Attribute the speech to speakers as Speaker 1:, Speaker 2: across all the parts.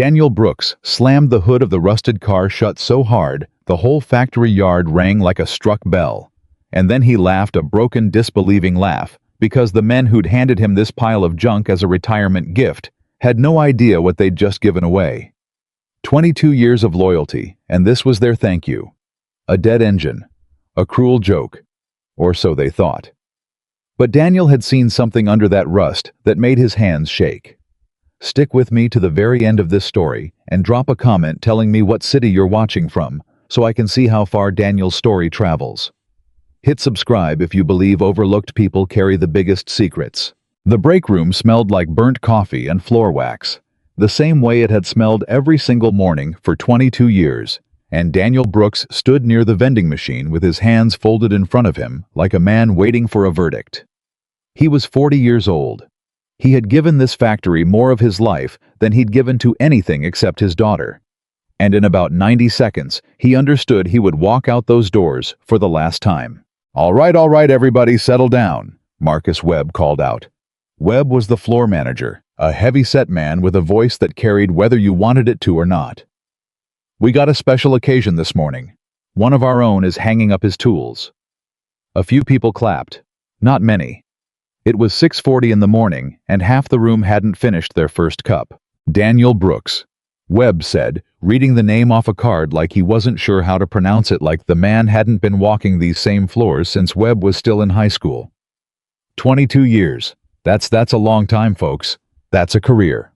Speaker 1: Daniel Brooks slammed the hood of the rusted car shut so hard, the whole factory yard rang like a struck bell. And then he laughed a broken, disbelieving laugh, because the men who'd handed him this pile of junk as a retirement gift had no idea what they'd just given away. 22 years of loyalty, and this was their thank you. A dead engine. A cruel joke. Or so they thought. But Daniel had seen something under that rust that made his hands shake. Stick with me to the very end of this story and drop a comment telling me what city you're watching from, so I can see how far Daniel's story travels. Hit subscribe if you believe overlooked people carry the biggest secrets. The break room smelled like burnt coffee and floor wax, the same way it had smelled every single morning for 22 years, and Daniel Brooks stood near the vending machine with his hands folded in front of him like a man waiting for a verdict. He was 40 years old. He had given this factory more of his life than he'd given to anything except his daughter. And in about 90 seconds, he understood he would walk out those doors for the last time. All right, everybody, settle down," Marcus Webb called out. Webb was the floor manager, a heavy-set man with a voice that carried whether you wanted it to or not. "We got a special occasion this morning. One of our own is hanging up his tools." A few people clapped. Not many. It was 6:40 in the morning, and half the room hadn't finished their first cup. "Daniel Brooks," Webb said, reading the name off a card like he wasn't sure how to pronounce it, like the man hadn't been walking these same floors since Webb was still in high school. 22 years. That's a long time, folks. That's a career.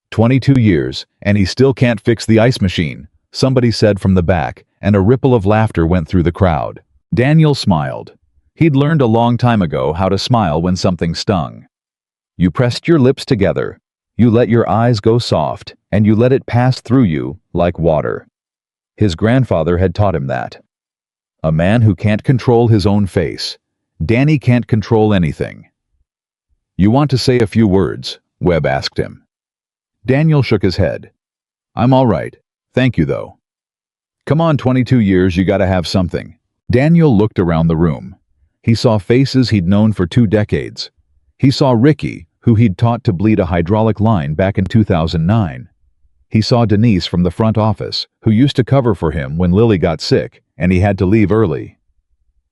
Speaker 1: 22 years, and he still can't fix the ice machine, somebody said from the back, and a ripple of laughter went through the crowd. Daniel smiled. He'd learned a long time ago how to smile when something stung. You pressed your lips together, you let your eyes go soft, and you let it pass through you like water. His grandfather had taught him that. A man who can't control his own face. Danny can't control anything. "You want to say a few words?" Webb asked him. Daniel shook his head. "I'm all right. Thank you, though." "Come on, 22 years, you gotta have something." Daniel looked around the room. He saw faces he'd known for 2 decades. He saw Ricky, who he'd taught to bleed a hydraulic line back in 2009. He saw Denise from the front office, who used to cover for him when Lily got sick and he had to leave early.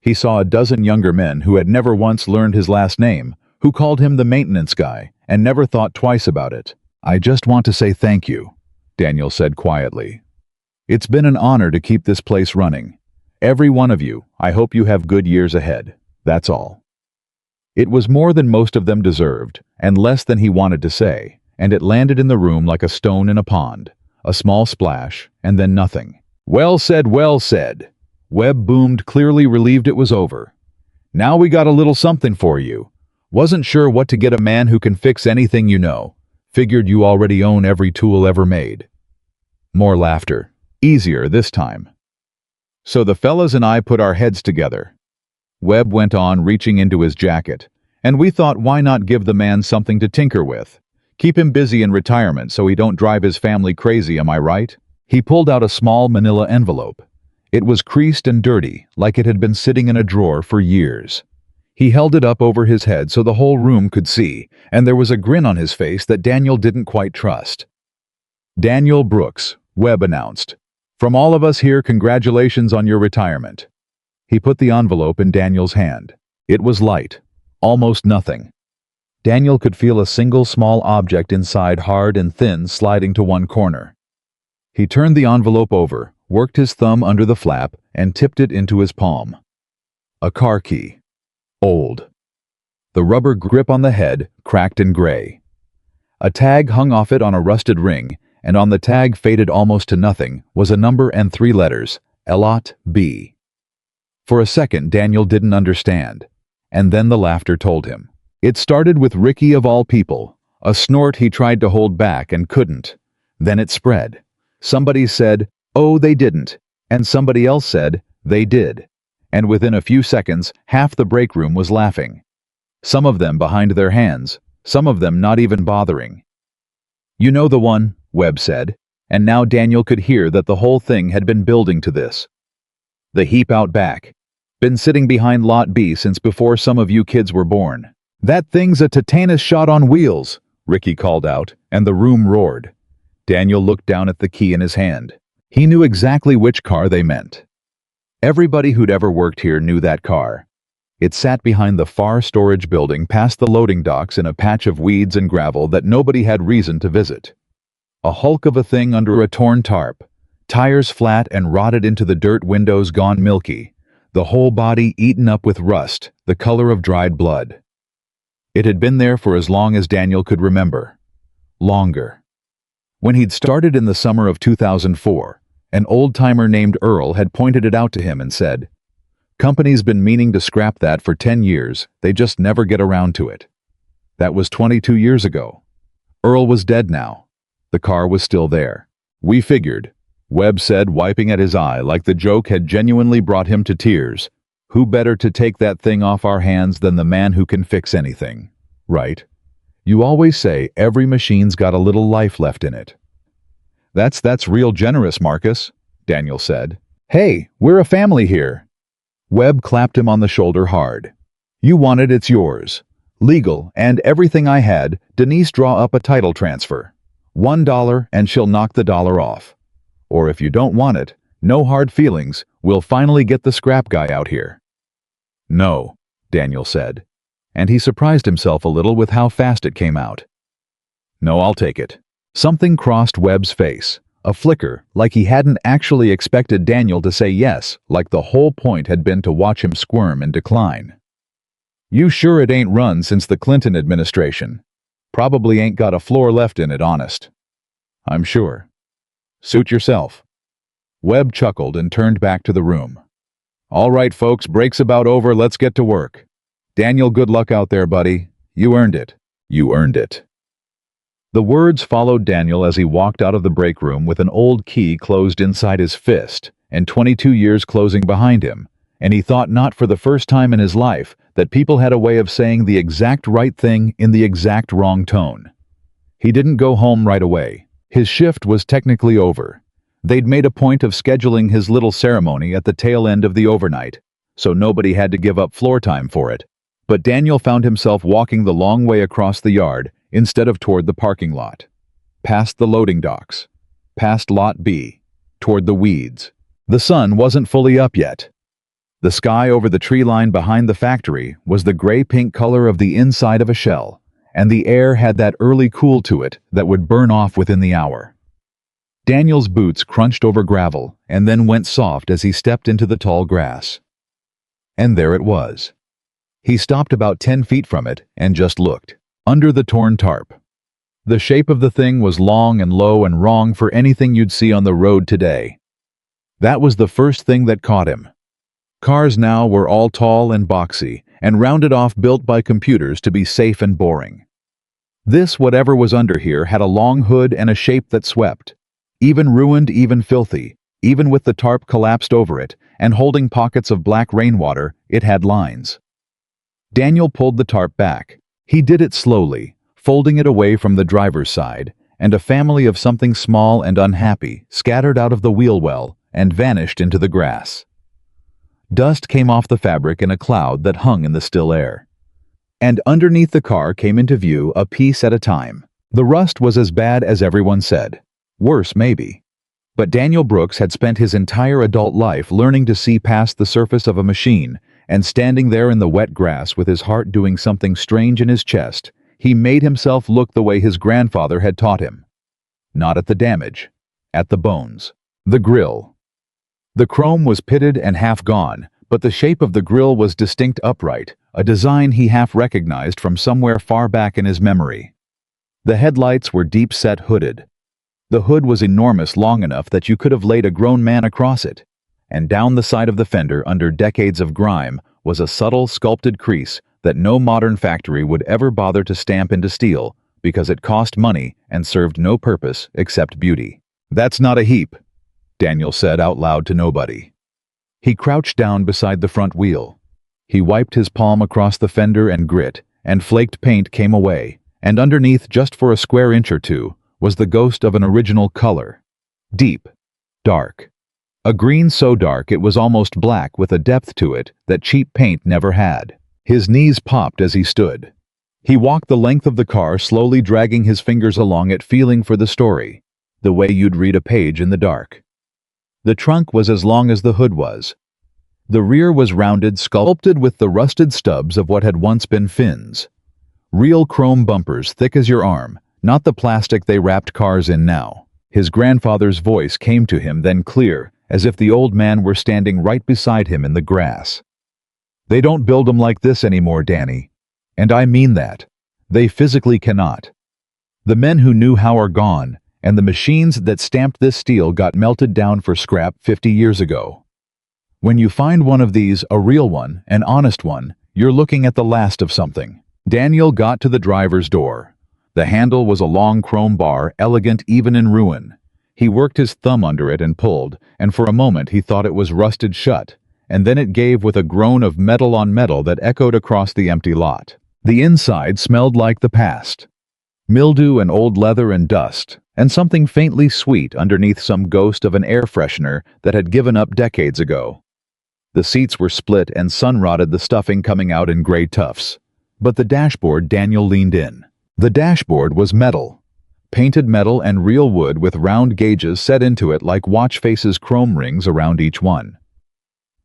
Speaker 1: He saw a dozen younger men who had never once learned his last name, who called him the maintenance guy and never thought twice about it. "I just want to say thank you," Daniel said quietly. "It's been an honor to keep this place running. Every one of you, I hope you have good years ahead. That's all." It was more than most of them deserved, and less than he wanted to say, and it landed in the room like a stone in a pond, a small splash, and then nothing. "Well said, well said." Webb boomed, clearly relieved it was over. "Now we got a little something for you. Wasn't sure what to get a man who can fix anything you know. Figured you already own every tool ever made." More laughter. Easier this time. "So the fellas and I put our heads together," Webb went on, reaching into his jacket, "and we thought, why not give the man something to tinker with? Keep him busy in retirement so he don't drive his family crazy, am I right?" He pulled out a small manila envelope. It was creased and dirty, like it had been sitting in a drawer for years. He held it up over his head so the whole room could see, and there was a grin on his face that Daniel didn't quite trust. "Daniel Brooks," Webb announced. "From all of us here, congratulations on your retirement." He put the envelope in Daniel's hand. It was light. Almost nothing. Daniel could feel a single small object inside, hard and thin, sliding to one corner. He turned the envelope over, worked his thumb under the flap, and tipped it into his palm. A car key. Old. The rubber grip on the head cracked and gray. A tag hung off it on a rusted ring, and on the tag, faded almost to nothing, was a number and 3 letters, Elot B. For a second, Daniel didn't understand, and then the laughter told him. It started with Ricky of all people, a snort he tried to hold back and couldn't. Then it spread. Somebody said, "Oh, they didn't," and somebody else said, "They did." And within a few seconds, half the break room was laughing. Some of them behind their hands, some of them not even bothering. "You know the one," Webb said, and now Daniel could hear that the whole thing had been building to this. "The heap out back. Been sitting behind Lot B since before some of you kids were born." "That thing's a tetanus shot on wheels," Ricky called out, and the room roared. Daniel looked down at the key in his hand. He knew exactly which car they meant. Everybody who'd ever worked here knew that car. It sat behind the far storage building past the loading docks in a patch of weeds and gravel that nobody had reason to visit. A hulk of a thing under a torn tarp, tires flat and rotted into the dirt, windows gone milky, the whole body eaten up with rust, the color of dried blood. It had been there for as long as Daniel could remember. Longer. When he'd started in the summer of 2004, an old-timer named Earl had pointed it out to him and said, "Company's been meaning to scrap that for 10 years, they just never get around to it." That was 22 years ago. Earl was dead now. The car was still there. "We figured," Webb said, wiping at his eye like the joke had genuinely brought him to tears. "Who better to take that thing off our hands than the man who can fix anything, right? You always say every machine's got a little life left in it." That's real generous, Marcus," Daniel said. "Hey, we're a family here." Webb clapped him on the shoulder hard. "You want it, it's yours. Legal, and everything I had. Denise draw up a title transfer. $1 and she'll knock the dollar off. Or if you don't want it, no hard feelings, we'll finally get the scrap guy out here." "No," Daniel said, and he surprised himself a little with how fast it came out. "No, I'll take it." Something crossed Webb's face, a flicker, like he hadn't actually expected Daniel to say yes, like the whole point had been to watch him squirm and decline. "You sure it ain't run since the Clinton administration? Probably ain't got a floor left in it, honest." "I'm sure." "Suit yourself." Webb chuckled and turned back to the room. "All right, folks, break's about over, let's get to work. Daniel, good luck out there, buddy. You earned it. You earned it." The words followed Daniel as he walked out of the break room with an old key closed inside his fist and 22 years closing behind him, and he thought not for the first time in his life that people had a way of saying the exact right thing in the exact wrong tone. He didn't go home right away. His shift was technically over. They'd made a point of scheduling his little ceremony at the tail end of the overnight, so nobody had to give up floor time for it. But Daniel found himself walking the long way across the yard instead of toward the parking lot. Past the loading docks. Past Lot B. Toward the weeds. The sun wasn't fully up yet. The sky over the tree line behind the factory was the gray-pink color of the inside of a shell, and the air had that early cool to it that would burn off within the hour. Daniel's boots crunched over gravel and then went soft as he stepped into the tall grass. And there it was. He stopped about 10 feet from it and just looked. Under the torn tarp. The shape of the thing was long and low and wrong for anything you'd see on the road today. That was the first thing that caught him. Cars now were all tall and boxy, and rounded off, built by computers to be safe and boring. This, whatever was under here, had a long hood and a shape that swept. Even ruined, even filthy, even with the tarp collapsed over it, and holding pockets of black rainwater, it had lines. Daniel pulled the tarp back. He did it slowly, folding it away from the driver's side, and a family of something small and unhappy scattered out of the wheel well and vanished into the grass. Dust came off the fabric in a cloud that hung in the still air. And underneath the car came into view a piece at a time. The rust was as bad as everyone said. Worse, maybe. But Daniel Brooks had spent his entire adult life learning to see past the surface of a machine, and standing there in the wet grass with his heart doing something strange in his chest, he made himself look the way his grandfather had taught him. Not at the damage, at the bones. The grill. The chrome was pitted and half gone, but the shape of the grill was distinct, upright, a design he half recognized from somewhere far back in his memory. The headlights were deep-set, hooded. The hood was enormous, long enough that you could have laid a grown man across it. And down the side of the fender, under decades of grime, was a subtle, sculpted crease that no modern factory would ever bother to stamp into steel because it cost money and served no purpose except beauty. "That's not a heap," Daniel said out loud to nobody. He crouched down beside the front wheel. He wiped his palm across the fender and grit, and flaked paint came away, and underneath, just for a square inch or two, was the ghost of an original color. Deep. Dark. A green so dark it was almost black, with a depth to it that cheap paint never had. His knees popped as he stood. He walked the length of the car, slowly dragging his fingers along it, feeling for the story. the way you'd read a page in the dark. The trunk was as long as the hood was. The rear was rounded, sculpted with the rusted stubs of what had once been fins. Real chrome bumpers thick as your arm, not the plastic they wrapped cars in now. His grandfather's voice came to him then clear, as if the old man were standing right beside him in the grass. They don't build 'em like this anymore, Danny. And I mean that. They physically cannot. The men who knew how are gone, and the machines that stamped this steel got melted down for scrap 50 years ago. When you find one of these, a real one, an honest one, you're looking at the last of something. Daniel got to the driver's door. The handle was a long chrome bar, elegant even in ruin. He worked his thumb under it and pulled, and for a moment he thought it was rusted shut, and then it gave with a groan of metal on metal that echoed across the empty lot. The inside smelled like the past. Mildew and old leather and dust, and something faintly sweet underneath some ghost of an air freshener that had given up decades ago. The seats were split and sun-rotted, the stuffing coming out in gray tufts. But the dashboard, Daniel leaned in. The dashboard was metal. Painted metal and real wood with round gauges set into it like watch faces, chrome rings around each one.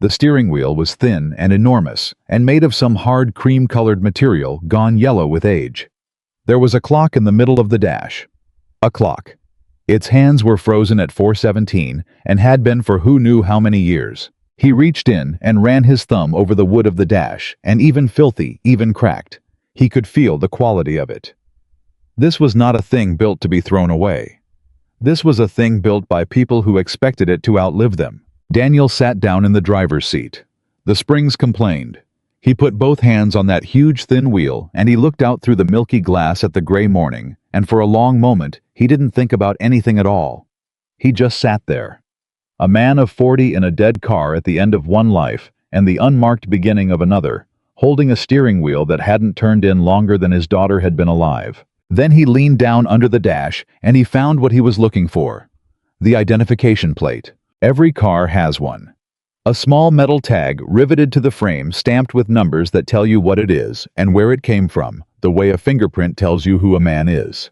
Speaker 1: The steering wheel was thin and enormous, and made of some hard cream-colored material gone yellow with age. There was a clock in the middle of the dash. A clock. Its hands were frozen at 4:17 and had been for who knew how many years. He reached in and ran his thumb over the wood of the dash, and even filthy, even cracked, he could feel the quality of it. This was not a thing built to be thrown away. This was a thing built by people who expected it to outlive them. Daniel sat down in the driver's seat. The springs complained. He put both hands on that huge thin wheel, and he looked out through the milky glass at the gray morning, and for a long moment he didn't think about anything at all. He just sat there. A man of 40 in a dead car at the end of one life and the unmarked beginning of another, holding a steering wheel that hadn't turned in longer than his daughter had been alive. Then he leaned down under the dash and he found what he was looking for. The identification plate. Every car has one. A small metal tag riveted to the frame, stamped with numbers that tell you what it is and where it came from, the way a fingerprint tells you who a man is.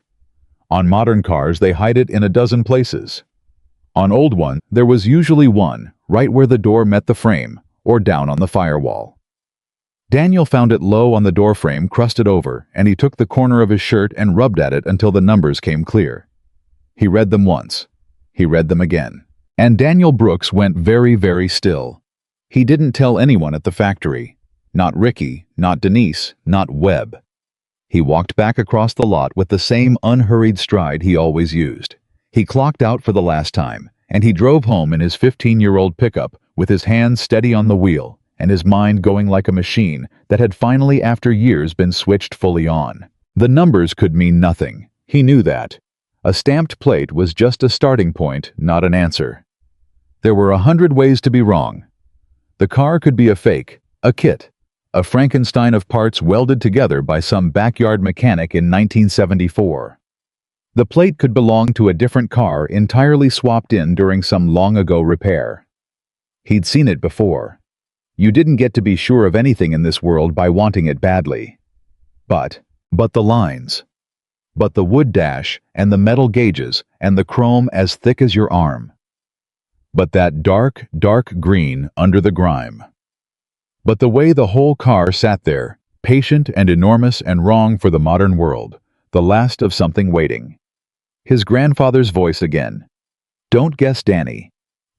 Speaker 1: On modern cars, they hide it in a dozen places. On old ones, there was usually one, right where the door met the frame, or down on the firewall. Daniel found it low on the doorframe, crusted over, and he took the corner of his shirt and rubbed at it until the numbers came clear. He read them once. He read them again. And Daniel Brooks went very, very still. He didn't tell anyone at the factory. Not Ricky, not Denise, not Webb. He walked back across the lot with the same unhurried stride he always used. He clocked out for the last time, and he drove home in his 15-year-old pickup with his hands steady on the wheel and his mind going like a machine that had finally, after years, been switched fully on. The numbers could mean nothing. He knew that. A stamped plate was just a starting point, not an answer. There were 100 ways to be wrong. The car could be a fake, a kit, a Frankenstein of parts welded together by some backyard mechanic in 1974. The plate could belong to a different car entirely swapped in during some long-ago repair. He'd seen it before. You didn't get to be sure of anything in this world by wanting it badly. But the lines. But the wood dash, and the metal gauges, and the chrome as thick as your arm. But that dark, dark green under the grime. But the way the whole car sat there, patient and enormous and wrong for the modern world, the last of something waiting. His grandfather's voice again. Don't guess, Danny.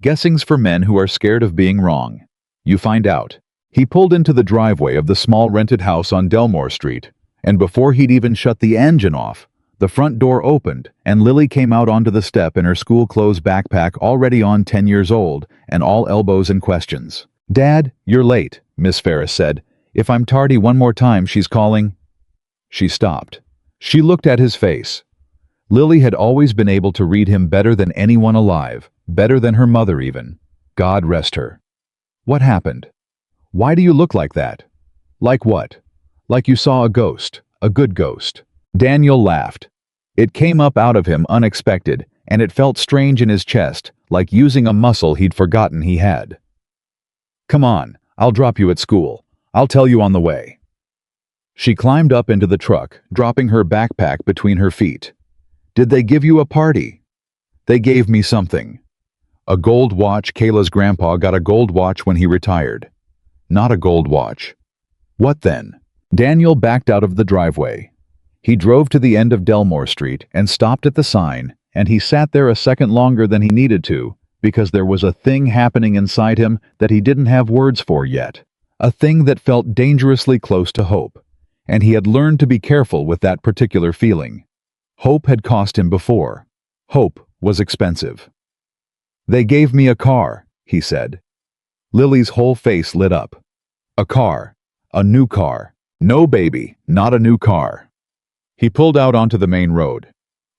Speaker 1: Guessing's for men who are scared of being wrong. You find out. He pulled into the driveway of the small rented house on Delmore Street, and before he'd even shut the engine off, the front door opened, and Lily came out onto the step in her school clothes backpack, already on 10 years old, and all elbows and questions. Dad, you're late, Miss Ferris said. If I'm tardy one more time, she's calling. She stopped. She looked at his face. Lily had always been able to read him better than anyone alive, better than her mother even. God rest her. What happened? Why do you look like that? Like what? Like you saw a ghost, a good ghost. Daniel laughed. It came up out of him unexpected, and it felt strange in his chest, like using a muscle he'd forgotten he had. Come on, I'll drop you at school. I'll tell you on the way. She climbed up into the truck, dropping her backpack between her feet. Did they give you a party? They gave me something. A gold watch. Kayla's grandpa got a gold watch when he retired. Not a gold watch. What then? Daniel backed out of the driveway. He drove to the end of Delmore Street and stopped at the sign, and he sat there a second longer than he needed to, because there was a thing happening inside him that he didn't have words for yet. A thing that felt dangerously close to hope, and he had learned to be careful with that particular feeling. Hope had cost him before. Hope was expensive. They gave me a car, he said. Lily's whole face lit up. A car. A new car. No, baby, not a new car. He pulled out onto the main road.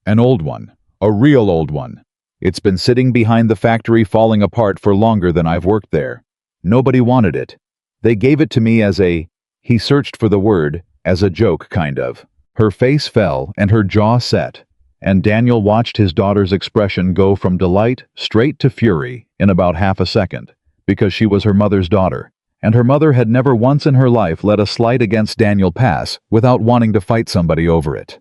Speaker 1: An old one. A real old one. It's been sitting behind the factory falling apart for longer than I've worked there. Nobody wanted it. They gave it to me as a, he searched for the word, as a joke kind of. Her face fell and her jaw set, and Daniel watched his daughter's expression go from delight straight to fury in about half a second, because she was her mother's daughter, and her mother had never once in her life let a slight against Daniel pass without wanting to fight somebody over it.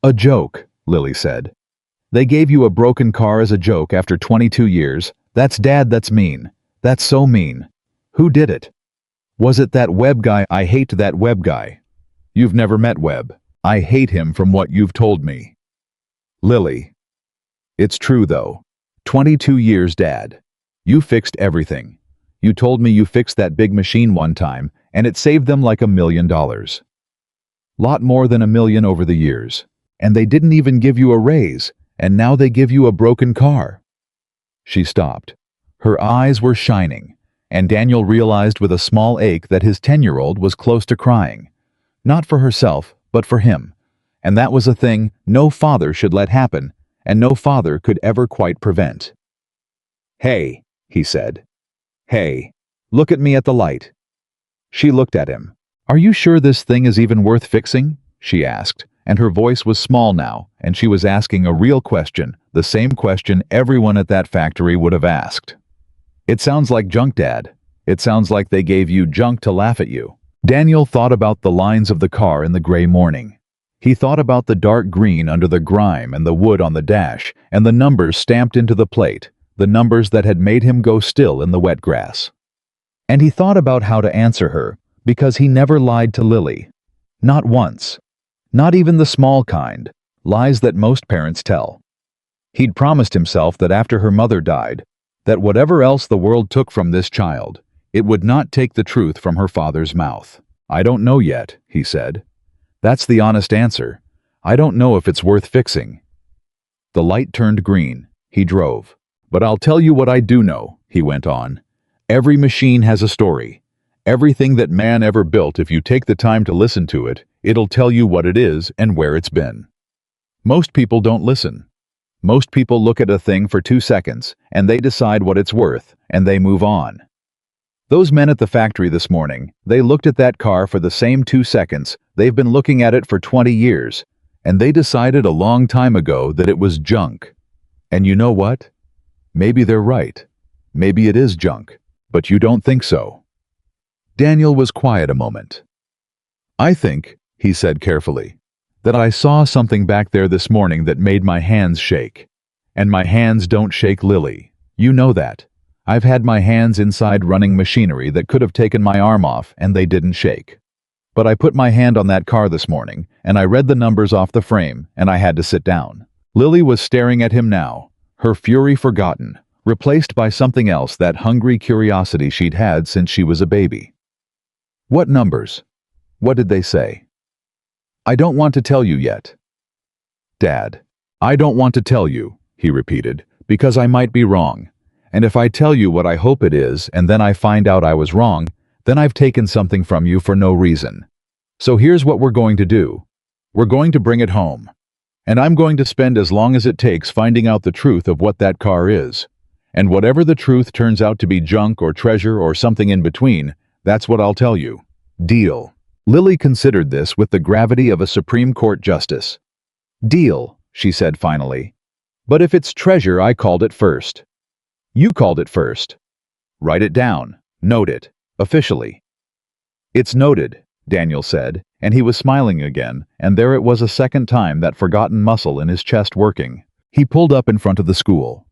Speaker 1: A joke, Lily said. They gave you a broken car as a joke after 22 years. That's Dad, that's mean. That's so mean. Who did it? Was it that Webb guy? I hate that Webb guy. You've never met Webb. I hate him from what you've told me. Lily. It's true though. 22 years, Dad. You fixed everything. You told me you fixed that big machine one time, and it saved them like $1 million. Lot more than $1 million over the years. And they didn't even give you a raise, and now they give you a broken car. She stopped. Her eyes were shining, and Daniel realized with a small ache that his 10-year-old was close to crying. Not for herself, but for him. And that was a thing no father should let happen, and no father could ever quite prevent. Hey, he said. Hey, look at me at the light. She looked at him. Are you sure this thing is even worth fixing? She asked, and her voice was small now, and she was asking a real question, the same question everyone at that factory would have asked. It sounds like junk, Dad. It sounds like they gave you junk to laugh at you. Daniel thought about the lines of the car in the gray morning. He thought about the dark green under the grime and the wood on the dash, and the numbers stamped into the plate, the numbers that had made him go still in the wet grass. And he thought about how to answer her, because he never lied to Lily. Not once. Not even the small kind, lies that most parents tell. He'd promised himself that after her mother died, that whatever else the world took from this child, it would not take the truth from her father's mouth. I don't know yet, he said. That's the honest answer. I don't know if it's worth fixing. The light turned green. He drove. But I'll tell you what I do know, he went on. Every machine has a story. Everything that man ever built, if you take the time to listen to it, it'll tell you what it is and where it's been. Most people don't listen. Most people look at a thing for 2 seconds, and they decide what it's worth, and they move on. Those men at the factory this morning, they looked at that car for the same 2 seconds. They've been looking at it for 20 years, and they decided a long time ago that it was junk. And you know what? Maybe they're right. Maybe it is junk, but you don't think so. Daniel was quiet a moment. I think, he said carefully, that I saw something back there this morning that made my hands shake. And my hands don't shake, Lily. You know that. I've had my hands inside running machinery that could have taken my arm off, and they didn't shake. But I put my hand on that car this morning, and I read the numbers off the frame, and I had to sit down. Lily was staring at him now, her fury forgotten, replaced by something else, that hungry curiosity she'd had since she was a baby. What numbers? What did they say? I don't want to tell you yet. Dad, I don't want to tell you, he repeated, because I might be wrong. And if I tell you what I hope it is, and then I find out I was wrong, then I've taken something from you for no reason. So here's what we're going to do. We're going to bring it home. And I'm going to spend as long as it takes finding out the truth of what that car is. And whatever the truth turns out to be, junk or treasure or something in between, that's what I'll tell you. Deal. Lily considered this with the gravity of a Supreme Court justice. Deal, she said finally. But if it's treasure, I called it first. You called it first. Write it down. Note it. Officially. It's noted, Daniel said, and he was smiling again, and there it was a second time, that forgotten muscle in his chest working. He pulled up in front of the school.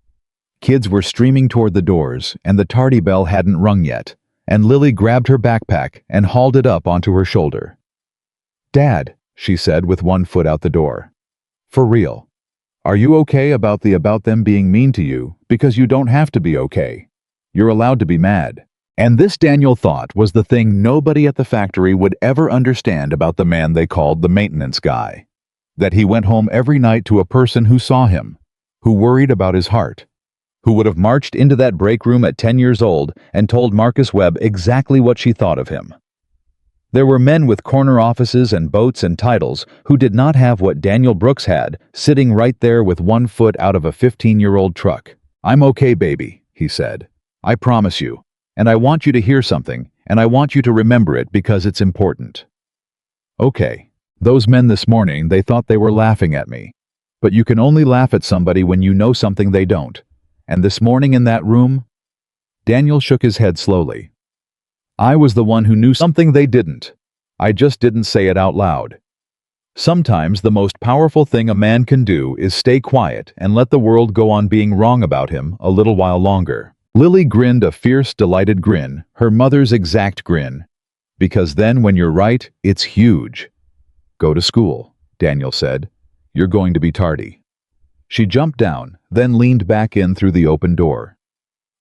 Speaker 1: Kids were streaming toward the doors, and the tardy bell hadn't rung yet, and Lily grabbed her backpack and hauled it up onto her shoulder. "Dad," she said with one foot out the door. "For real. Are you okay about them being mean to you? Because you don't have to be okay. You're allowed to be mad." And this, Daniel thought, was the thing nobody at the factory would ever understand about the man they called the maintenance guy. That he went home every night to a person who saw him, who worried about his heart, who would have marched into that break room at 10 years old and told Marcus Webb exactly what she thought of him. There were men with corner offices and boats and titles who did not have what Daniel Brooks had, sitting right there with one foot out of a 15-year-old truck. "I'm okay, baby," he said. "I promise you. And I want you to hear something, and I want you to remember it because it's important." Okay. Those men this morning, they thought they were laughing at me. But you can only laugh at somebody when you know something they don't. And this morning in that room, Daniel shook his head slowly. I was the one who knew something they didn't. I just didn't say it out loud. Sometimes the most powerful thing a man can do is stay quiet and let the world go on being wrong about him a little while longer. Lily grinned a fierce, delighted grin, her mother's exact grin. Because then when you're right, it's huge. "Go to school," Daniel said. "You're going to be tardy." She jumped down, then leaned back in through the open door.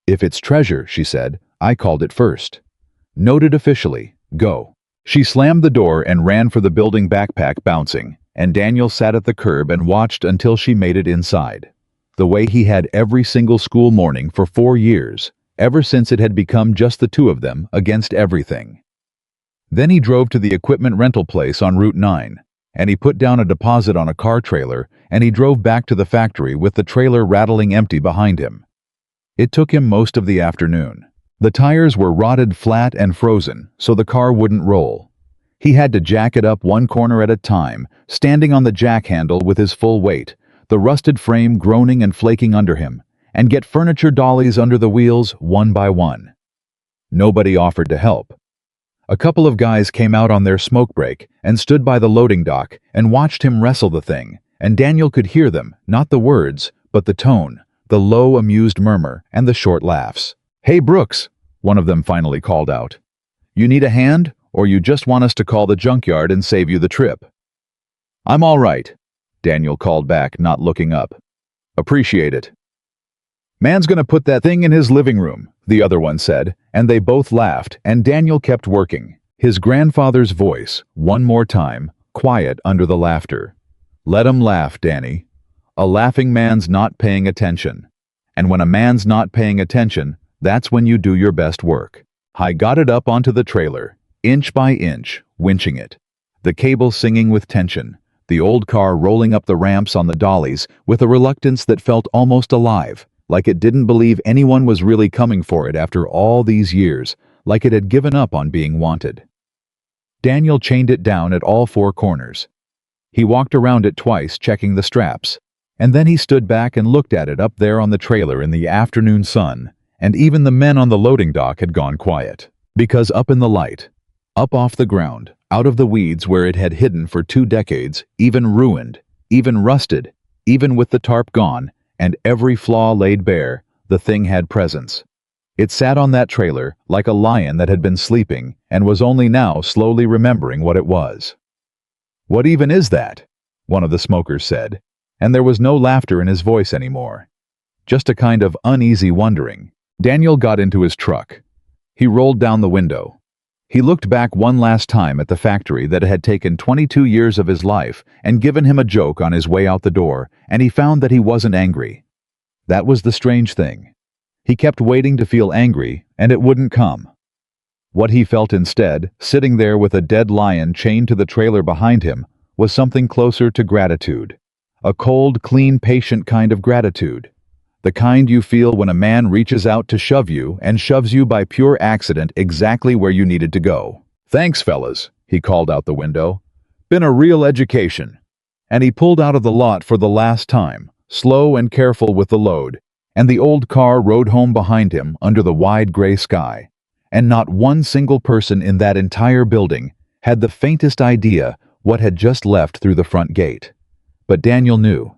Speaker 1: "If it's treasure," she said, "I called it first. Noted officially. Go." She slammed the door and ran for the building, backpack bouncing, and Daniel sat at the curb and watched until she made it inside. The way he had every single school morning for 4 years, ever since it had become just the two of them against everything. Then he drove to the equipment rental place on Route 9, and he put down a deposit on a car trailer, and he drove back to the factory with the trailer rattling empty behind him. It took him most of the afternoon. The tires were rotted flat and frozen, so the car wouldn't roll. He had to jack it up one corner at a time, standing on the jack handle with his full weight, the rusted frame groaning and flaking under him, and get furniture dollies under the wheels one by one. Nobody offered to help. A couple of guys came out on their smoke break and stood by the loading dock and watched him wrestle the thing, and Daniel could hear them, not the words, but the tone, the low, amused murmur, and the short laughs. "Hey, Brooks," one of them finally called out. "You need a hand, or you just want us to call the junkyard and save you the trip?" "I'm all right," Daniel called back, not looking up. "Appreciate it." "Man's gonna put that thing in his living room," the other one said, and they both laughed, and Daniel kept working. His grandfather's voice, one more time, quiet under the laughter. "Let 'em laugh, Danny. A laughing man's not paying attention. And when a man's not paying attention, that's when you do your best work." I got it up onto the trailer, inch by inch, winching it. The cable singing with tension, the old car rolling up the ramps on the dollies with a reluctance that felt almost alive, like it didn't believe anyone was really coming for it after all these years, like it had given up on being wanted. Daniel chained it down at all 4 corners. He walked around it twice, checking the straps, and then he stood back and looked at it up there on the trailer in the afternoon sun, and even the men on the loading dock had gone quiet. Because up in the light, up off the ground, out of the weeds where it had hidden for 2 decades, even ruined, even rusted, even with the tarp gone, and every flaw laid bare, the thing had presence. It sat on that trailer like a lion that had been sleeping and was only now slowly remembering what it was. "What even is that?" one of the smokers said, and there was no laughter in his voice anymore. Just a kind of uneasy wondering. Daniel got into his truck. He rolled down the window. He looked back one last time at the factory that had taken 22 years of his life and given him a joke on his way out the door, and he found that he wasn't angry. That was the strange thing. He kept waiting to feel angry, and it wouldn't come. What he felt instead, sitting there with a dead lion chained to the trailer behind him, was something closer to gratitude. A cold, clean, patient kind of gratitude. The kind you feel when a man reaches out to shove you and shoves you by pure accident exactly where you needed to go. "Thanks, fellas," he called out the window. "Been a real education." And he pulled out of the lot for the last time, slow and careful with the load, and the old car rode home behind him under the wide gray sky. And not one single person in that entire building had the faintest idea what had just left through the front gate. But Daniel knew.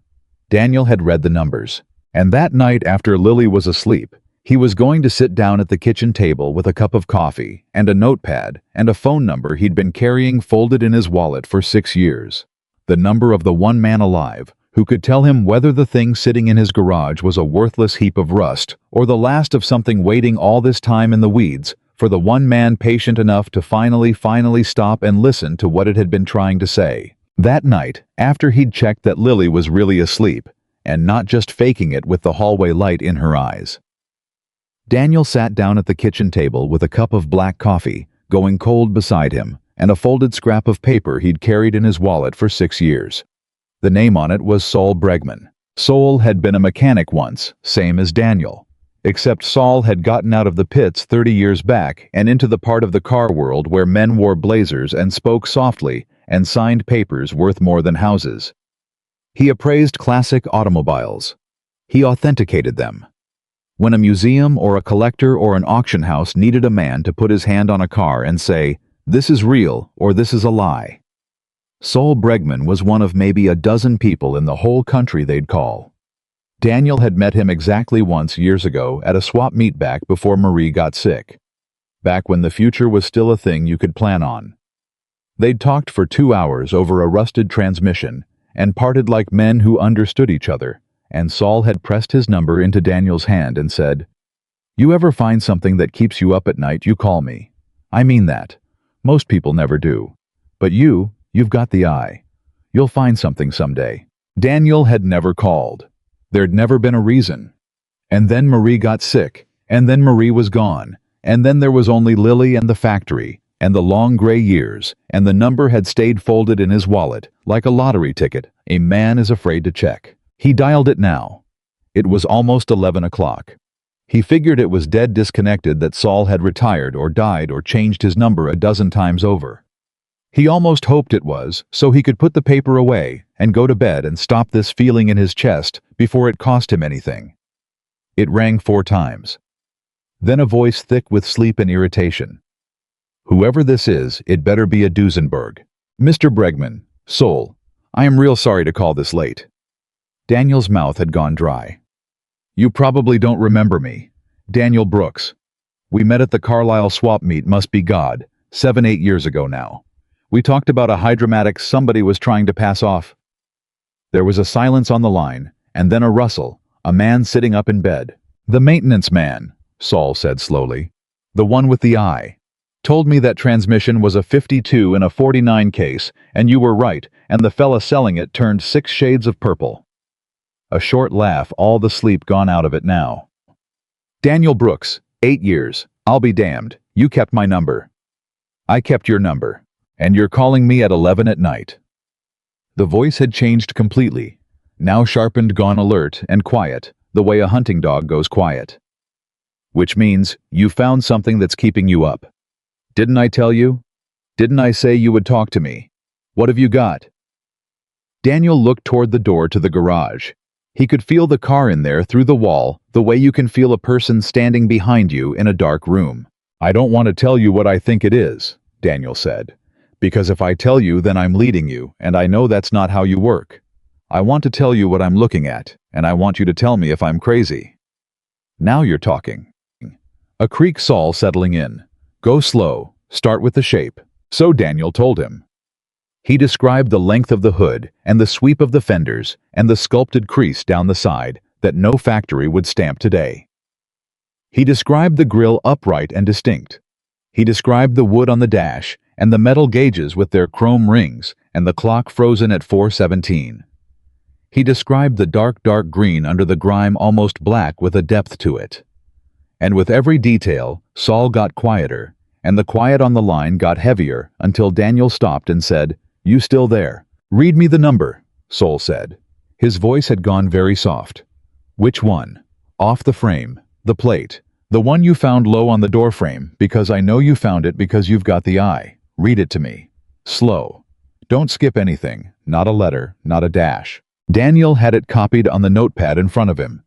Speaker 1: Daniel had read the numbers. And that night after Lily was asleep, he was going to sit down at the kitchen table with a cup of coffee and a notepad and a phone number he'd been carrying folded in his wallet for 6 years. The number of the one man alive who could tell him whether the thing sitting in his garage was a worthless heap of rust or the last of something waiting all this time in the weeds for the one man patient enough to finally stop and listen to what it had been trying to say. That night, after he'd checked that Lily was really asleep and not just faking it with the hallway light in her eyes, Daniel sat down at the kitchen table with a cup of black coffee going cold beside him and a folded scrap of paper he'd carried in his wallet for 6 years. The name on it was Saul Bregman. Saul had been a mechanic once, same as Daniel. Except Saul had gotten out of the pits 30 years back and into the part of the car world where men wore blazers and spoke softly and signed papers worth more than houses. He appraised classic automobiles. He authenticated them. When a museum or a collector or an auction house needed a man to put his hand on a car and say, "This is real" or "This is a lie," Saul Bregman was one of maybe a dozen people in the whole country they'd call. Daniel had met him exactly once years ago at a swap meet back before Marie got sick. Back when the future was still a thing you could plan on. They'd talked for 2 hours over a rusted transmission and parted like men who understood each other, and Saul had pressed his number into Daniel's hand and said, "You ever find something that keeps you up at night, you call me. I mean that. Most people never do. But you've got the eye. You'll find something someday." Daniel had never called. There'd never been a reason. And then Marie got sick, and then Marie was gone, and then there was only Lily and the factory, and the long gray years, and the number had stayed folded in his wallet, like a lottery ticket a man is afraid to check. He dialed it now. It was almost 11 o'clock. He figured it was dead disconnected that Saul had retired or died or changed his number a dozen times over. He almost hoped it was, so he could put the paper away and go to bed and stop this feeling in his chest before it cost him anything. It rang 4 times. Then a voice thick with sleep and irritation. "Whoever this is, it better be a Duesenberg. Mr. Bregman, Saul, I am real sorry to call this late." Daniel's mouth had gone dry. "You probably don't remember me. Daniel Brooks. We met at the Carlisle swap meet, must be God, 7-8 years ago now. We talked about a hydromatic somebody was trying to pass off." There was a silence on the line, and then a rustle, a man sitting up in bed. "The maintenance man," Saul said slowly. "The one with the eye. Told me that transmission was a 52 in a 49 case, and you were right, and the fella selling it turned 6 shades of purple." A short laugh, all the sleep gone out of it now. "Daniel Brooks, 8 years. I'll be damned. You kept my number." "I kept your number. And you're calling me at 11 at night." The voice had changed completely, now sharpened, gone alert, and quiet, the way a hunting dog goes quiet. "Which means, you found something that's keeping you up. Didn't I tell you? Didn't I say you would talk to me? What have you got?" Daniel looked toward the door to the garage. He could feel the car in there through the wall, the way you can feel a person standing behind you in a dark room. "I don't want to tell you what I think it is," Daniel said. "Because if I tell you, then I'm leading you, and I know that's not how you work. I want to tell you what I'm looking at, and I want you to tell me if I'm crazy." "Now you're talking." A creak, Saul settling in. "Go slow, start with the shape." So Daniel told him. He described the length of the hood and the sweep of the fenders and the sculpted crease down the side that no factory would stamp today. He described the grille upright and distinct. He described the wood on the dash and the metal gauges with their chrome rings and the clock frozen at 4:17. He described the dark green under the grime, almost black with a depth to it. And with every detail, Saul got quieter, and the quiet on the line got heavier until Daniel stopped and said, "You still there?" "Read me the number," Saul said. His voice had gone very soft. "Which one? Off the frame, the plate, the one you found low on the door frame, because I know you found it because you've got the eye. Read it to me. Slow. Don't skip anything, not a letter, not a dash." Daniel had it copied on the notepad in front of him.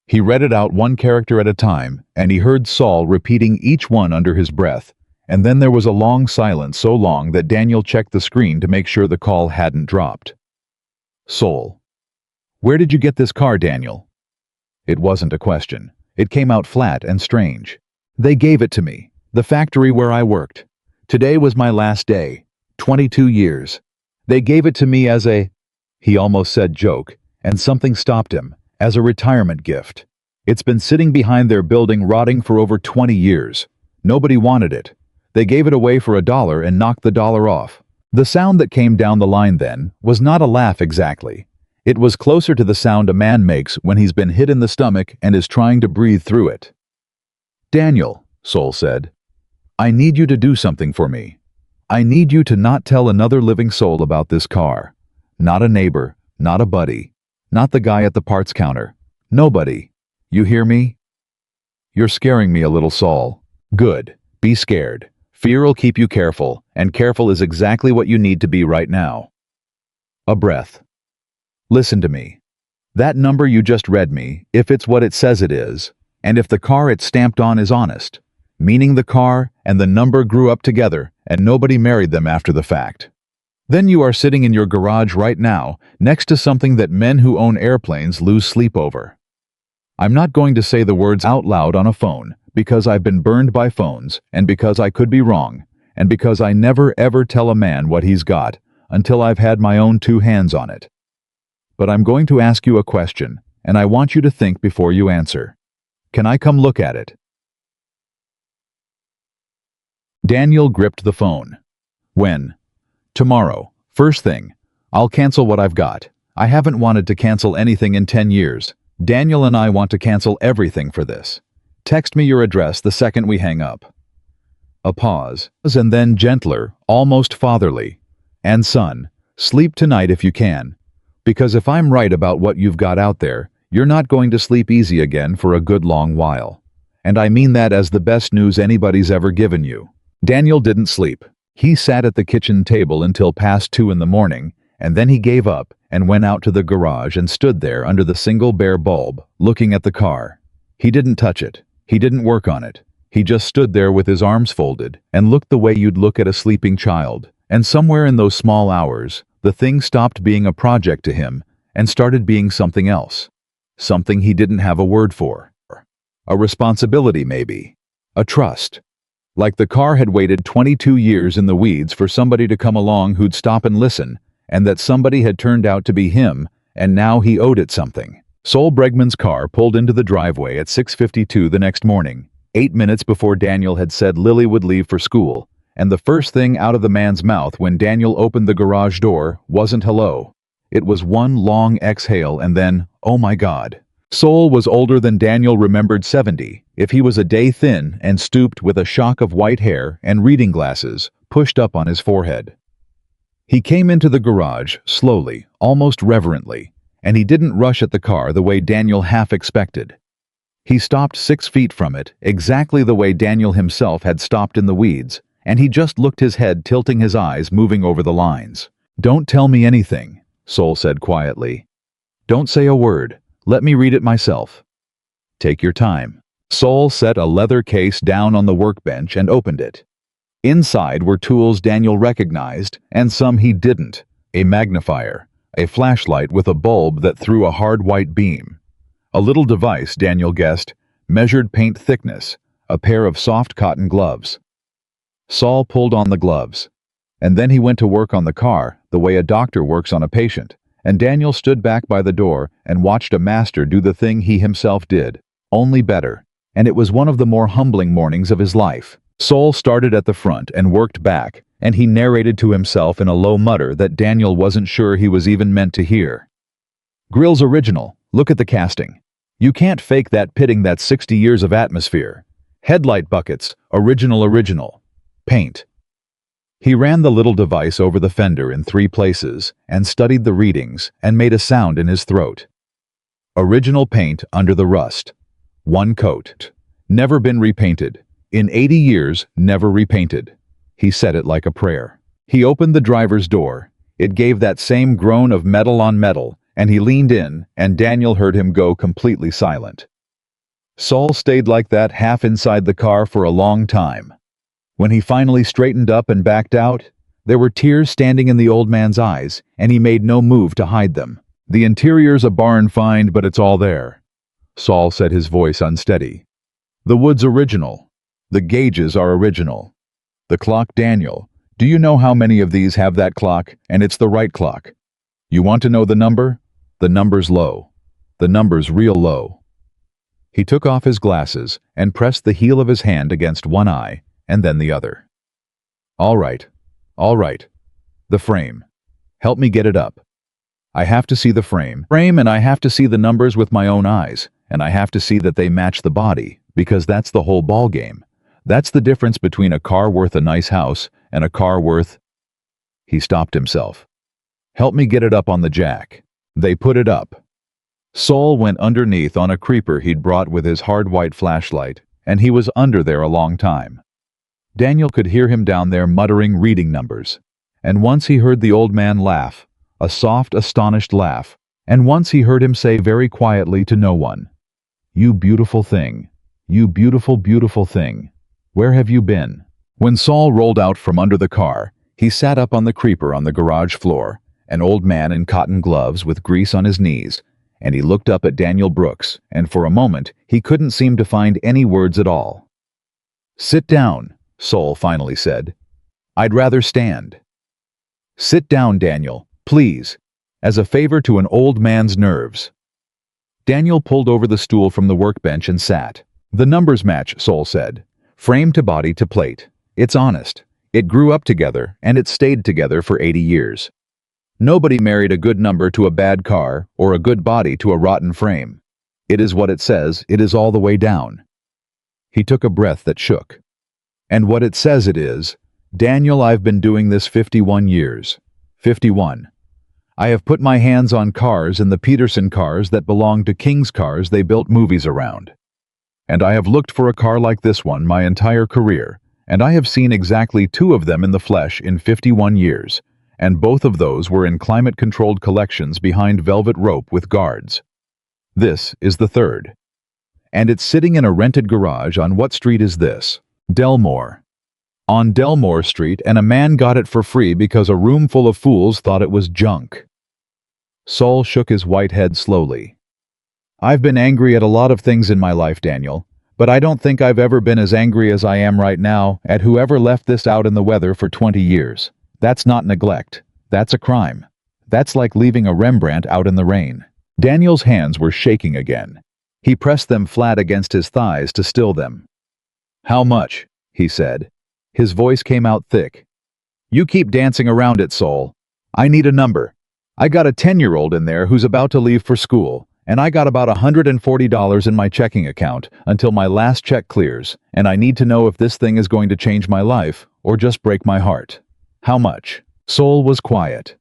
Speaker 1: He read it out one character at a time, and he heard Saul repeating each one under his breath, and then there was a long silence, so long that Daniel checked the screen to make sure the call hadn't dropped. "Saul. "Where did you get this car, Daniel?" It wasn't a question. It came out flat and strange. "They gave it to me. The factory where I worked. Today was my last day. 22 years. They gave it to me as a—" He almost said joke, and something stopped him, "as a retirement gift. It's been sitting behind their building rotting for over 20 years. Nobody wanted it. They gave it away for $1 and knocked the dollar off." The sound that came down the line then was not a laugh exactly. It was closer to the sound a man makes when he's been hit in the stomach and is trying to breathe through it. "Daniel," Sol said, "I need you to do something for me. I need you to not tell another living soul about this car. Not a neighbor, not a buddy, not the guy at the parts counter. Nobody. You hear me?" "You're scaring me a little, Sol." "Good. Be scared. Fear'll keep you careful, and careful is exactly what you need to be right now." A breath. "Listen to me. That number you just read me, if it's what it says it is, and if the car it's stamped on is honest, meaning the car and the number grew up together and nobody married them after the fact, then you are sitting in your garage right now next to something that men who own airplanes lose sleep over. I'm not going to say the words out loud on a phone, because I've been burned by phones, and because I could be wrong, and because I never ever tell a man what he's got until I've had my own 2 hands on it. But I'm going to ask you a question, and I want you to think before you answer. Can I come look at it?" Daniel gripped the phone. "When?" "Tomorrow. First thing. I'll cancel what I've got. I haven't wanted to cancel anything in 10 years. Daniel and I want to cancel everything for this. Text me your address the second we hang up." A pause, and then gentler, almost fatherly. "And son, sleep tonight if you can. Because if I'm right about what you've got out there, you're not going to sleep easy again for a good long while. And I mean that as the best news anybody's ever given you." Daniel didn't sleep. He sat at the kitchen table until past 2 in the morning, and then he gave up and went out to the garage and stood there under the single bare bulb, looking at the car. He didn't touch it. He didn't work on it. He just stood there with his arms folded and looked the way you'd look at a sleeping child. And somewhere in those small hours, the thing stopped being a project to him and started being something else. Something he didn't have a word for. A responsibility, maybe. A trust. Like the car had waited 22 years in the weeds for somebody to come along who'd stop and listen, and that somebody had turned out to be him, and now he owed it something. Sol Bregman's car pulled into the driveway at 6:52 the next morning, 8 minutes before Daniel had said Lily would leave for school, and the first thing out of the man's mouth when Daniel opened the garage door wasn't hello. It was one long exhale and then, "Oh my God." Sol was older than Daniel remembered 70, if he was a day thin and stooped with a shock of white hair and reading glasses pushed up on his forehead. He came into the garage slowly, almost reverently, and he didn't rush at the car the way Daniel half expected. He stopped 6 feet from it, exactly the way Daniel himself had stopped in the weeds, and he just looked his head, tilting his eyes, moving over the lines. "Don't tell me anything," Sol said quietly. "Don't say a word. Let me read it myself." "Take your time." Sol set a leather case down on the workbench and opened it. Inside were tools Daniel recognized, and some he didn't. A magnifier, a flashlight with a bulb that threw a hard white beam. A little device, Daniel guessed, measured paint thickness, a pair of soft cotton gloves. Sol pulled on the gloves. And then he went to work on the car, the way a doctor works on a patient, and Daniel stood back by the door and watched a master do the thing he himself did, only better, and it was one of the more humbling mornings of his life. Sol started at the front and worked back, and he narrated to himself in a low mutter that Daniel wasn't sure he was even meant to hear. "Grill's original. Look at the casting. You can't fake that pitting, that 60 years of atmosphere. Headlight buckets, original. Paint." He ran the little device over the fender in 3 places and studied the readings and made a sound in his throat. Original paint under the rust. 1 coat. Never been repainted. In 80 years, never repainted. He said it like a prayer. He opened the driver's door. It gave that same groan of metal on metal, and he leaned in, and Daniel heard him go completely silent. Sol stayed like that half inside the car for a long time. When he finally straightened up and backed out, there were tears standing in the old man's eyes, and he made no move to hide them. The interior's a barn find, but it's all there. Saul said, his voice unsteady. The wood's original. The gauges are original. The clock, Daniel. Do you know how many of these have that clock, and it's the right clock? You want to know the number? The number's low. The number's real low. He took off his glasses and pressed the heel of his hand against one eye and then the other. All right. All right. The frame. Help me get it up. I have to see the frame, and I have to see the numbers with my own eyes, and I have to see that they match the body, because that's the whole ball game. That's the difference between a car worth a nice house and a car worth... He stopped himself. Help me get it up on the jack. They put it up. Saul went underneath on a creeper he'd brought with his hard white flashlight, and he was under there a long time. Daniel could hear him down there muttering reading numbers, and once he heard the old man laugh, a soft, astonished laugh, and once he heard him say very quietly to no one, "You beautiful thing. You beautiful, beautiful thing. Where have you been?" When Saul rolled out from under the car, he sat up on the creeper on the garage floor, an old man in cotton gloves with grease on his knees, and he looked up at Daniel Brooks, and for a moment he couldn't seem to find any words at all. "Sit down," Saul finally said. "I'd rather stand." "Sit down, Daniel, please, as a favor to an old man's nerves." Daniel pulled over the stool from the workbench and sat. "The numbers match," Saul said. "Frame to body to plate. It's honest. It grew up together, and it stayed together for 80 years. Nobody married a good number to a bad car or a good body to a rotten frame. It is what it says, it is all the way down." He took a breath that shook. "And what it says it is, Daniel, I've been doing this 51 years. 51. I have put my hands on cars and the Peterson cars that belong to King's Cars they built movies around. And I have looked for a car like this one my entire career, and I have seen exactly 2 of them in the flesh in 51 years, and both of those were in climate-controlled collections behind velvet rope with guards. This is the 3rd. And it's sitting in a rented garage on what street is this? Delmore. On Delmore Street, and a man got it for free because a room full of fools thought it was junk." Saul shook his white head slowly. "I've been angry at a lot of things in my life, Daniel, but I don't think I've ever been as angry as I am right now at whoever left this out in the weather for 20 years. That's not neglect. That's a crime. That's like leaving a Rembrandt out in the rain." Daniel's hands were shaking again. He pressed them flat against his thighs to still them. "How much?" he said. His voice came out thick. "You keep dancing around it, Saul. I need a number. I got a 10-year-old in there who's about to leave for school, and I got about $140 in my checking account until my last check clears, and I need to know if this thing is going to change my life or just break my heart. How much?" Saul was quiet.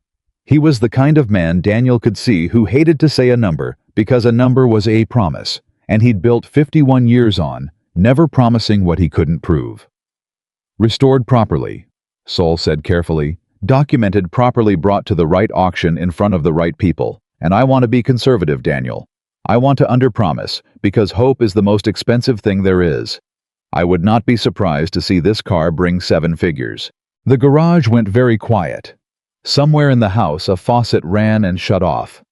Speaker 1: He was the kind of man Daniel could see who hated to say a number because a number was a promise, and he'd built 51 years on, never promising what he couldn't prove. "Restored properly," Saul said carefully, "documented properly, brought to the right auction in front of the right people. And I want to be conservative, Daniel. I want to underpromise, because hope is the most expensive thing there is. I would not be surprised to see this car bring 7 figures." The garage went very quiet. Somewhere in the house a faucet ran and shut off.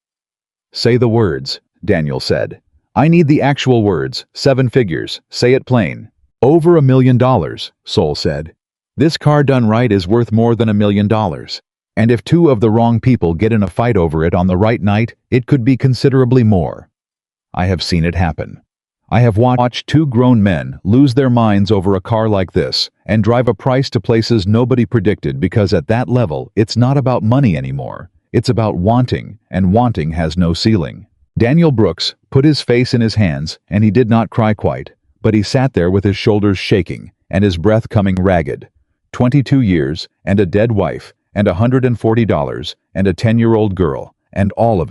Speaker 1: "Say the words," Daniel said. "I need the actual words, 7 figures, say it plain." "Over $1 million, Saul said. "This car done right is worth more than $1 million. And if 2 of the wrong people get in a fight over it on the right night, it could be considerably more. I have seen it happen. I have watched 2 grown men lose their minds over a car like this and drive a price to places nobody predicted, because at that level, it's not about money anymore. It's about wanting, and wanting has no ceiling." Daniel Brooks put his face in his hands, and he did not cry quite, but he sat there with his shoulders shaking and his breath coming ragged. 22 years, and a dead wife, and $140, and a 10-year-old girl, and all of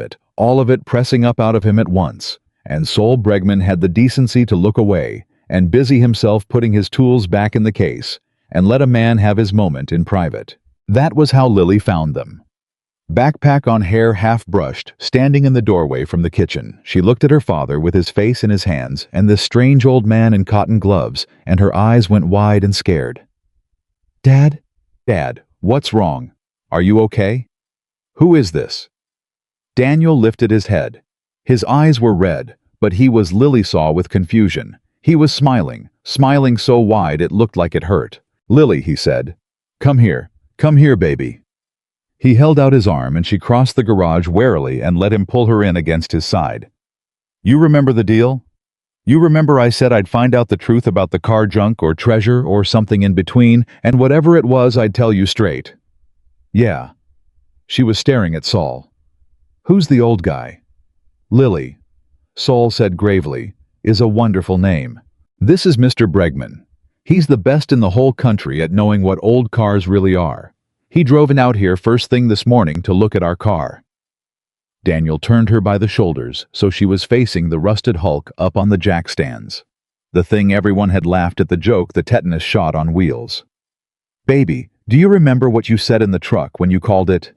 Speaker 1: it pressing up out of him at once. And Saul Bregman had the decency to look away and busy himself putting his tools back in the case and let a man have his moment in private. That was how Lily found them. Backpack on, hair half brushed, standing in the doorway from the kitchen, she looked at her father with his face in his hands and this strange old man in cotton gloves, and her eyes went wide and scared. Dad, what's wrong? Are you okay? Who is this?" Daniel lifted his head. His eyes were red, but he was Lily saw with confusion. He was smiling, smiling so wide it looked like it hurt. "Lily," he said. Come here, baby." He held out his arm and she crossed the garage warily and let him pull her in against his side. "You remember the deal? You remember I said I'd find out the truth about the car junk or treasure or something in between, and whatever it was I'd tell you straight." "Yeah." She was staring at Saul. "Who's the old guy?" "Lily," Saul said gravely, "is a wonderful name. This is Mr. Bregman. He's the best in the whole country at knowing what old cars really are. He drove in out here first thing this morning to look at our car." Daniel turned her by the shoulders so she was facing the rusted hulk up on the jack stands. The thing everyone had laughed at, the joke, the tetanus shot on wheels. "Baby, do you remember what you said in the truck when you called it?"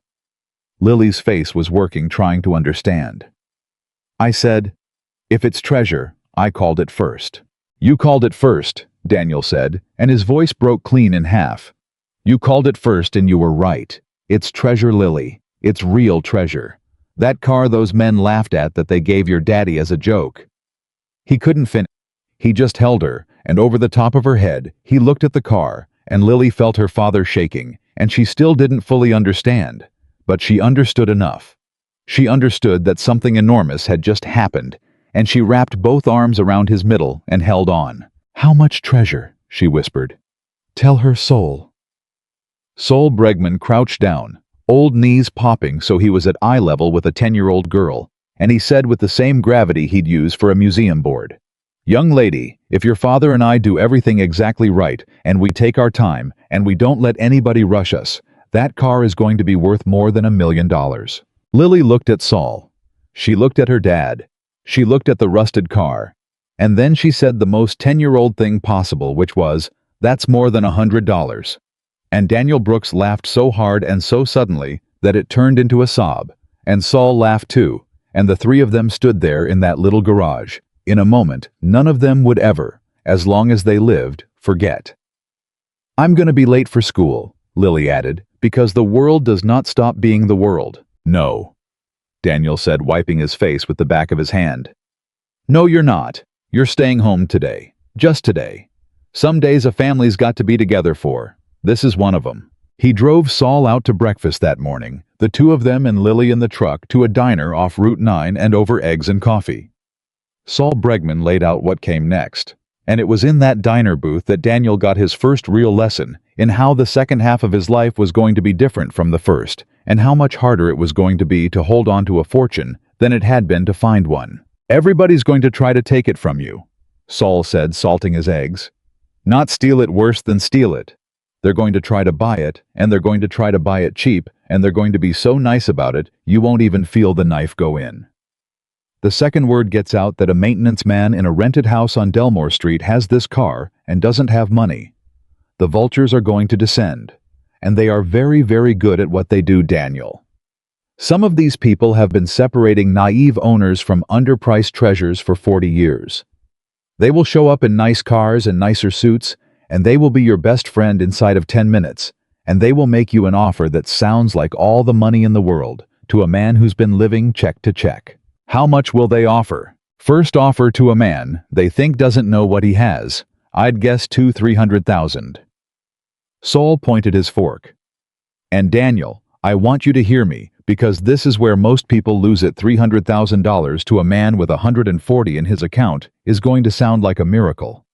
Speaker 1: Lily's face was working, trying to understand. "I said, if it's treasure, I called it first." "You called it first," Daniel said, and his voice broke clean in half. "You called it first and you were right. It's treasure, Lily. It's real treasure. That car those men laughed at that they gave your daddy as a joke." He couldn't finish. He just held her, and over the top of her head, he looked at the car, and Lily felt her father shaking, and she still didn't fully understand. But she understood enough. She understood that something enormous had just happened, and she wrapped both arms around his middle and held on. "How much treasure?" she whispered. "Tell her, Soul." Saul Bregman crouched down, old knees popping so he was at eye level with a 10-year-old girl, and he said with the same gravity he'd use for a museum board, "Young lady, if your father and I do everything exactly right, and we take our time, and we don't let anybody rush us, that car is going to be worth more than $1 million. Lily looked at Saul. She looked at her dad. She looked at the rusted car. And then she said the most 10-year-old thing possible, which was, "That's more than $100. And Daniel Brooks laughed so hard and so suddenly that it turned into a sob, and Saul laughed too, and the three of them stood there in that little garage, in a moment none of them would ever, as long as they lived, forget. "I'm going to be late for school," Lily added, "because the world does not stop being the world." "No," Daniel said, wiping his face with the back of his hand. "No, you're not. You're staying home today. Just today. Some days a family's got to be together for. This is one of them." He drove Saul out to breakfast that morning, the two of them and Lily in the truck, to a diner off Route 9 and over eggs and coffee. Saul Bregman laid out what came next, and it was in that diner booth that Daniel got his first real lesson in how the second half of his life was going to be different from the first, and how much harder it was going to be to hold on to a fortune than it had been to find one. "Everybody's going to try to take it from you," Saul said, salting his eggs. "Not steal it worse than steal it. They're going to try to buy it, and they're going to try to buy it cheap, and they're going to be so nice about it, you won't even feel the knife go in." The second word gets out that a maintenance man in a rented house on Delmore Street has this car and doesn't have money. The vultures are going to descend, and they are very, very good at what they do, Daniel. Some of these people have been separating naive owners from underpriced treasures for 40 years. They will show up in nice cars and nicer suits, and they will be your best friend inside of 10 minutes, and they will make you an offer that sounds like all the money in the world to a man who's been living check to check. How much will they offer? First offer to a man they think doesn't know what he has. I'd guess $200,000-300,000. Saul pointed his fork. "And Daniel, I want you to hear me, because this is where most people lose it. $300,000 to a man with 140 in his account is going to sound like a miracle.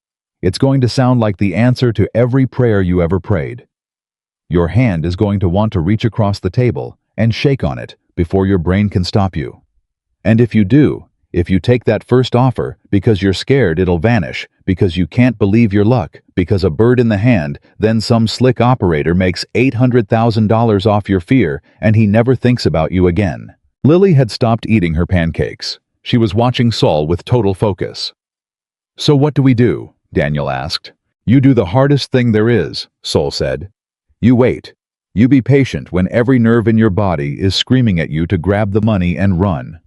Speaker 1: It's going to sound like the answer to every prayer you ever prayed. Your hand is going to want to reach across the table and shake on it before your brain can stop you. And if you do, if you take that first offer because you're scared it'll vanish, because you can't believe your luck, because a bird in the hand, then some slick operator makes $800,000 off your fear and he never thinks about you again." Lily had stopped eating her pancakes. She was watching Saul with total focus. "So what do we do?" Daniel asked. "You do the hardest thing there is," Saul said. "You wait. You be patient when every nerve in your body is screaming at you to grab the money and run.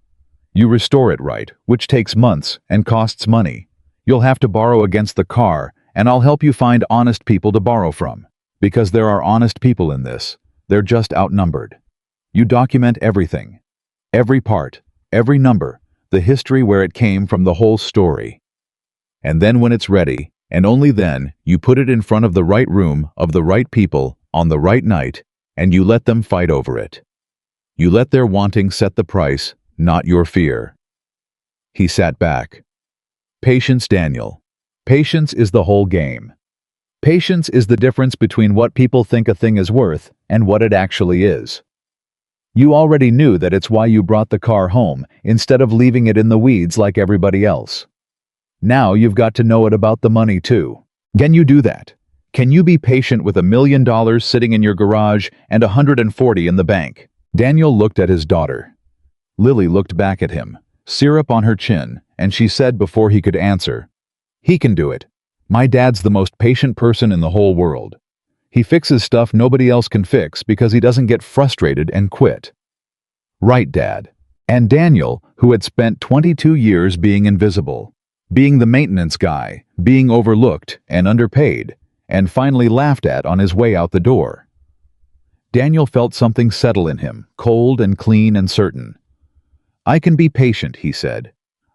Speaker 1: You restore it right, which takes months and costs money. You'll have to borrow against the car, and I'll help you find honest people to borrow from. Because there are honest people in this. They're just outnumbered. You document everything. Every part, every number, the history where it came from, the whole story. And then when it's ready, and only then, you put it in front of the right room, of the right people, on the right night, and you let them fight over it. You let their wanting set the price, not your fear. He sat back. Patience, Daniel. Patience is the whole game. Patience is the difference between what people think a thing is worth and what it actually is. You already knew that. It's why you brought the car home instead of leaving it in the weeds like everybody else. Now you've got to know it about the money too. Can you do that? Can you be patient with $1 million sitting in your garage and 140 in the bank? Daniel looked at his daughter. Lily looked back at him, syrup on her chin, and she said before he could answer, "He can do it. My dad's the most patient person in the whole world. He fixes stuff nobody else can fix because he doesn't get frustrated and quit." Right, Dad. And Daniel, who had spent 22 years being invisible, being the maintenance guy, being overlooked and underpaid, and finally laughed at on his way out the door. Daniel felt something settle in him, cold and clean and certain. "I can be patient," he said.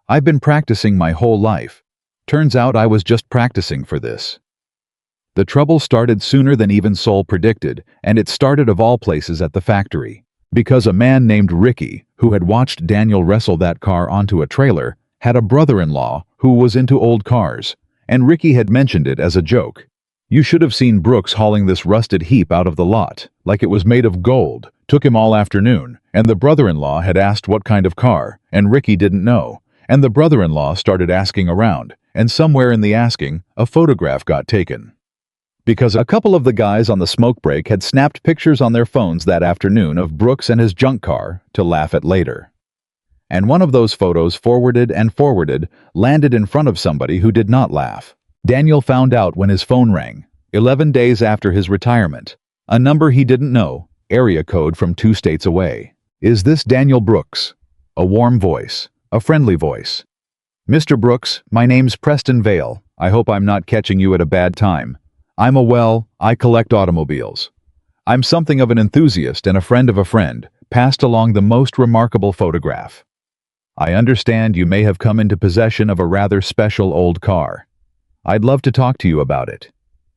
Speaker 1: "I've been practicing my whole life. Turns out I was just practicing for this." The trouble started sooner than even Sol predicted, and it started of all places at the factory. Because a man named Ricky, who had watched Daniel wrestle that car onto a trailer, had a brother-in-law who was into old cars, and Ricky had mentioned it as a joke. "You should have seen Brooks hauling this rusted heap out of the lot, like it was made of gold. Took him all afternoon, and the brother-in-law had asked what kind of car, and Ricky didn't know, and the brother-in-law started asking around, and somewhere in the asking, a photograph got taken. Because a couple of the guys on the smoke break had snapped pictures on their phones that afternoon of Brooks and his junk car to laugh at later. And one of those photos, forwarded and forwarded, landed in front of somebody who did not laugh. Daniel found out when his phone rang, 11 days after his retirement. A number he didn't know, area code from 2 states away. "Is this Daniel Brooks?" A warm voice, a friendly voice. "Mr. Brooks, my name's Preston Vale. I hope I'm not catching you at a bad time. I collect automobiles. I'm something of an enthusiast and a friend of a friend, passed along the most remarkable photograph. I understand you may have come into possession of a rather special old car. I'd love to talk to you about it.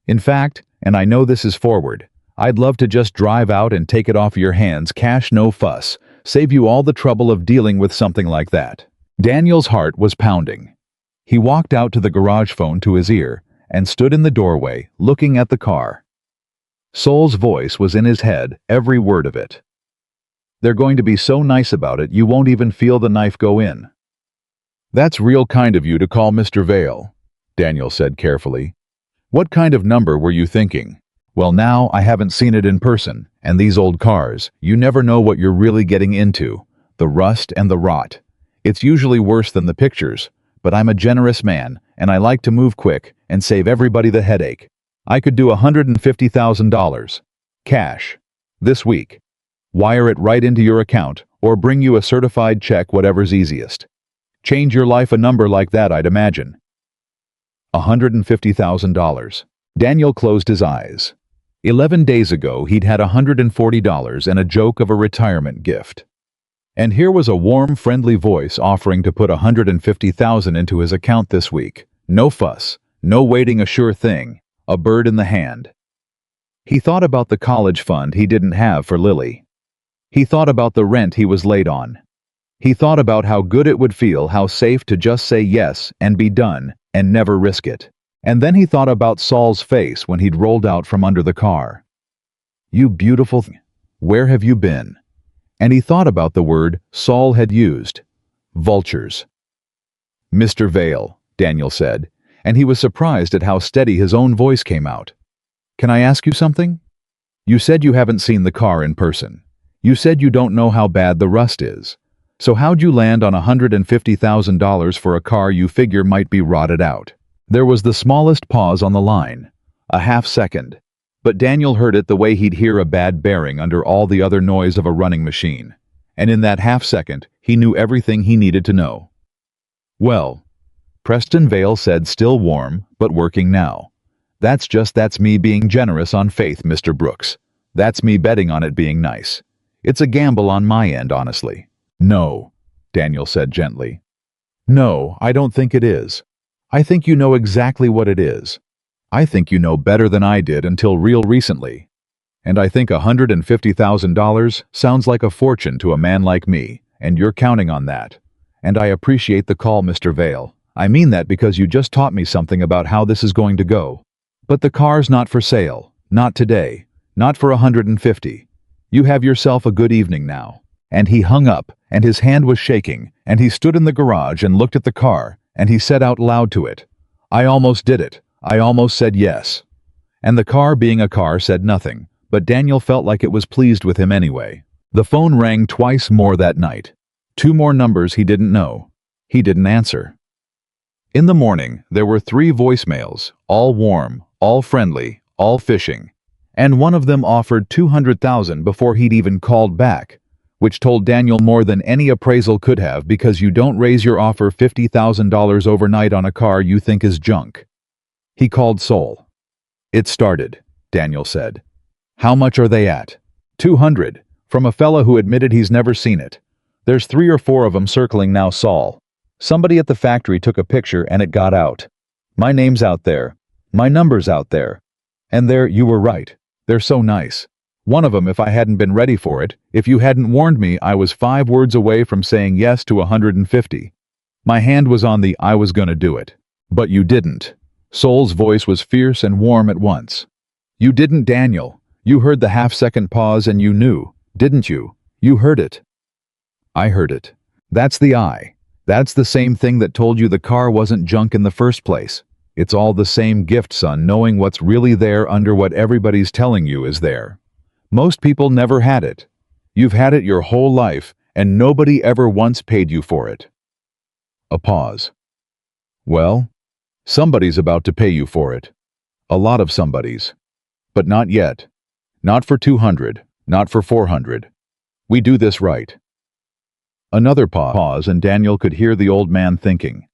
Speaker 1: In fact, and I know this is forward, I'd love to just drive out and take it off your hands, cash no fuss, save you all the trouble of dealing with something like that." Daniel's heart was pounding. He walked out to the garage phone to his ear and stood in the doorway, looking at the car. Sol's voice was in his head, every word of it. "They're going to be so nice about it you won't even feel the knife go in." "That's real kind of you to call Mr. Vale," Daniel said carefully. "What kind of number were you thinking?" "Well, now I haven't seen it in person, and these old cars, you never know what you're really getting into. The rust and the rot. It's usually worse than the pictures, but I'm a generous man, and I like to move quick and save everybody the headache. I could do $150,000. Cash. This week. Wire it right into your account, or bring you a certified check, whatever's easiest. Change your life a number like that, I'd imagine." $150,000. Daniel closed his eyes. 11 days ago, he'd had $140 and a joke of a retirement gift. And here was a warm, friendly voice offering to put $150,000 into his account this week. No fuss, no waiting, a sure thing, a bird in the hand. He thought about the college fund he didn't have for Lily. He thought about the rent he was late on. He thought about how good it would feel, how safe to just say yes and be done and never risk it. And then he thought about Sol's face when he'd rolled out from under the car. "You beautiful thing, where have you been?" And he thought about the word Sol had used, vultures. "Mr. Vale," Daniel said, and he was surprised at how steady his own voice came out. "Can I ask you something? You said you haven't seen the car in person. You said you don't know how bad the rust is. So how'd you land on $150,000 for a car you figure might be rotted out?" There was the smallest pause on the line, a half second, but Daniel heard it the way he'd hear a bad bearing under all the other noise of a running machine. And in that half second, he knew everything he needed to know. "Well," Preston Vale said, still warm, but working now. That's me being generous on faith, Mr. Brooks. That's me betting on it being nice. It's a gamble on my end, honestly. No, Daniel said gently. No, I don't think it is. I think you know exactly what it is. I think you know better than I did until real recently. And I think $150,000 sounds like a fortune to a man like me, and you're counting on that. And I appreciate the call, Mr. Vale. I mean that because you just taught me something about how this is going to go. But the car's not for sale. Not today. Not for 150. You have yourself a good evening now. And he hung up, and his hand was shaking, and he stood in the garage and looked at the car, and he said out loud to it, I almost did it. I almost said yes. And the car, being a car, said nothing, but Daniel felt like it was pleased with him anyway. The phone rang twice more that night. 2 more numbers he didn't know. He didn't answer. In the morning, there were 3 voicemails, all warm, all friendly, all fishing. And one of them offered $200,000 before he'd even called back, which told Daniel more than any appraisal could have, because you don't raise your offer $50,000 overnight on a car you think is junk. He called Sol. It started, Daniel said. How much are they at? 200, from a fella who admitted he's never seen it. There's 3 or 4 of them circling now, Sol. Somebody at the factory took a picture and it got out. My name's out there. My number's out there. And there, you were right. They're so nice. One of them, if I hadn't been ready for it, if you hadn't warned me, I was 5 words away from saying yes to 150. My hand was on the I was gonna do it. But you didn't. Sol's voice was fierce and warm at once. You didn't, Daniel. You heard the half-second pause and you knew, didn't you? You heard it. I heard it. That's the I. That's the same thing that told you the car wasn't junk in the first place. It's all the same gift, son, knowing what's really there under what everybody's telling you is there. Most people never had it. You've had it your whole life, and nobody ever once paid you for it. A pause. Well, somebody's about to pay you for it. A lot of somebodies. But not yet. Not for 200, not for 400. We do this right. Another pause, and Daniel could hear the old man thinking.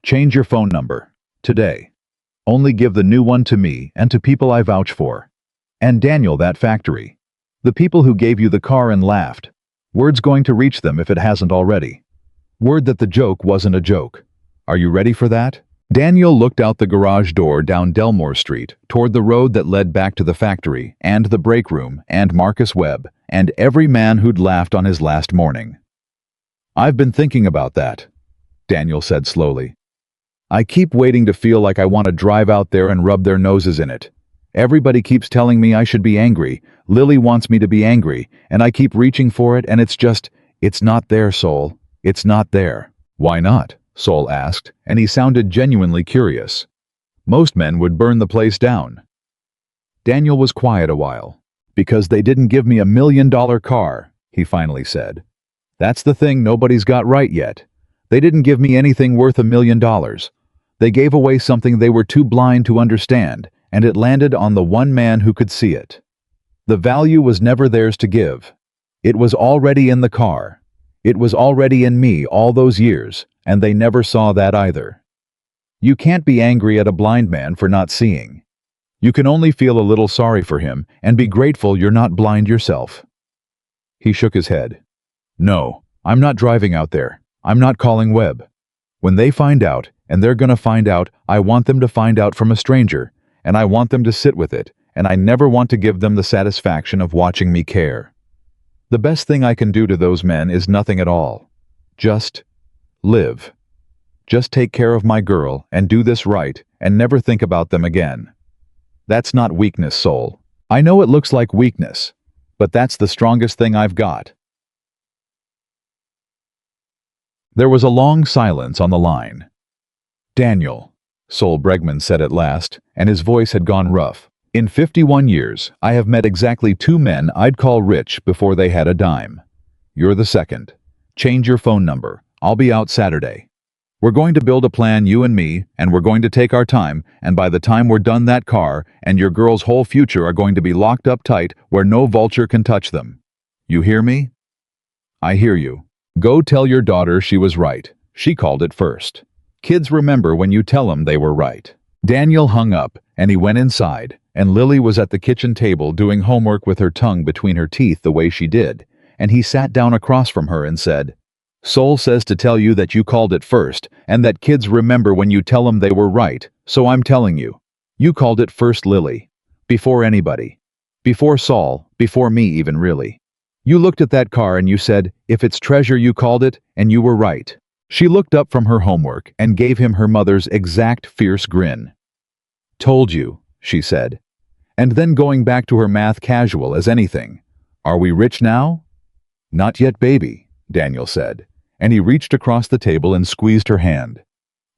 Speaker 1: Change your phone number. Today. Only give the new one to me and to people I vouch for. And Daniel, that factory. The people who gave you the car and laughed. Word's going to reach them if it hasn't already. Word that the joke wasn't a joke. Are you ready for that? Daniel looked out the garage door down Delmore Street, toward the road that led back to the factory, and the break room, and Marcus Webb, and every man who'd laughed on his last morning. I've been thinking about that, Daniel said slowly. I keep waiting to feel like I want to drive out there and rub their noses in it. Everybody keeps telling me I should be angry. Lily wants me to be angry, and I keep reaching for it, and it's not there, Sol. It's not there. Why not? Sol asked, and he sounded genuinely curious. Most men would burn the place down. Daniel was quiet a while. Because they didn't give me $1 million car, he finally said. That's the thing nobody's got right yet. They didn't give me anything worth $1 million. They gave away something they were too blind to understand, and it landed on the one man who could see it. The value was never theirs to give. It was already in the car. It was already in me all those years, and they never saw that either. You can't be angry at a blind man for not seeing. You can only feel a little sorry for him and be grateful you're not blind yourself. He shook his head. No, I'm not driving out there. I'm not calling Webb. When they find out, and they're gonna find out, I want them to find out from a stranger, and I want them to sit with it, and I never want to give them the satisfaction of watching me care. The best thing I can do to those men is nothing at all. Just live. Just take care of my girl and do this right and never think about them again. That's not weakness, Sol. I know it looks like weakness, but that's the strongest thing I've got. There was a long silence on the line. Daniel, Sol Bregman said at last, and his voice had gone rough. In 51 years, I have met exactly 2 men I'd call rich before they had a dime. You're the second. Change your phone number. I'll be out Saturday. We're going to build a plan, you and me, and we're going to take our time, and by the time we're done, that car and your girl's whole future are going to be locked up tight where no vulture can touch them. You hear me? I hear you. Go tell your daughter she was right. She called it first. Kids remember when you tell them they were right. Daniel hung up, and he went inside, and Lily was at the kitchen table doing homework with her tongue between her teeth the way she did, and he sat down across from her and said, "Soul says to tell you that you called it first, and that kids remember when you tell them they were right, so I'm telling you. You called it first, Lily. Before anybody. Before Saul, before me even really. You looked at that car and you said, if it's treasure you called it, and you were right." She looked up from her homework and gave him her mother's exact fierce grin. "Told you," she said. And then going back to her math casual as anything. "Are we rich now?" "Not yet, baby," Daniel said, and he reached across the table and squeezed her hand.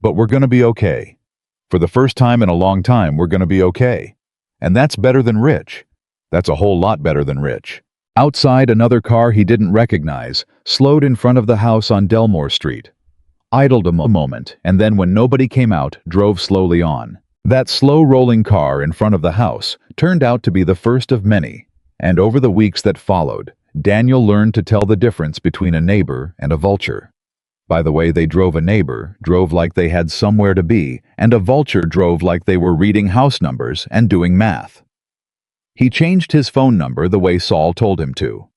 Speaker 1: "But we're gonna be okay. For the first time in a long time, we're gonna be okay. And that's better than rich. That's a whole lot better than rich." Outside, another car he didn't recognize slowed in front of the house on Delmore Street. Idled a moment, and then when nobody came out, drove slowly on. That slow-rolling car in front of the house turned out to be the first of many, and over the weeks that followed, Daniel learned to tell the difference between a neighbor and a vulture. By the way they drove, a neighbor drove like they had somewhere to be, and a vulture drove like they were reading house numbers and doing math. He changed his phone number the way Saul told him to.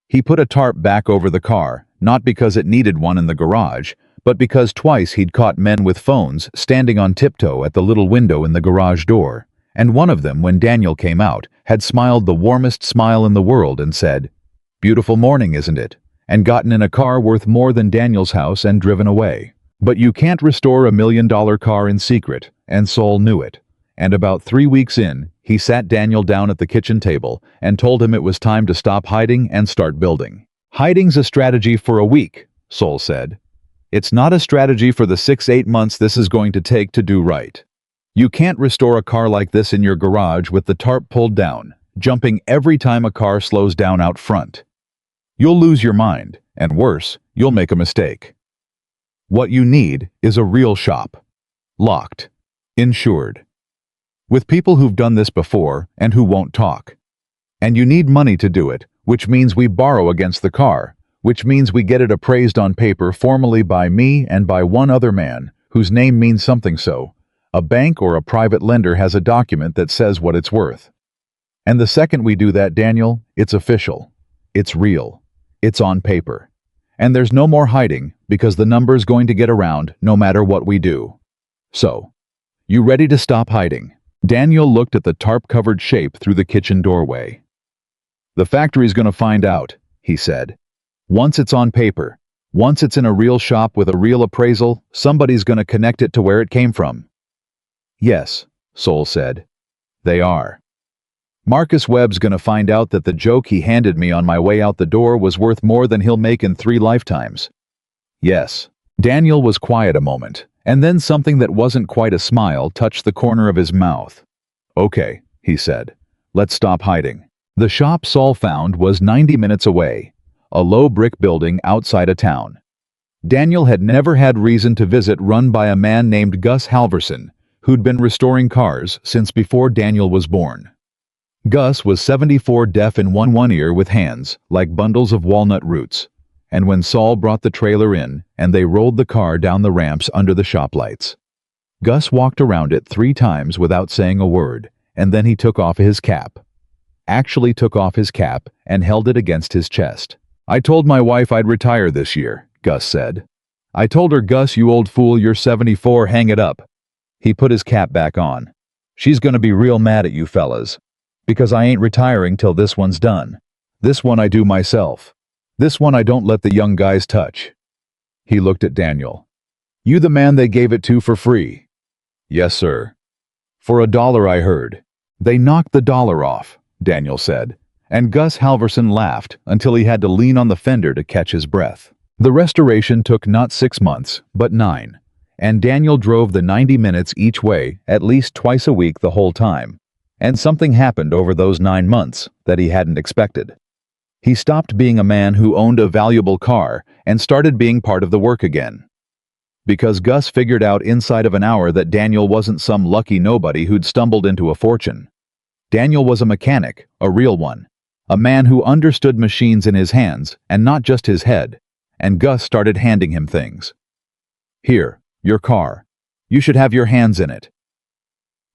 Speaker 1: He put a tarp back over the car, not because it needed one in the garage, but because twice he'd caught men with phones standing on tiptoe at the little window in the garage door, and one of them, when Daniel came out, had smiled the warmest smile in the world and said, "Beautiful morning, isn't it?" and gotten in a car worth more than Daniel's house and driven away. But you can't restore $1 million car in secret, and Saul knew it. And about 3 weeks in, he sat Daniel down at the kitchen table and told him it was time to stop hiding and start building. "Hiding's a strategy for a week," Saul said. "It's not a strategy for the 6-8 months this is going to take to do right. You can't restore a car like this in your garage with the tarp pulled down, jumping every time a car slows down out front. You'll lose your mind, and worse, you'll make a mistake. What you need is a real shop. Locked. Insured. With people who've done this before and who won't talk. And you need money to do it, which means we borrow against the car, which means we get it appraised on paper formally by me and by one other man, whose name means something so. A bank or a private lender has a document that says what it's worth. And the second we do that, Daniel, it's official. It's real. It's on paper. And there's no more hiding, because the number's going to get around no matter what we do. So, you ready to stop hiding?" Daniel looked at the tarp-covered shape through the kitchen doorway. "The factory's going to find out," he said. "Once it's on paper, once it's in a real shop with a real appraisal, somebody's going to connect it to where it came from." "Yes," Saul said. "They are. Marcus Webb's going to find out that the joke he handed me on my way out the door was worth more than he'll make in 3 lifetimes. Yes." Daniel was quiet a moment, and then something that wasn't quite a smile touched the corner of his mouth. "Okay," he said. "Let's stop hiding." The shop Saul found was 90 minutes away, a low brick building outside of town. Daniel had never had reason to visit, run by a man named Gus Halverson, who'd been restoring cars since before Daniel was born. Gus was 74, deaf in one ear with hands like bundles of walnut roots, and when Saul brought the trailer in and they rolled the car down the ramps under the shop lights, Gus walked around it 3 times without saying a word, and then he took off his cap. Actually took off his cap and held it against his chest. "I told my wife I'd retire this year," Gus said. "I told her, Gus, you old fool, you're 74, hang it up." He put his cap back on. "She's gonna be real mad at you fellas. Because I ain't retiring till this one's done. This one I do myself. This one I don't let the young guys touch." He looked at Daniel. "You the man they gave it to for free?" "Yes, sir." "For $1 I heard." "They knocked the dollar off," Daniel said, and Gus Halverson laughed until he had to lean on the fender to catch his breath. The restoration took not 6 months, but 9, and Daniel drove the 90 minutes each way at least twice a week the whole time. And something happened over those 9 months that he hadn't expected. He stopped being a man who owned a valuable car and started being part of the work again. Because Gus figured out inside of an hour that Daniel wasn't some lucky nobody who'd stumbled into a fortune. Daniel was a mechanic, a real one, a man who understood machines in his hands and not just his head, and Gus started handing him things. "Here, your car. You should have your hands in it."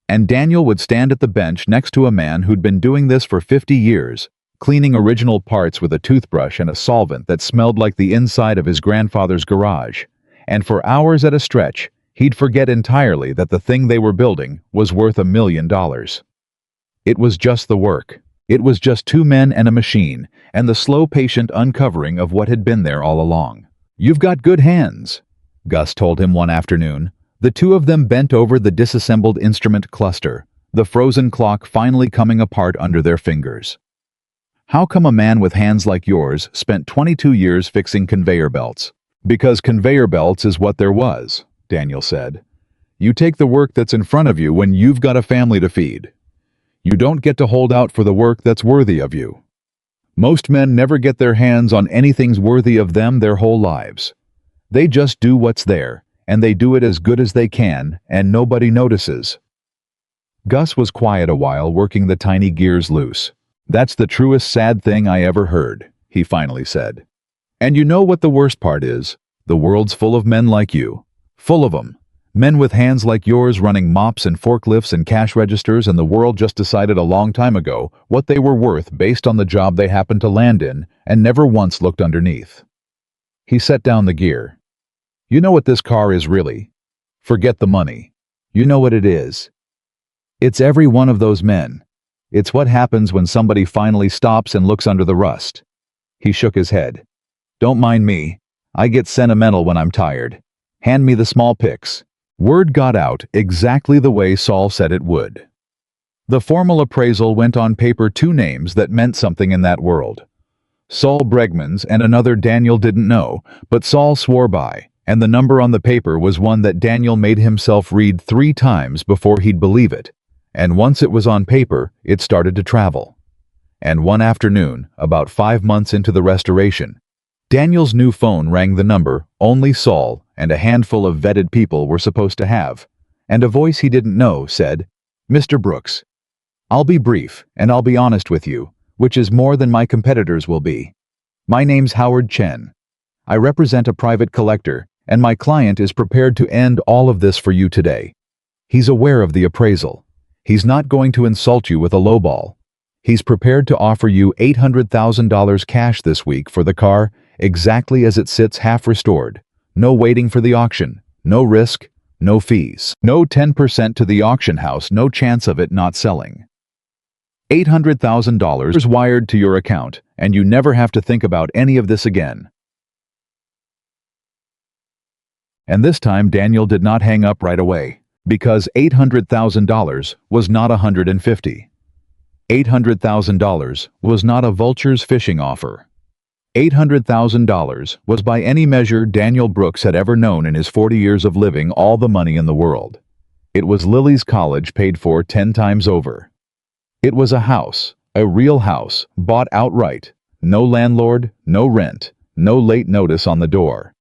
Speaker 1: And Daniel would stand at the bench next to a man who'd been doing this for 50 years, cleaning original parts with a toothbrush and a solvent that smelled like the inside of his grandfather's garage. And for hours at a stretch, he'd forget entirely that the thing they were building was worth $1 million. It was just the work. It was just two men and a machine, and the slow, patient uncovering of what had been there all along. "You've got good hands," Gus told him one afternoon. The two of them bent over the disassembled instrument cluster, the frozen clock finally coming apart under their fingers. "How come a man with hands like yours spent 22 years fixing conveyor belts?" "Because conveyor belts is what there was," Daniel said. "You take the work that's in front of you when you've got a family to feed. You don't get to hold out for the work that's worthy of you. Most men never get their hands on anything worthy of them their whole lives. They just do what's there, and they do it as good as they can, and nobody notices." Gus was quiet a while, working the tiny gears loose. "That's the truest sad thing I ever heard," he finally said. "And you know what the worst part is? The world's full of men like you. Full of 'em. Men with hands like yours running mops and forklifts and cash registers, and the world just decided a long time ago what they were worth based on the job they happened to land in, and never once looked underneath." He set down the gear. "You know what this car is really? Forget the money. You know what it is. It's every one of those men. It's what happens when somebody finally stops and looks under the rust." He shook his head. "Don't mind me. I get sentimental when I'm tired. Hand me the small pics." Word got out exactly the way Saul said it would. The formal appraisal went on paper, two names that meant something in that world. Saul Bregman's and another Daniel didn't know, but Saul swore by, and the number on the paper was one that Daniel made himself read 3 times before he'd believe it. And once it was on paper, it started to travel. And one afternoon, about 5 months into the restoration, Daniel's new phone rang the number only Saul and a handful of vetted people were supposed to have, and a voice he didn't know said, "Mr. Brooks, I'll be brief and I'll be honest with you, which is more than my competitors will be. My name's Howard Chen. I represent a private collector, and my client is prepared to end all of this for you today. He's aware of the appraisal. He's not going to insult you with a lowball. He's prepared to offer you $800,000 cash this week for the car, exactly as it sits half restored. No waiting for the auction, no risk, no fees, no 10% to the auction house, no chance of it not selling. $800,000 wired to your account, and you never have to think about any of this again." And this time Daniel did not hang up right away, because $800,000 was not $150. $800,000 was not a vulture's fishing offer. $800,000 was by any measure Daniel Brooks had ever known in his 40 years of living all the money in the world. It was Lily's college paid for 10 times over. It was a house, a real house, bought outright. No landlord, no rent, no late notice on the door.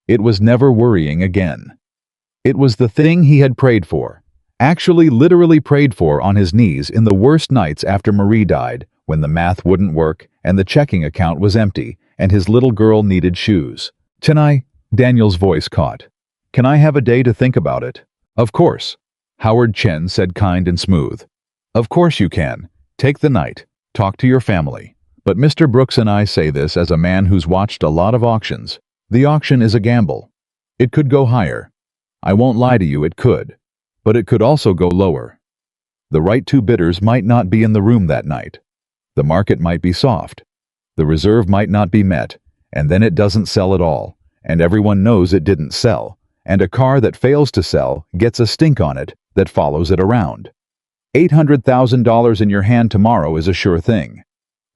Speaker 1: It was never worrying again. It was the thing he had prayed for. Actually literally prayed for on his knees in the worst nights after Marie died, when the math wouldn't work and the checking account was empty and his little girl needed shoes. "Can Daniel's voice caught. "Can I have a day to think about it?" "Of course," Howard Chen said, kind and smooth. "Of course you can. Take the night. Talk to your family. But Mr. Brooks, and I say this as a man who's watched a lot of auctions, the auction is a gamble. It could go higher. I won't lie to you, it could. But it could also go lower. The right two bidders might not be in the room that night. The market might be soft. The reserve might not be met, and then it doesn't sell at all, and everyone knows it didn't sell, and a car that fails to sell gets a stink on it that follows it around. $800,000 in your hand tomorrow is a sure thing.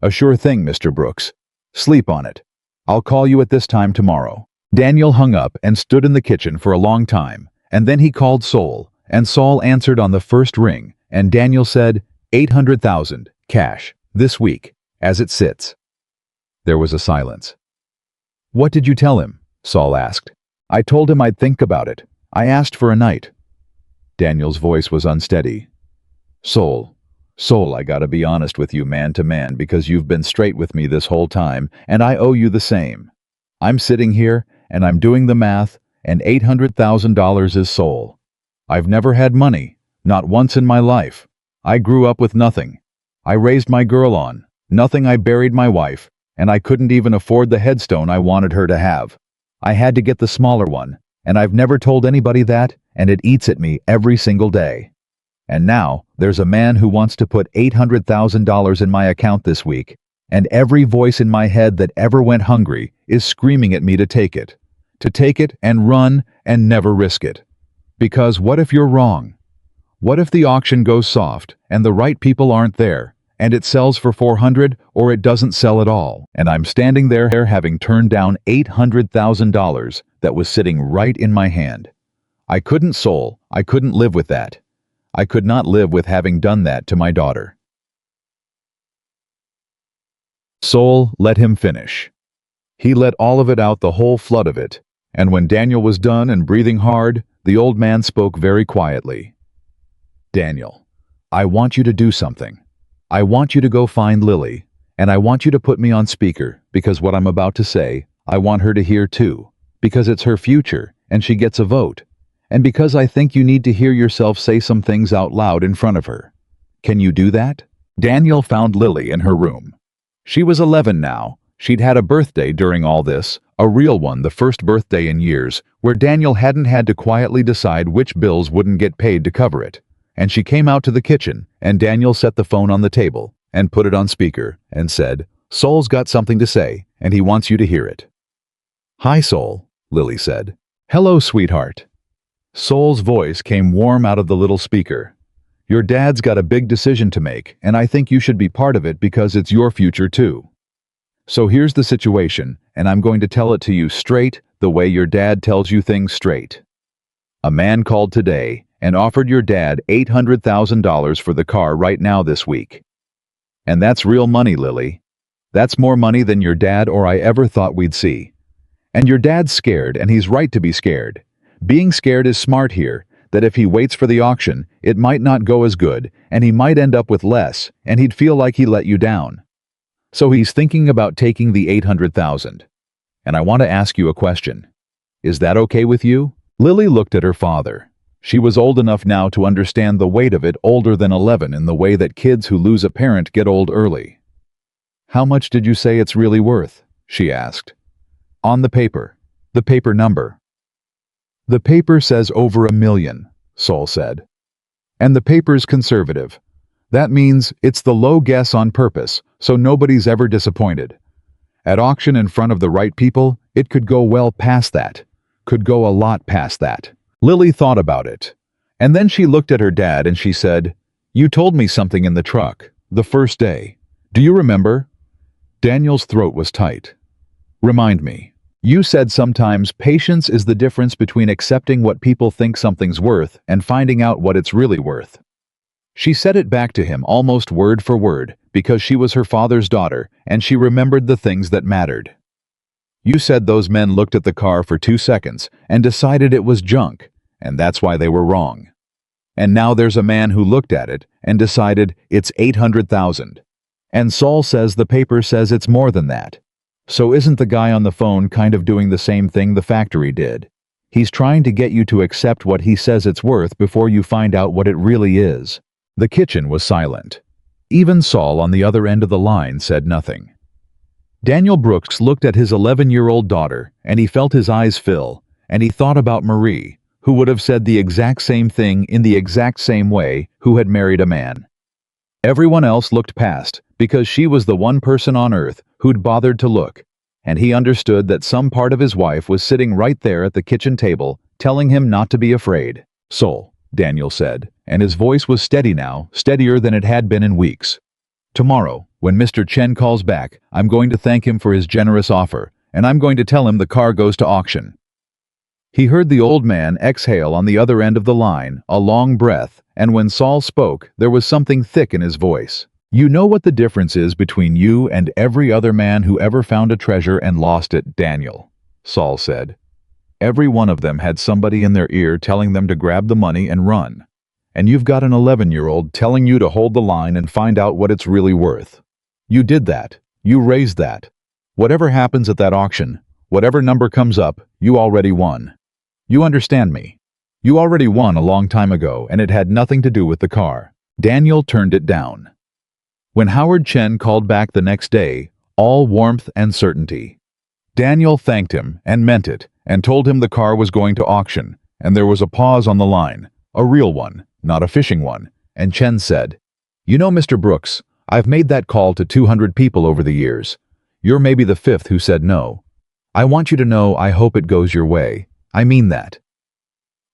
Speaker 1: A sure thing, Mr. Brooks. Sleep on it. I'll call you at this time tomorrow." Daniel hung up and stood in the kitchen for a long time, and then he called Saul, and Saul answered on the first ring, and Daniel said, $800,000, cash, this week, as it sits. There was a silence. "What did you tell him?" Saul asked. "I told him I'd think about it. I asked for a night." Daniel's voice was unsteady. Saul, I gotta be honest with you man to man, because you've been straight with me this whole time, and I owe you the same. I'm sitting here, and I'm doing the math, and $800,000 is Saul. I've never had money, not once in my life. I grew up with nothing. I raised my girl on Nothing. I buried my wife, and I couldn't even afford the headstone I wanted her to have. I had to get the smaller one, and I've never told anybody that, and it eats at me every single day. And now, there's a man who wants to put $800,000 in my account this week, and every voice in my head that ever went hungry is screaming at me to take it. To take it and run and never risk it. Because what if you're wrong? What if the auction goes soft and the right people aren't there, and it sells for 400 or it doesn't sell at all, and I'm standing there having turned down $800,000 that was sitting right in my hand? I couldn't live with that. I could not live with having done that to my daughter. Soul let him finish. He let all of it out, the whole flood of it, and when Daniel was done and breathing hard, the old man spoke very quietly. Daniel, I want you to do something. I want you to go find Lily, and I want you to put me on speaker, because what I'm about to say, I want her to hear too, because it's her future, and she gets a vote, and because I think you need to hear yourself say some things out loud in front of her. Can you do that? Daniel found Lily in her room. She was 11 now. She'd had a birthday during all this, a real one, the first birthday in years, where Daniel hadn't had to quietly decide which bills wouldn't get paid to cover it. And she came out to the kitchen, and Daniel set the phone on the table, and put it on speaker, and said, Soul's got something to say, and he wants you to hear it. Hi, Soul, Lily said. Hello, sweetheart. Soul's voice came warm out of the little speaker. Your dad's got a big decision to make, and I think you should be part of it because it's your future too. So here's the situation, and I'm going to tell it to you straight, the way your dad tells you things straight. A man called today and offered your dad $800,000 for the car right now this week. And that's real money, Lily. That's more money than your dad or I ever thought we'd see. And your dad's scared, and he's right to be scared. Being scared is smart here, that if he waits for the auction, it might not go as good, and he might end up with less, and he'd feel like he let you down. So he's thinking about taking the $800,000. And I want to ask you a question. Is that okay with you? Lily looked at her father. She was old enough now to understand the weight of it, older than 11 in the way that kids who lose a parent get old early. How much did you say it's really worth? She asked. On the paper number. The paper says over $1 million, Soul said. And the paper's conservative. That means it's the low guess on purpose, so nobody's ever disappointed. At auction in front of the right people, it could go well past that. Could go a lot past that. Lily thought about it. And then she looked at her dad and she said, You told me something in the truck, the first day. Do you remember? Daniel's throat was tight. Remind me. You said sometimes patience is the difference between accepting what people think something's worth and finding out what it's really worth. She said it back to him almost word for word because she was her father's daughter and she remembered the things that mattered. You said those men looked at the car for 2 seconds and decided it was junk, and that's why they were wrong. And now there's a man who looked at it and decided it's $800,000. And Saul says the paper says it's more than that. So isn't the guy on the phone kind of doing the same thing the factory did? He's trying to get you to accept what he says it's worth before you find out what it really is. The kitchen was silent. Even Saul on the other end of the line said nothing. Daniel Brooks looked at his 11-year-old daughter, and he felt his eyes fill, and he thought about Marie, who would have said the exact same thing in the exact same way, who had married a man. Everyone else looked past, because she was the one person on earth who'd bothered to look, and he understood that some part of his wife was sitting right there at the kitchen table, telling him not to be afraid. Soul, Daniel said, and his voice was steady now, steadier than it had been in weeks. Tomorrow, when Mr. Chen calls back, I'm going to thank him for his generous offer, and I'm going to tell him the car goes to auction. He heard the old man exhale on the other end of the line, a long breath, and when Saul spoke, there was something thick in his voice. You know what the difference is between you and every other man who ever found a treasure and lost it, Daniel, Saul said. Every one of them had somebody in their ear telling them to grab the money and run. And you've got an 11-year-old telling you to hold the line and find out what it's really worth. You did that. You raised that. Whatever happens at that auction, whatever number comes up, you already won. You understand me? You already won a long time ago, and it had nothing to do with the car. Daniel turned it down. When Howard Chen called back the next day, all warmth and certainty. Daniel thanked him, and meant it, and told him the car was going to auction, and there was a pause on the line, a real one, not a fishing one, and Chen said, "You know, Mr. Brooks, I've made that call to 200 people over the years. You're maybe the fifth who said no. I want you to know I hope it goes your way. I mean that."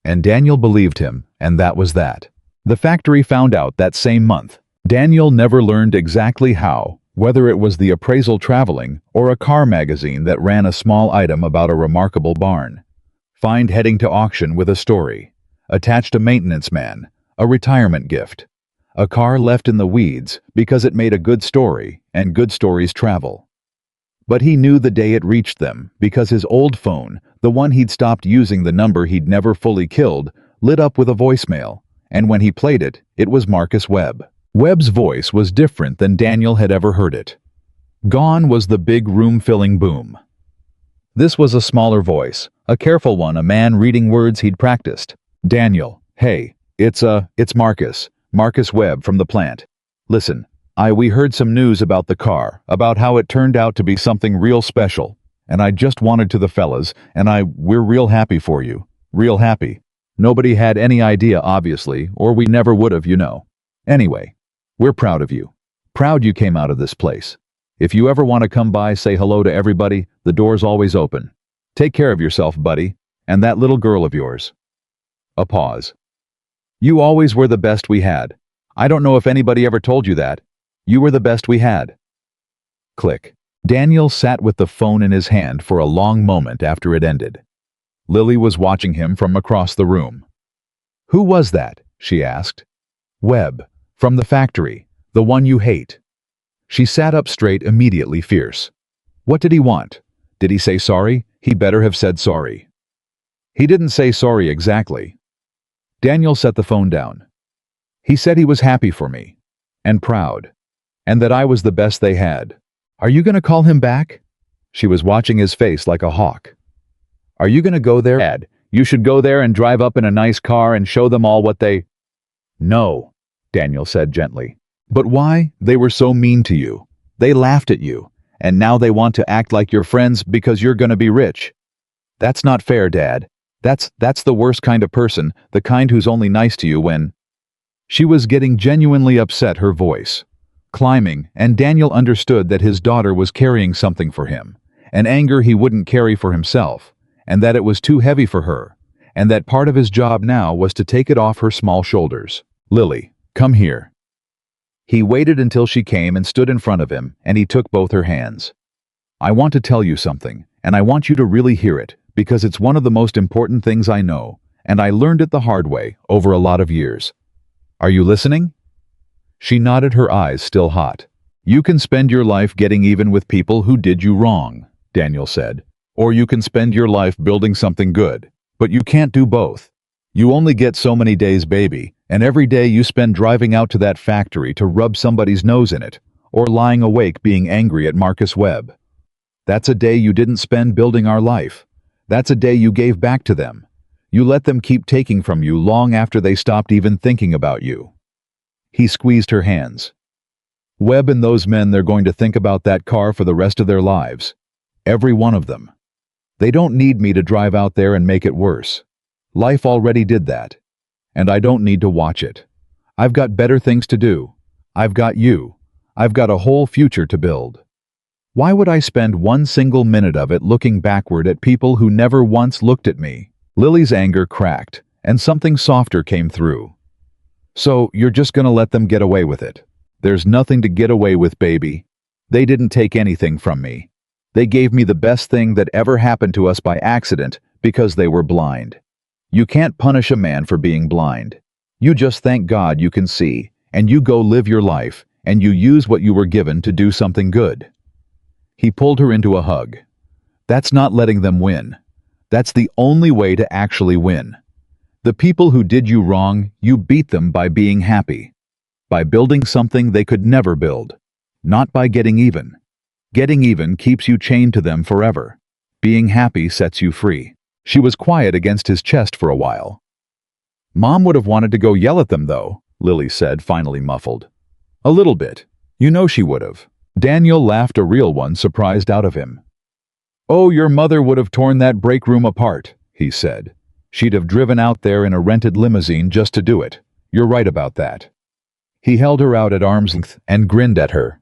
Speaker 1: And Daniel believed him, and that was that. The factory found out that same month. Daniel never learned exactly how, whether it was the appraisal traveling or a car magazine that ran a small item about a remarkable barn. Find heading to auction with a story. Attached a maintenance man, a retirement gift. A car left in the weeds because it made a good story, and good stories travel. But he knew the day it reached them because his old phone, the one he'd stopped using, the number he'd never fully killed, lit up with a voicemail, and when he played it, it was Marcus Webb. Webb's voice was different than Daniel had ever heard it. Gone was the big room-filling boom. This was a smaller voice, a careful one, a man reading words he'd practiced. "Daniel, hey, it's Marcus Webb from the plant. Listen, we heard some news about the car, about how it turned out to be something real special, and I just wanted to the fellas, and we're real happy for you. Real happy. Nobody had any idea, obviously, or we never would have, you know. Anyway, we're proud of you. Proud you came out of this place. If you ever want to come by, say hello to everybody, the door's always open. Take care of yourself, buddy, and that little girl of yours." A pause. "You always were the best we had. I don't know if anybody ever told you that. You were the best we had." Click. Daniel sat with the phone in his hand for a long moment after it ended. Lily was watching him from across the room. "Who was that?" she asked. "Webb. From the factory. The one you hate." She sat up straight, immediately fierce. "What did he want? Did he say sorry? He better have said sorry." "He didn't say sorry exactly." Daniel set the phone down. "He said he was happy for me. And proud. And that I was the best they had. Are you going to call him back?" She was watching his face like a hawk. "Are you going to go there, Dad? You should go there and drive up in a nice car and show them all what they—" "No," Daniel said gently. "But why? They were so mean to you. They laughed at you, and now they want to act like you're friends because you're going to be rich. That's not fair, Dad. That's the worst kind of person, the kind who's only nice to you when—" She was getting genuinely upset, her voice climbing, and Daniel understood that his daughter was carrying something for him, an anger he wouldn't carry for himself, and that it was too heavy for her, and that part of his job now was to take it off her small shoulders. "Lily, come here." He waited until she came and stood in front of him, and he took both her hands. "I want to tell you something, and I want you to really hear it, because it's one of the most important things I know, and I learned it the hard way, over a lot of years. Are you listening?" She nodded, her eyes still hot. "You can spend your life getting even with people who did you wrong," Daniel said. "Or you can spend your life building something good. But you can't do both. You only get so many days, baby, and every day you spend driving out to that factory to rub somebody's nose in it, or lying awake being angry at Marcus Webb. That's a day you didn't spend building our life. That's a day you gave back to them. You let them keep taking from you long after they stopped even thinking about you." He squeezed her hands. "Webb and those men, they're going to think about that car for the rest of their lives. Every one of them. They don't need me to drive out there and make it worse. Life already did that. And I don't need to watch it. I've got better things to do. I've got you. I've got a whole future to build. Why would I spend one single minute of it looking backward at people who never once looked at me?" Lily's anger cracked, and something softer came through. "So you're just gonna let them get away with it? There's nothing to get away with, baby. They didn't take anything from me. They gave me the best thing that ever happened to us by accident because they were blind. You can't punish a man for being blind. You just thank God you can see, and you go live your life, and you use what you were given to do something good." He pulled her into a hug. "That's not letting them win. That's the only way to actually win. The people who did you wrong, you beat them by being happy. By building something they could never build. Not by getting even. Getting even keeps you chained to them forever. Being happy sets you free." She was quiet against his chest for a while. "Mom would have wanted to go yell at them, though," Lily said, finally muffled. "A little bit. You know she would have. Daniel laughed a real one, surprised out of him. Oh, your mother would have torn that break room apart, he said. She'd have driven out there in a rented limousine just to do it. You're right about that. He held her out at arm's length and grinned at her.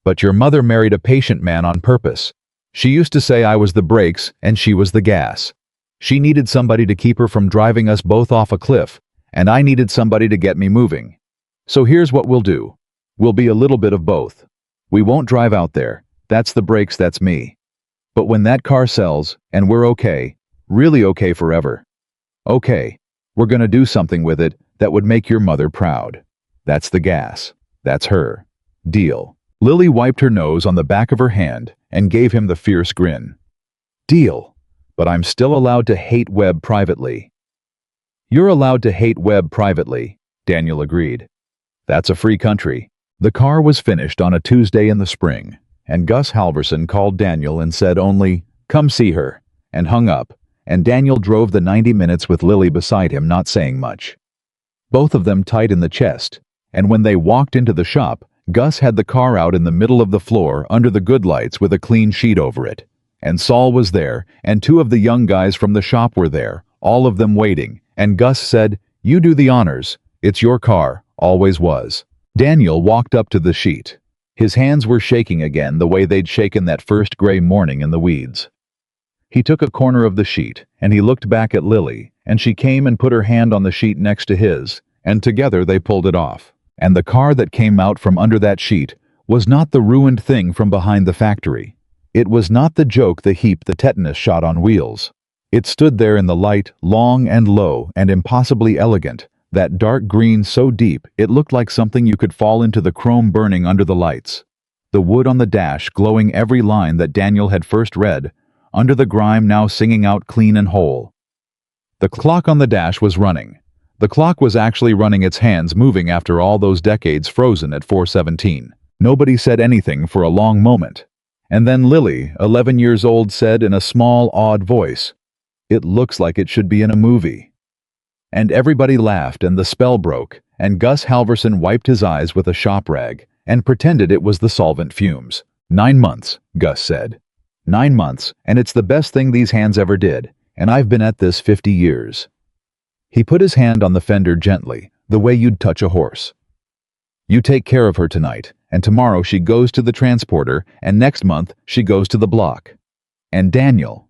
Speaker 1: But your mother married a patient man on purpose. She used to say I was the brakes and she was the gas. She needed somebody to keep her from driving us both off a cliff, and I needed somebody to get me moving. So here's what we'll do. We'll be a little bit of both. We won't drive out there. That's the brakes, that's me. But when that car sells, and we're okay, really okay forever. Okay, we're gonna do something with it that would make your mother proud. That's the gas. That's her. Deal. Lily wiped her nose on the back of her hand and gave him the fierce grin. Deal. But I'm still allowed to hate Webb privately. You're allowed to hate Webb privately, Daniel agreed. That's a free country. The car was finished on a Tuesday in the spring, and Gus Halverson called Daniel and said only, "Come see her," and hung up, and Daniel drove the 90 minutes with Lily beside him, not saying much. Both of them tight in the chest, and when they walked into the shop, Gus had the car out in the middle of the floor under the good lights with a clean sheet over it. And Saul was there, and two of the young guys from the shop were there, all of them waiting, and Gus said, "You do the honors. It's your car, always was." Daniel walked up to the sheet. His hands were shaking again the way they'd shaken that first gray morning in the weeds. He took a corner of the sheet, and he looked back at Lily, and she came and put her hand on the sheet next to his, and together they pulled it off. And the car that came out from under that sheet was not the ruined thing from behind the factory. It was not the joke, the heap, the tetanus shot on wheels. It stood there in the light, long and low and impossibly elegant, that dark green so deep it looked like something you could fall into, the chrome burning under the lights. The wood on the dash glowing every line that Daniel had first read, under the grime now singing out clean and whole. The clock on the dash was running. The clock was actually running, its hands moving after all those decades frozen at 4:17. Nobody said anything for a long moment. And then Lily, 11 years old, said in a small, awed voice, "It looks like it should be in a movie." And everybody laughed and the spell broke, and Gus Halverson wiped his eyes with a shop rag and pretended it was the solvent fumes. 9 months, Gus said. 9 months, and it's the best thing these hands ever did, and I've been at this 50 years. He put his hand on the fender gently, the way you'd touch a horse. You take care of her tonight, and tomorrow she goes to the transporter, and next month she goes to the block. And Daniel.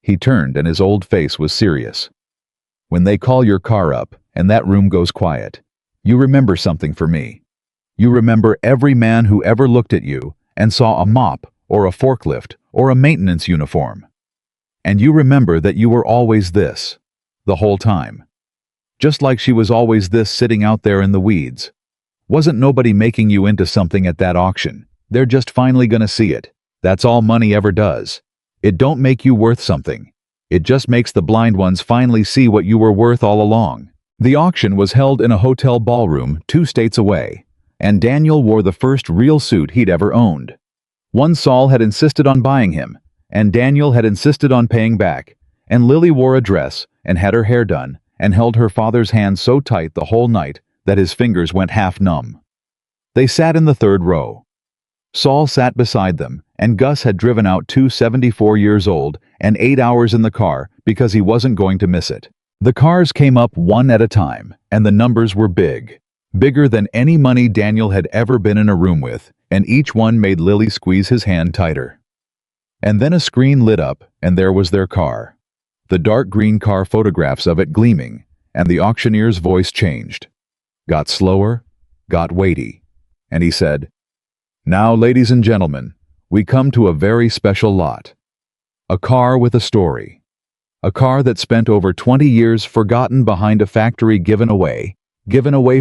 Speaker 1: He turned and his old face was serious. When they call your car up, and that room goes quiet, you remember something for me. You remember every man who ever looked at you and saw a mop or a forklift or a maintenance uniform. And you remember that you were always this, the whole time. Just like she was always this, sitting out there in the weeds. Wasn't nobody making you into something at that auction. They're just finally gonna see it. That's all money ever does. It don't make you worth something. It just makes the blind ones finally see what you were worth all along. The auction was held in a hotel ballroom 2 states away, and Daniel wore the first real suit he'd ever owned. One Saul had insisted on buying him, and Daniel had insisted on paying back, and Lily wore a dress and had her hair done and held her father's hand so tight the whole night that his fingers went half numb. They sat in the 3rd row. Saul sat beside them, and Gus had driven out 274 years old and 8 hours in the car because he wasn't going to miss it. The cars came up one at a time, and the numbers were big. Bigger than any money Daniel had ever been in a room with, and each one made Lily squeeze his hand tighter. And then a screen lit up, and there was their car. The dark green car, photographs of it gleaming, and the auctioneer's voice changed. Got slower, got weighty, and he said, "Now, ladies and gentlemen, we come to a very special lot. A car with a story. A car that spent over 20 years forgotten behind a factory, given away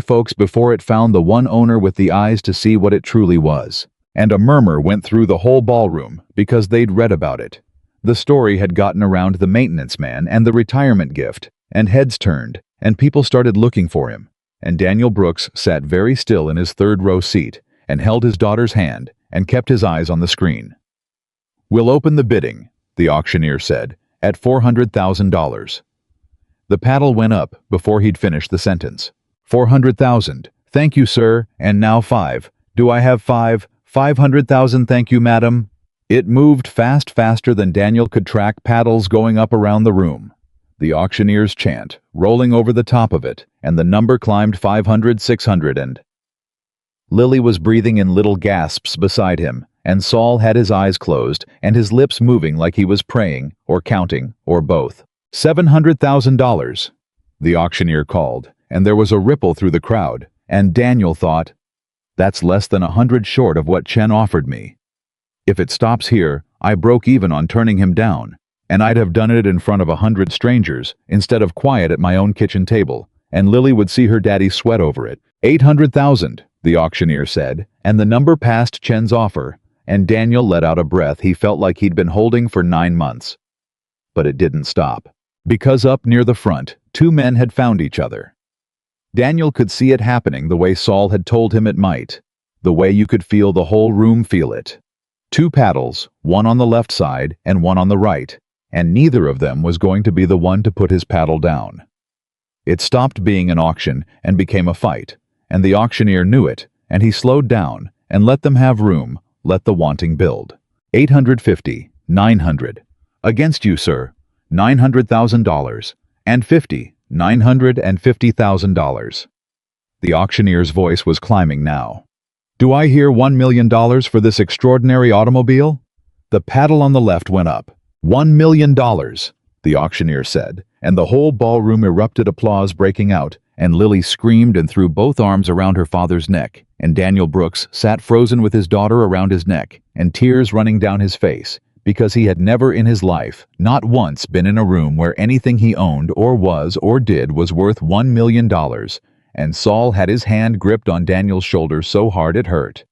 Speaker 1: folks before it found the one owner with the eyes to see what it truly was." And a murmur went through the whole ballroom because they'd read about it. The story had gotten around the maintenance man and the retirement gift, and heads turned, and people started looking for him. And Daniel Brooks sat very still in his 3rd row seat and held his daughter's hand and kept his eyes on the screen. "We'll open the bidding," the auctioneer said, "at $400,000. The paddle went up before he'd finished the sentence. "400,000. Thank you, sir, and now 5, Do I have 500,000, thank you, madam? It moved faster than Daniel could track paddles going up around the room. The auctioneer's chant, rolling over the top of it, and the number climbed 500, 600, and... Lily was breathing in little gasps beside him, and Saul had his eyes closed and his lips moving like he was praying, or counting, or both. $700,000, the auctioneer called, and there was a ripple through the crowd, and Daniel thought, that's less than 100 short of what Chen offered me. If it stops here, I broke even on turning him down, and I'd have done it in front of 100 strangers instead of quiet at my own kitchen table, and Lily would see her daddy sweat over it. 800,000, the auctioneer said, and the number passed Chen's offer, and Daniel let out a breath he felt like he'd been holding for 9 months. But it didn't stop, because up near the front, 2 men had found each other. Daniel could see it happening the way Saul had told him it might, the way you could feel the whole room feel it. 2 paddles, one on the left side and one on the right, and neither of them was going to be the one to put his paddle down. It stopped being an auction and became a fight, and the auctioneer knew it, and he slowed down and let them have room, let the wanting build. 850, 900. Against you, sir. $900,000. And $950,000. The auctioneer's voice was climbing now. Do I hear $1 million for this extraordinary automobile? The paddle on the left went up. $1 million, the auctioneer said, and the whole ballroom erupted, applause breaking out, and Lily screamed and threw both arms around her father's neck, and Daniel Brooks sat frozen with his daughter around his neck, and tears running down his face, because he had never in his life, not once, been in a room where anything he owned or was or did was worth $1 million, and Saul had his hand gripped on Daniel's shoulder so hard it hurt.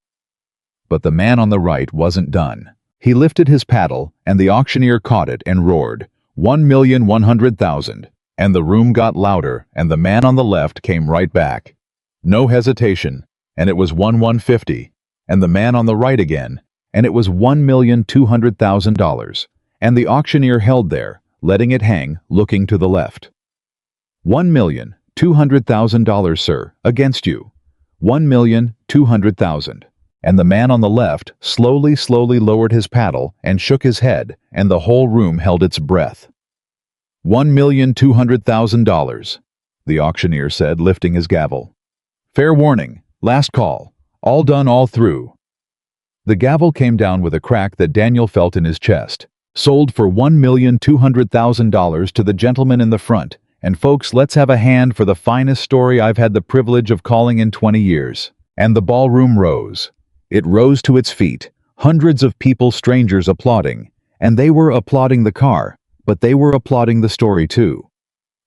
Speaker 1: But the man on the right wasn't done. He lifted his paddle, and the auctioneer caught it and roared, 1,100,000, and the room got louder, and the man on the left came right back. No hesitation, and it was 1,150, and the man on the right again, and it was $1,200,000, and the auctioneer held there, letting it hang, looking to the left. $1,200,000, sir, against you. $1,200,000. And the man on the left slowly lowered his paddle and shook his head, and the whole room held its breath. $1,200,000, the auctioneer said, lifting his gavel. Fair warning, last call, all done, all through. The gavel came down with a crack that Daniel felt in his chest. Sold for $1,200,000 to the gentleman in the front, and folks, let's have a hand for the finest story I've had the privilege of calling in 20 years. And the ballroom rose. It rose to its feet, hundreds of people, strangers, applauding, and they were applauding the car, but they were applauding the story too.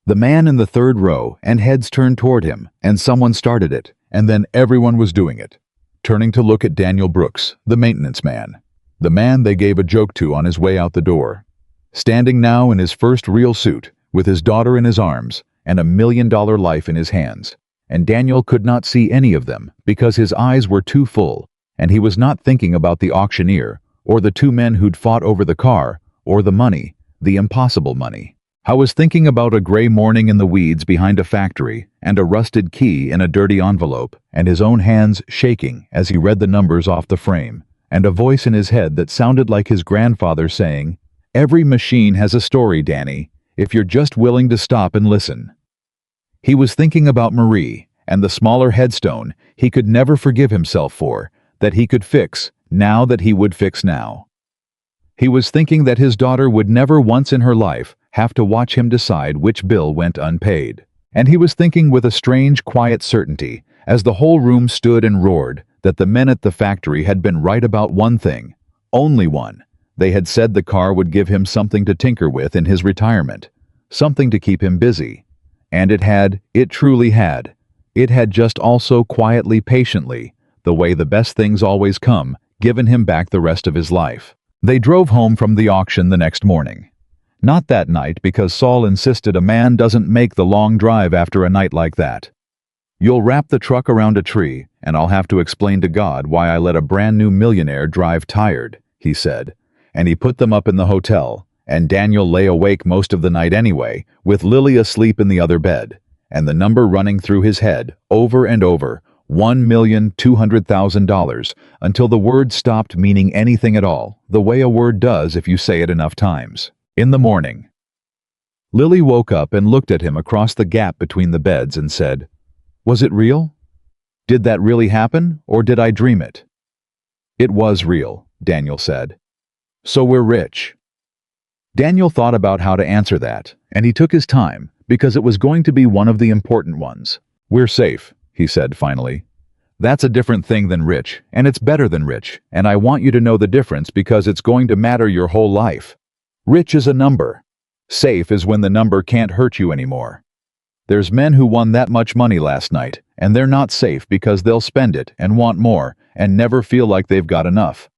Speaker 1: The man in the third row, and heads turned toward him, and someone started it, and then everyone was doing it, turning to look at Daniel Brooks, the maintenance man, the man they gave a joke to on his way out the door, standing now in his first real suit, with his daughter in his arms, and $1 million life in his hands. And Daniel could not see any of them because his eyes were too full, and he was not thinking about the auctioneer, or the 2 men who'd fought over the car, or the money, the impossible money. I was thinking about a gray morning in the weeds behind a factory, and a rusted key in a dirty envelope, and his own hands shaking as he read the numbers off the frame, and a voice in his head that sounded like his grandfather saying, "Every machine has a story, Danny, if you're just willing to stop and listen." He was thinking about Marie, and the smaller headstone he could never forgive himself for, that he could fix, now that he would fix now. He was thinking that his daughter would never once in her life have to watch him decide which bill went unpaid. And he was thinking with a strange, quiet certainty, as the whole room stood and roared, that the men at the factory had been right about one thing, only one. They had said the car would give him something to tinker with in his retirement, something to keep him busy. And it truly had. It had just also quietly, patiently, the way the best things always come, given him back the rest of his life. They drove home from the auction the next morning. Not that night, because Saul insisted a man doesn't make the long drive after a night like that. You'll wrap the truck around a tree, and I'll have to explain to God why I let a brand new millionaire drive tired, he said. And he put them up in the hotel, and Daniel lay awake most of the night anyway, with Lily asleep in the other bed, and the number running through his head, over and over, $1,200,000, until the word stopped meaning anything at all, the way a word does if you say it enough times. In the morning, Lily woke up and looked at him across the gap between the beds and said, "Was it real? Did that really happen, or did I dream it?" "It was real," Daniel said. "So we're rich." Daniel thought about how to answer that, and he took his time, because it was going to be one of the important ones. "We're safe," he said finally. "That's a different thing than rich, and it's better than rich, and I want you to know the difference because it's going to matter your whole life. Rich is a number. Safe is when the number can't hurt you anymore. There's men who won that much money last night, and they're not safe because they'll spend it and want more and never feel like they've got enough.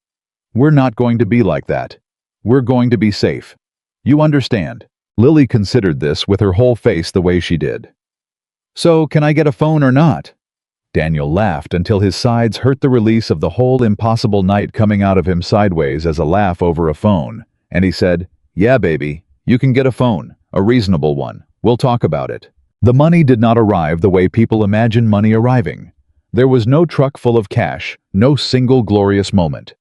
Speaker 1: We're not going to be like that. We're going to be safe. You understand?" Lily considered this with her whole face the way she did. "So, can I get a phone or not?" Daniel laughed until his sides hurt the release of the whole impossible night coming out of him sideways as a laugh over a phone, and he said, "Yeah, baby, you can get a phone, a reasonable one. We'll talk about it." The money did not arrive the way people imagine money arriving. There was no truck full of cash, no single glorious moment.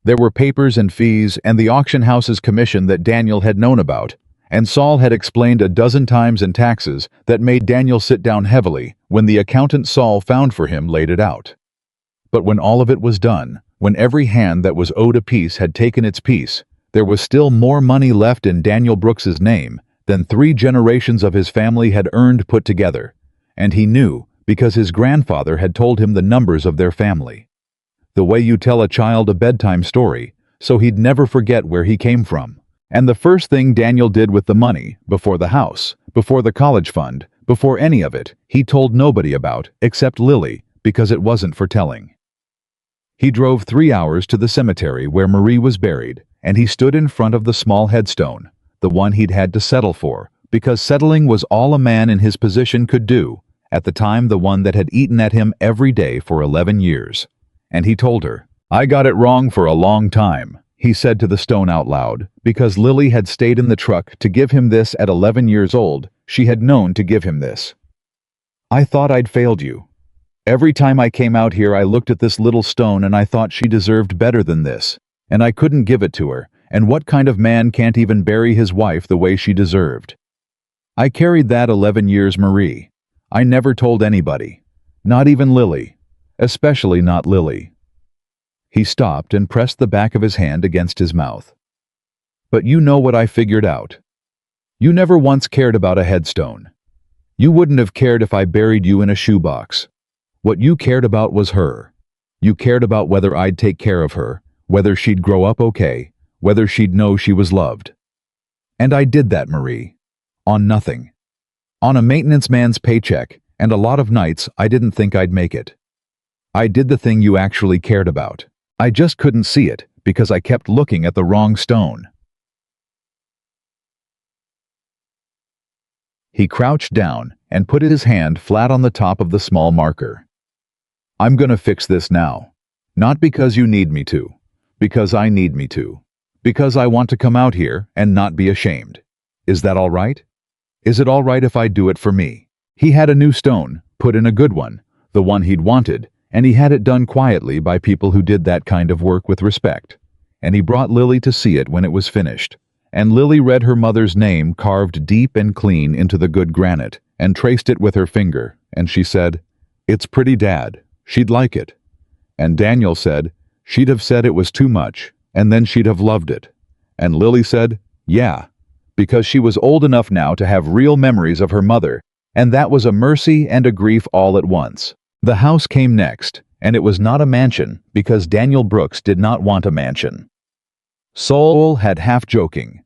Speaker 1: There were papers and fees and the auction house's commission that Daniel had known about, and Saul had explained a dozen times in taxes that made Daniel sit down heavily when the accountant Saul found for him laid it out. But when all of it was done, when every hand that was owed a piece had taken its piece, there was still more money left in Daniel Brooks's name than 3 generations of his family had earned put together, and he knew because his grandfather had told him the numbers of their family. The way you tell a child a bedtime story, so he'd never forget where he came from. And the first thing Daniel did with the money, before the house, before the college fund, before any of it, he told nobody about, except Lily, because it wasn't for telling. He drove 3 hours to the cemetery where Marie was buried, and he stood in front of the small headstone, the one he'd had to settle for, because settling was all a man in his position could do, at the time the one that had eaten at him every day for 11 years. And he told her, "I got it wrong for a long time," he said to the stone out loud, because Lily had stayed in the truck to give him this at 11 years old. She had known to give him this. "I thought I'd failed you. Every time I came out here I looked at this little stone and I thought she deserved better than this, and I couldn't give it to her, and what kind of man can't even bury his wife the way she deserved? I carried that 11 years, Marie. I never told anybody, not even Lily, especially not Lily." He stopped and pressed the back of his hand against his mouth. "But you know what I figured out. You never once cared about a headstone. You wouldn't have cared if I buried you in a shoebox. What you cared about was her. You cared about whether I'd take care of her, whether she'd grow up okay, whether she'd know she was loved. And I did that, Marie. On nothing. On a maintenance man's paycheck, and a lot of nights I didn't think I'd make it. I did the thing you actually cared about. I just couldn't see it because I kept looking at the wrong stone." He crouched down and put his hand flat on the top of the small marker. "I'm gonna fix this now. Not because you need me to. Because I need me to. Because I want to come out here and not be ashamed. Is that all right? Is it all right if I do it for me?" He had a new stone, put in a good one, the one he'd wanted, and he had it done quietly by people who did that kind of work with respect. And he brought Lily to see it when it was finished. And Lily read her mother's name carved deep and clean into the good granite, and traced it with her finger, and she said, "It's pretty, Dad. She'd like it." And Daniel said, "She'd have said it was too much, and then she'd have loved it." And Lily said, "Yeah," because she was old enough now to have real memories of her mother, and that was a mercy and a grief all at once. The house came next, and it was not a mansion because Daniel Brooks did not want a mansion. Saul had, half joking,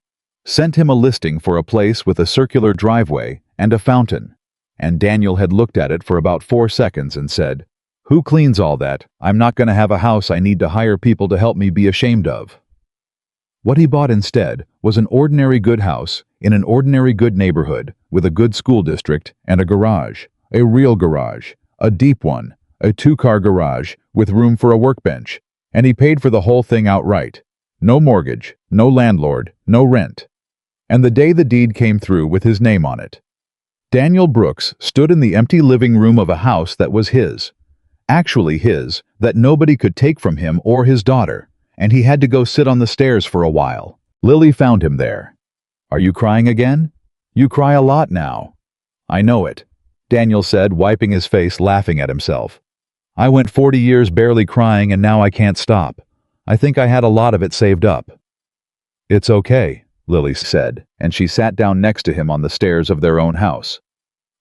Speaker 1: sent him a listing for a place with a circular driveway and a fountain, and Daniel had looked at it for about 4 seconds and said, "Who cleans all that? I'm not going to have a house I need to hire people to help me be ashamed of." What he bought instead was an ordinary good house in an ordinary good neighborhood with a good school district and a garage, a real garage, a deep one, a 2-car garage with room for a workbench, and he paid for the whole thing outright. No mortgage, no landlord, no rent. And the day the deed came through with his name on it, Daniel Brooks stood in the empty living room of a house that was his. actually his, that nobody could take from him or his daughter, and he had to go sit on the stairs for a while. Lily found him there. "Are you crying again? You cry a lot now." "I know it," Daniel said, wiping his face, laughing at himself. "I went 40 years barely crying and now I can't stop. I think I had a lot of it saved up." "It's okay," Lily said, and she sat down next to him on the stairs of their own house.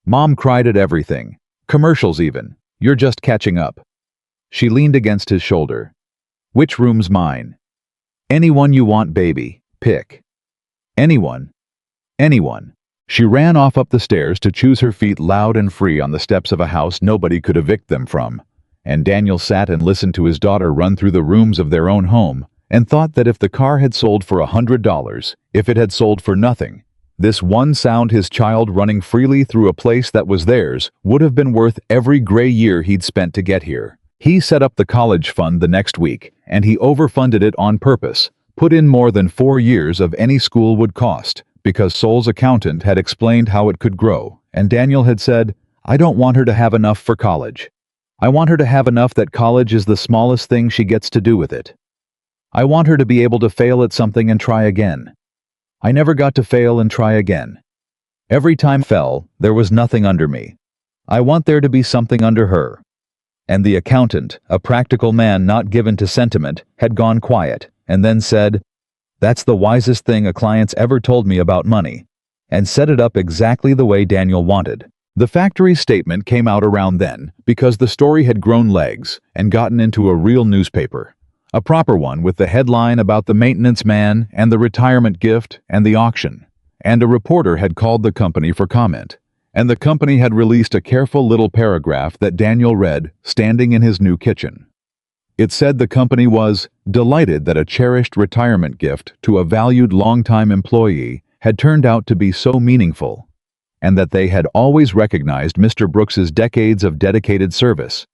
Speaker 1: "Mom cried at everything. Commercials even. You're just catching up." She leaned against his shoulder. "Which room's mine?" "Anyone you want, baby. Pick." "Anyone. Anyone." She ran off up the stairs to choose her feet loud and free on the steps of a house nobody could evict them from, and Daniel sat and listened to his daughter run through the rooms of their own home, and thought that if the car had sold for $100, if it had sold for nothing, this one sound, his child running freely through a place that was theirs, would have been worth every gray year he'd spent to get here. He set up the college fund the next week, and he overfunded it on purpose, put in more than 4 years of any school would cost, because Sol's accountant had explained how it could grow, and Daniel had said, "I don't want her to have enough for college. I want her to have enough that college is the smallest thing she gets to do with it. I want her to be able to fail at something and try again. I never got to fail and try again. Every time I fell, there was nothing under me. I want there to be something under her." And the accountant, a practical man not given to sentiment, had gone quiet, and then said, "That's the wisest thing a client's ever told me about money," and set it up exactly the way Daniel wanted. The factory statement came out around then, because the story had grown legs and gotten into a real newspaper. A proper one with the headline about the maintenance man and the retirement gift and the auction. And a reporter had called the company for comment. And the company had released a careful little paragraph that Daniel read, standing in his new kitchen. It said the company was delighted that a cherished retirement gift to a valued longtime employee had turned out to be so meaningful, and that they had always recognized Mr. Brooks's decades of dedicated service,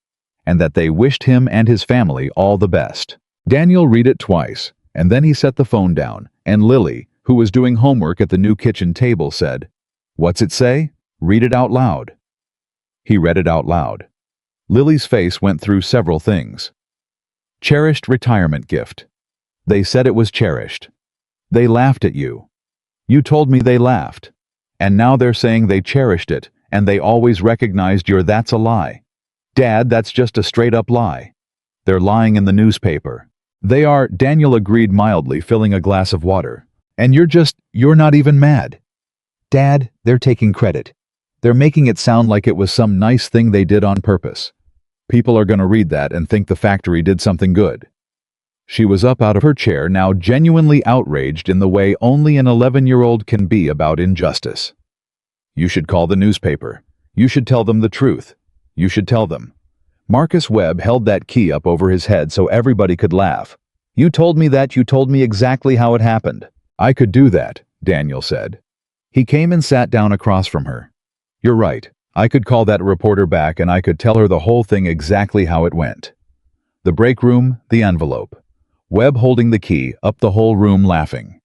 Speaker 1: and that they wished him and his family all the best. Daniel read it twice, and then he set the phone down, and Lily, who was doing homework at the new kitchen table, said, "What's it say? Read it out loud." He read it out loud. Lily's face went through several things. Cherished retirement gift. They said it was cherished. They laughed at you. You told me they laughed. And now they're saying they cherished it, and they always recognized your that's a lie. Dad, that's just a straight-up lie. They're lying in the newspaper. They are, Daniel agreed mildly, filling a glass of water. And you're not even mad. Dad, they're taking credit. They're making it sound like it was some nice thing they did on purpose. People are going to read that and think the factory did something good. She was up out of her chair, now genuinely outraged in the way only an 11-year-old can be about injustice. You should call the newspaper. You should tell them the truth. You should tell them. Marcus Webb held that key up over his head so everybody could laugh. You told me that. You told me exactly how it happened. I could do that, Daniel said. He came and sat down across from her. You're right. I could call that reporter back and I could tell her the whole thing exactly how it went. The break room, the envelope. Webb holding the key, up the whole room laughing.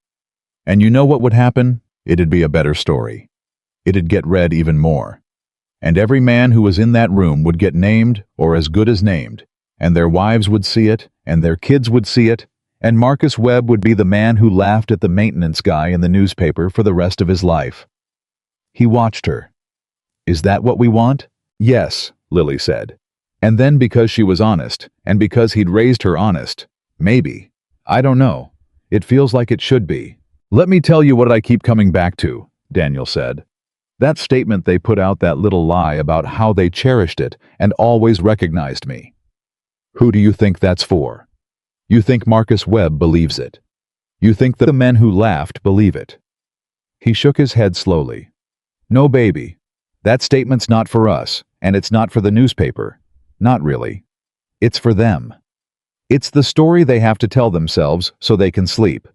Speaker 1: And you know what would happen? It'd be a better story. It'd get read even more. And every man who was in that room would get named, or as good as named, and their wives would see it, and their kids would see it, and Marcus Webb would be the man who laughed at the maintenance guy in the newspaper for the rest of his life. He watched her. Is that what we want? Yes, Lily said. And then because she was honest, and because he'd raised her honest, maybe. I don't know. It feels like it should be. Let me tell you what I keep coming back to, Daniel said. That statement they put out, that little lie about how they cherished it and always recognized me. Who do you think that's for? You think Marcus Webb believes it. You think that the men who laughed believe it. He shook his head slowly. No, baby. That statement's not for us, and it's not for the newspaper. Not really. It's for them. It's the story they have to tell themselves so they can sleep.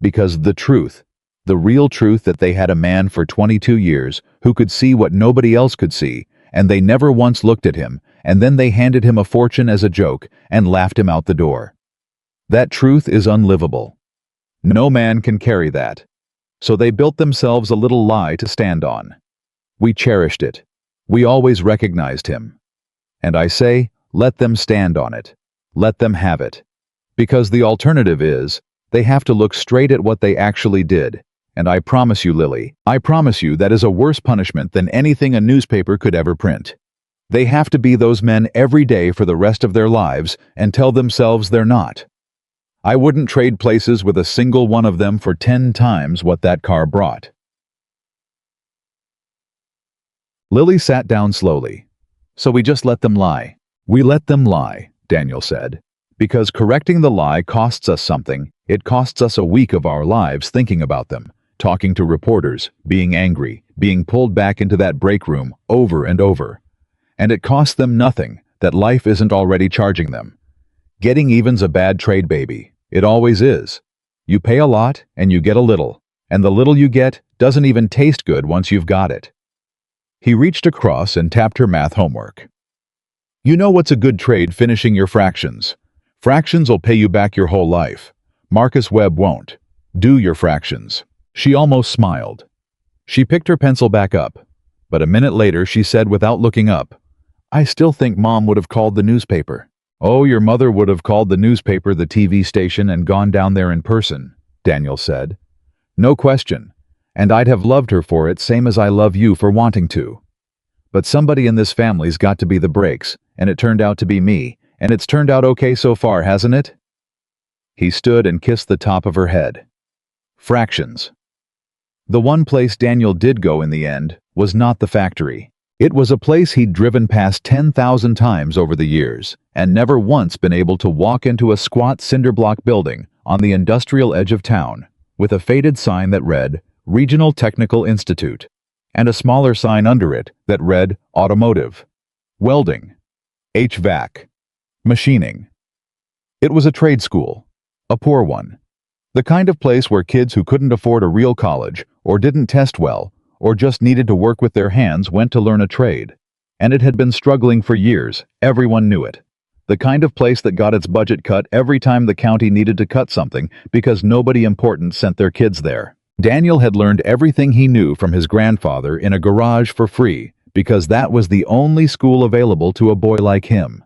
Speaker 1: Because the truth, the real truth that they had a man for 22 years who could see what nobody else could see, and they never once looked at him, and then they handed him a fortune as a joke and laughed him out the door. That truth is unlivable. No man can carry that. So they built themselves a little lie to stand on. We cherished it. We always recognized him. And I say, Let them stand on it. Let them have it. Because the alternative is, they have to look straight at what they actually did. And I promise you, Lily, I promise you that is a worse punishment than anything a newspaper could ever print. They have to be those men every day for the rest of their lives and tell themselves they're not. I wouldn't trade places with a single one of them for 10 times what that car brought. Lily sat down slowly. So we just let them lie. We let them lie, Daniel said. Because correcting the lie costs us something. It costs us a week of our lives thinking about them, talking to reporters, being angry, being pulled back into that break room over and over. And it costs them nothing that life isn't already charging them. Getting even's a bad trade, baby. It always is. You pay a lot and you get a little, and the little you get doesn't even taste good once you've got it. He reached across and tapped her math homework. You know what's a good trade? Finishing your fractions. Fractions will pay you back your whole life. Marcus Webb won't. Do your fractions. She almost smiled. She picked her pencil back up, but a minute later she said without looking up, I still think Mom would have called the newspaper. Oh, your mother would have called the newspaper, the TV station, and gone down there in person, Daniel said. No question. And I'd have loved her for it, same as I love you for wanting to. But somebody in this family's got to be the brakes, and it turned out to be me, and it's turned out okay so far, hasn't it? He stood and kissed the top of her head. Fractions. The one place Daniel did go in the end was not the factory. It was a place he'd driven past 10,000 times over the years, and never once been able to walk into a squat cinder-block building on the industrial edge of town, with a faded sign that read, Regional Technical Institute, and a smaller sign under it that read Automotive, Welding, HVAC, Machining. It was a trade school, a poor one, the kind of place where kids who couldn't afford a real college, or didn't test well, or just needed to work with their hands went to learn a trade. And it had been struggling for years, everyone knew it. The kind of place that got its budget cut every time the county needed to cut something because nobody important sent their kids there. Daniel had learned everything he knew from his grandfather in a garage for free because that was the only school available to a boy like him.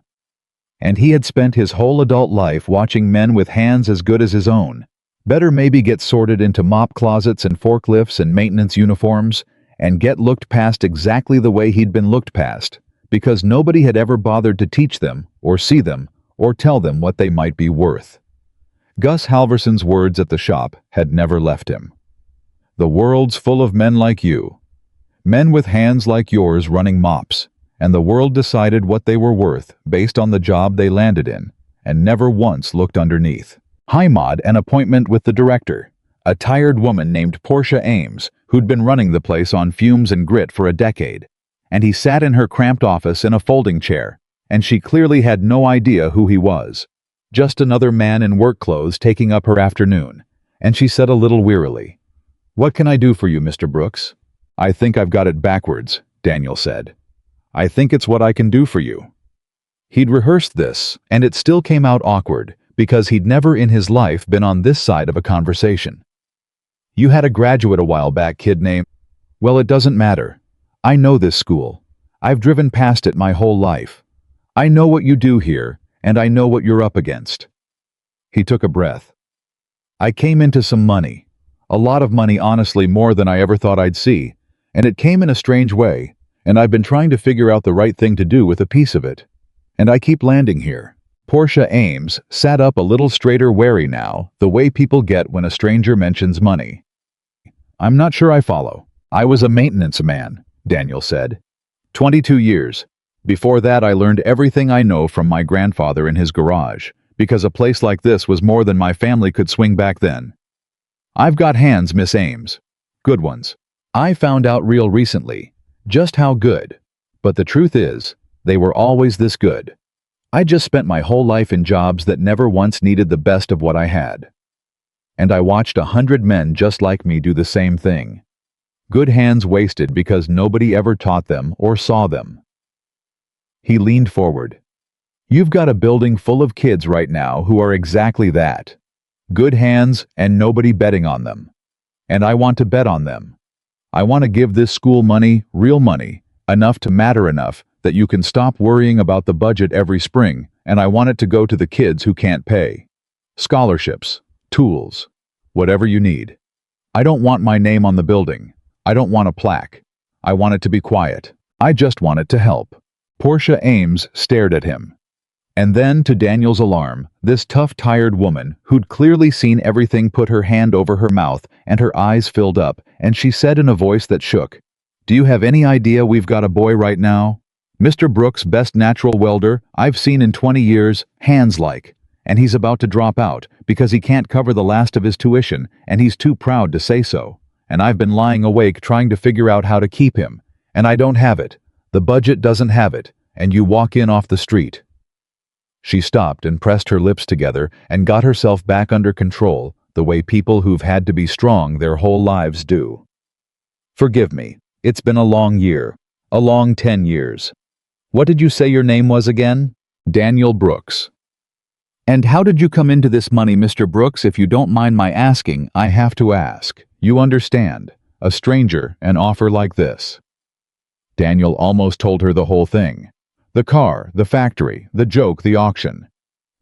Speaker 1: And he had spent his whole adult life watching men with hands as good as his own, better maybe get sorted into mop closets and forklifts and maintenance uniforms, and get looked past exactly the way he'd been looked past, because nobody had ever bothered to teach them, or see them, or tell them what they might be worth. Gus Halverson's words at the shop had never left him. The world's full of men like you. Men with hands like yours running mops, and the world decided what they were worth based on the job they landed in, and never once looked underneath. Maud, an appointment with the director, a tired woman named Portia Ames, who'd been running the place on fumes and grit for a decade, and he sat in her cramped office in a folding chair, and she clearly had no idea who he was. Just another man in work clothes taking up her afternoon, and she said a little wearily, What can I do for you, Mr. Brooks? I think I've got it backwards, Daniel said. I think it's what I can do for you. He'd rehearsed this, and it still came out awkward, because he'd never in his life been on this side of a conversation. You had a graduate a while back, kid named... Well, it doesn't matter. I know this school. I've driven past it my whole life. I know what you do here, and I know what you're up against. He took a breath. I came into some money. A lot of money, honestly, more than I ever thought I'd see, and it came in a strange way, and I've been trying to figure out the right thing to do with a piece of it. And I keep landing here. Portia Ames sat up a little straighter, wary now, the way people get when a stranger mentions money. I'm not sure I follow. I was a maintenance man, Daniel said. 22 years. Before that, I learned everything I know from my grandfather in his garage, because a place like this was more than my family could swing back then. I've got hands, Miss Ames. Good ones. I found out real recently just how good. But the truth is, they were always this good. I just spent my whole life in jobs that never once needed the best of what I had. And I watched 100 men just like me do the same thing. Good hands wasted because nobody ever taught them or saw them. He leaned forward. You've got a building full of kids right now who are exactly that. Good hands and nobody betting on them. And I want to bet on them. I want to give this school money, real money, enough to matter enough that you can stop worrying about the budget every spring, and I want it to go to the kids who can't pay. Scholarships, tools, whatever you need. I don't want my name on the building. I don't want a plaque. I want it to be quiet. I just want it to help." Portia Ames stared at him. And then, to Daniel's alarm, this tough, tired woman, who'd clearly seen everything, put her hand over her mouth, and her eyes filled up, and she said in a voice that shook, "Do you have any idea we've got a boy right now? Mr. Brooks, best natural welder I've seen in 20 years, hands like. And he's about to drop out because he can't cover the last of his tuition, and he's too proud to say so. And I've been lying awake trying to figure out how to keep him. And I don't have it. The budget doesn't have it. And you walk in off the street." She stopped and pressed her lips together and got herself back under control, the way people who've had to be strong their whole lives do. "Forgive me. It's been a long year. A long 10 years. What did you say your name was again?" "Daniel Brooks." "And how did you come into this money, Mr. Brooks? If you don't mind my asking, I have to ask. You understand. A stranger, an offer like this." Daniel almost told her the whole thing. The car, the factory, the joke, the auction.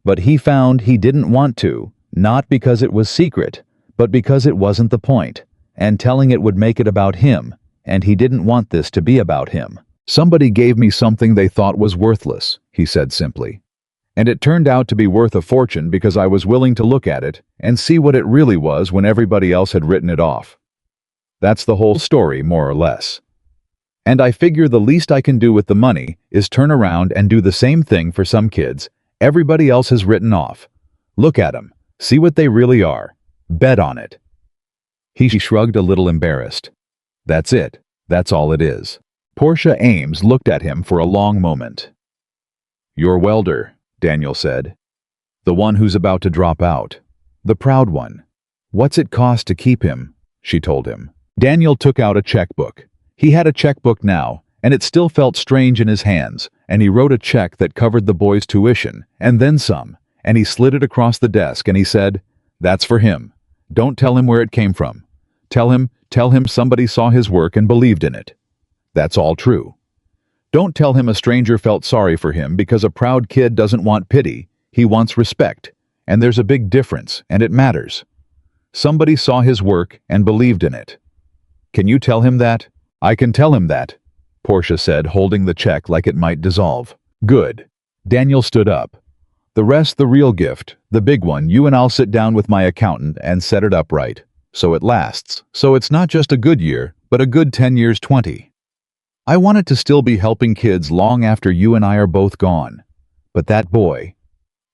Speaker 1: But he found he didn't want to, not because it was secret, but because it wasn't the point, and telling it would make it about him, and he didn't want this to be about him. "Somebody gave me something they thought was worthless," he said simply. "And it turned out to be worth a fortune because I was willing to look at it and see what it really was when everybody else had written it off. That's the whole story, more or less. And I figure the least I can do with the money is turn around and do the same thing for some kids everybody else has written off. Look at them, see what they really are. Bet on it." He shrugged, a little embarrassed. "That's it. That's all it is." Portia Ames looked at him for a long moment. "Your welder," Daniel said. "The one who's about to drop out. The proud one. What's it cost to keep him?" she told him. Daniel took out a checkbook. He had a checkbook now, and it still felt strange in his hands, and he wrote a check that covered the boy's tuition, and then some, and he slid it across the desk, and he said, "That's for him. Don't tell him where it came from. Tell him somebody saw his work and believed in it. That's all true. Don't tell him a stranger felt sorry for him, because a proud kid doesn't want pity, he wants respect, and there's a big difference, and it matters. Somebody saw his work and believed in it. Can you tell him that?" "I can tell him that," Portia said, holding the check like it might dissolve. "Good." Daniel stood up. "The rest, the real gift, the big one, you and I'll sit down with my accountant and set it up right, so it lasts, so it's not just a good year, but a good 10 years, 20. I want it to still be helping kids long after you and I are both gone. But that boy,"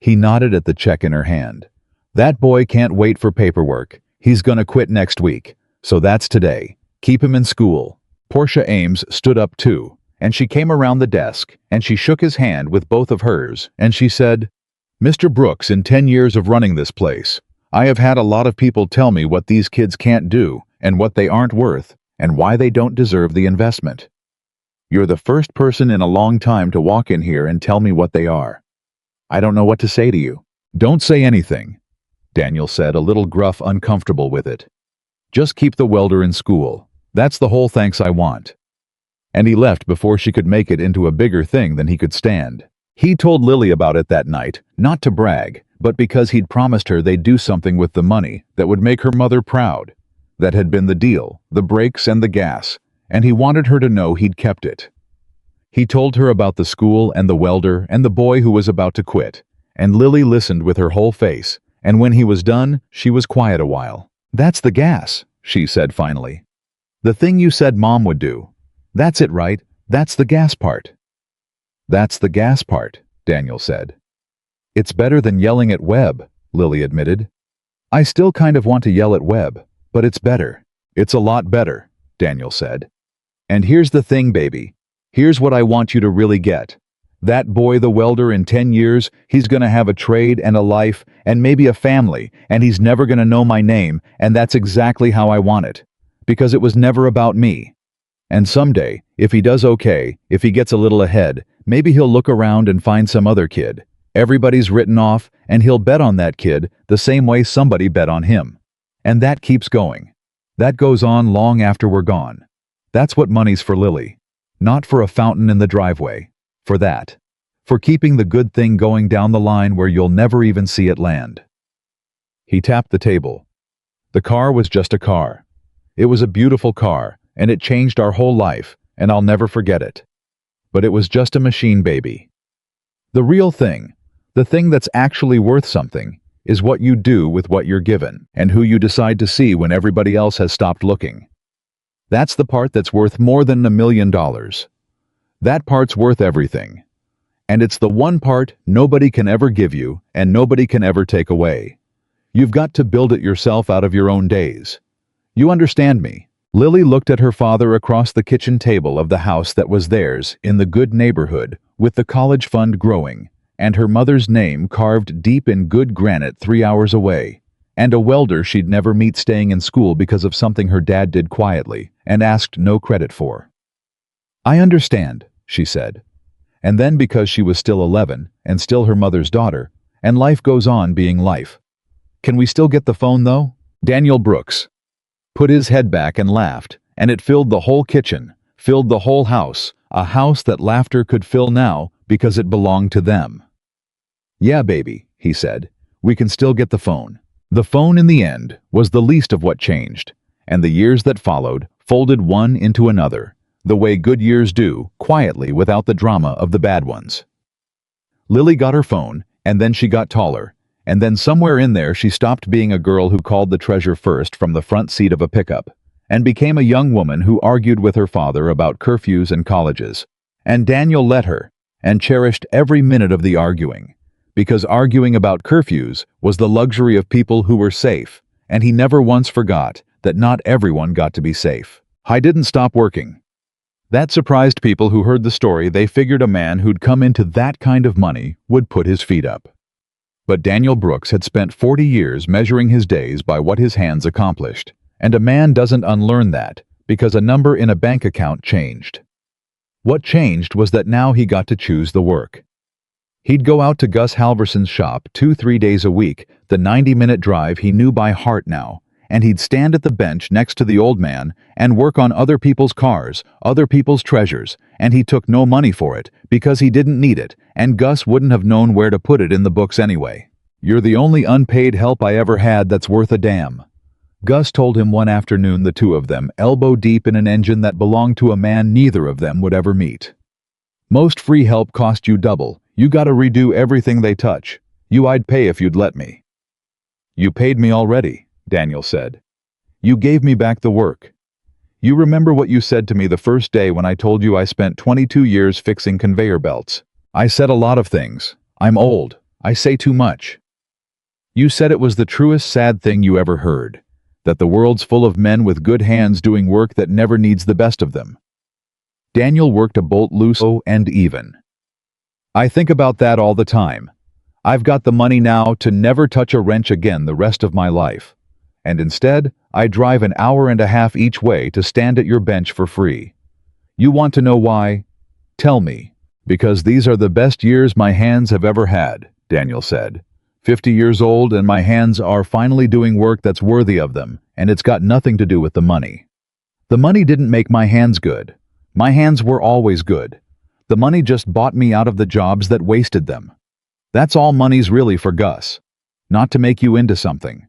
Speaker 1: he nodded at the check in her hand, "that boy can't wait for paperwork. He's gonna quit next week, so that's today. Keep him in school." Portia Ames stood up too, and she came around the desk, and she shook his hand with both of hers, and she said, "Mr. Brooks, in 10 years of running this place, I have had a lot of people tell me what these kids can't do, and what they aren't worth, and why they don't deserve the investment. You're the first person in a long time to walk in here and tell me what they are. I don't know what to say to you." "Don't say anything," Daniel said, a little gruff, uncomfortable with it. "Just keep the welder in school. That's the whole thanks I want." And he left before she could make it into a bigger thing than he could stand. He told Lily about it that night, not to brag, but because he'd promised her they'd do something with the money that would make her mother proud. That had been the deal, the brakes and the gas, and he wanted her to know he'd kept it. He told her about the school and the welder and the boy who was about to quit, and Lily listened with her whole face, and when he was done, she was quiet a while. "That's the gas," she said finally. "The thing you said Mom would do. That's it, right? That's the gas part." "That's the gas part," Daniel said. "It's better than yelling at Webb," Lily admitted. "I still kind of want to yell at Webb, but it's better." "It's a lot better," Daniel said. "And here's the thing, baby. Here's what I want you to really get. That boy, the welder, in 10 years, he's gonna have a trade and a life and maybe a family, and he's never gonna know my name, and that's exactly how I want it. Because it was never about me. And someday, if he does okay, if he gets a little ahead, maybe he'll look around and find some other kid. Everybody's written off, and he'll bet on that kid the same way somebody bet on him. And that keeps going. That goes on long after we're gone. That's what money's for, Lily. Not for a fountain in the driveway." For that. For keeping the good thing going down the line where you'll never even see it land. He tapped the table. The car was just a car. It was a beautiful car, and it changed our whole life, and I'll never forget it. But it was just a machine, baby. The real thing, the thing that's actually worth something, is what you do with what you're given, and who you decide to see when everybody else has stopped looking. That's the part that's worth more than $1 million. That part's worth everything. And it's the one part nobody can ever give you and nobody can ever take away. You've got to build it yourself out of your own days. You understand me? Lily looked at her father across the kitchen table of the house that was theirs in the good neighborhood, with the college fund growing, and her mother's name carved deep in good granite 3 hours away, and a welder she'd never meet staying in school because of something her dad did quietly and asked no credit for. "I understand," she said. And then, because she was still 11 and still her mother's daughter, and life goes on being life. "Can we still get the phone, though?" Daniel Brooks put his head back and laughed, and it filled the whole kitchen, filled the whole house, a house that laughter could fill now because it belonged to them. "Yeah, baby," he said, "we can still get the phone." The phone, in the end, was the least of what changed, and the years that followed folded one into another, the way good years do, quietly without the drama of the bad ones. Lily got her phone, and then she got taller, and then somewhere in there she stopped being a girl who called the treasure first from the front seat of a pickup, and became a young woman who argued with her father about curfews and colleges. And Daniel let her, and cherished every minute of the arguing, because arguing about curfews was the luxury of people who were safe, and he never once forgot that not everyone got to be safe. I didn't stop working. That surprised people who heard the story. They figured a man who'd come into that kind of money would put his feet up. But Daniel Brooks had spent 40 years measuring his days by what his hands accomplished, and a man doesn't unlearn that because a number in a bank account changed. What changed was that now he got to choose the work. He'd go out to Gus Halverson's shop 2-3 days a week, the 90-minute drive he knew by heart now, and he'd stand at the bench next to the old man and work on other people's cars, other people's treasures, and he took no money for it because he didn't need it, and Gus wouldn't have known where to put it in the books anyway. "You're the only unpaid help I ever had that's worth a damn," Gus told him one afternoon, the two of them elbow deep in an engine that belonged to a man neither of them would ever meet. "Most free help cost you double. You gotta redo everything they touch. I'd pay if you'd let me." "You paid me already," Daniel said. "You gave me back the work. You remember what you said to me the first day when I told you I spent 22 years fixing conveyor belts. I said a lot of things. I'm old. I say too much. You said it was the truest sad thing you ever heard, that the world's full of men with good hands doing work that never needs the best of them." Daniel worked a bolt loose and even. "I think about that all the time. I've got the money now to never touch a wrench again the rest of my life. And instead, I drive an hour and a half each way to stand at your bench for free. You want to know why? Tell me." "Because these are the best years my hands have ever had," Daniel said. 50 years old and my hands are finally doing work that's worthy of them, and it's got nothing to do with the money. The money didn't make my hands good. My hands were always good. The money just bought me out of the jobs that wasted them. That's all money's really for, Gus. Not to make you into something.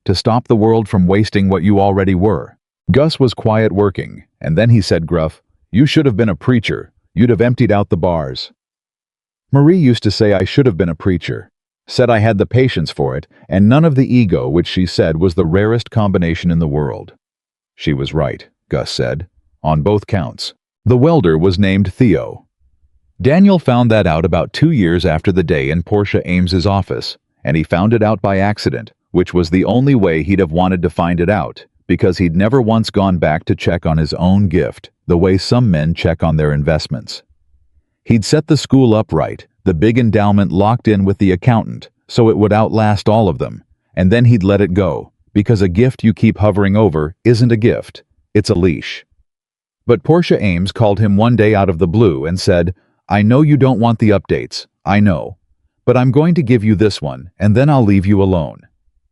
Speaker 1: To stop the world from wasting what you already were." Gus was quiet working, and then he said gruff, "You should have been a preacher. You'd have emptied out the bars." Marie used to say I should have been a preacher. Said I had the patience for it, and none of the ego, which she said was the rarest combination in the world. She was right, Gus said, on both counts. The welder was named Theo. Daniel found that out about 2 years after the day in Portia Ames's office, and he found it out by accident, which was the only way he'd have wanted to find it out, because he'd never once gone back to check on his own gift, the way some men check on their investments. He'd set the school up right, the big endowment locked in with the accountant, so it would outlast all of them, and then he'd let it go, because a gift you keep hovering over isn't a gift, it's a leash. But Portia Ames called him one day out of the blue and said, "I know you don't want the updates, I know, but I'm going to give you this one, and then I'll leave you alone.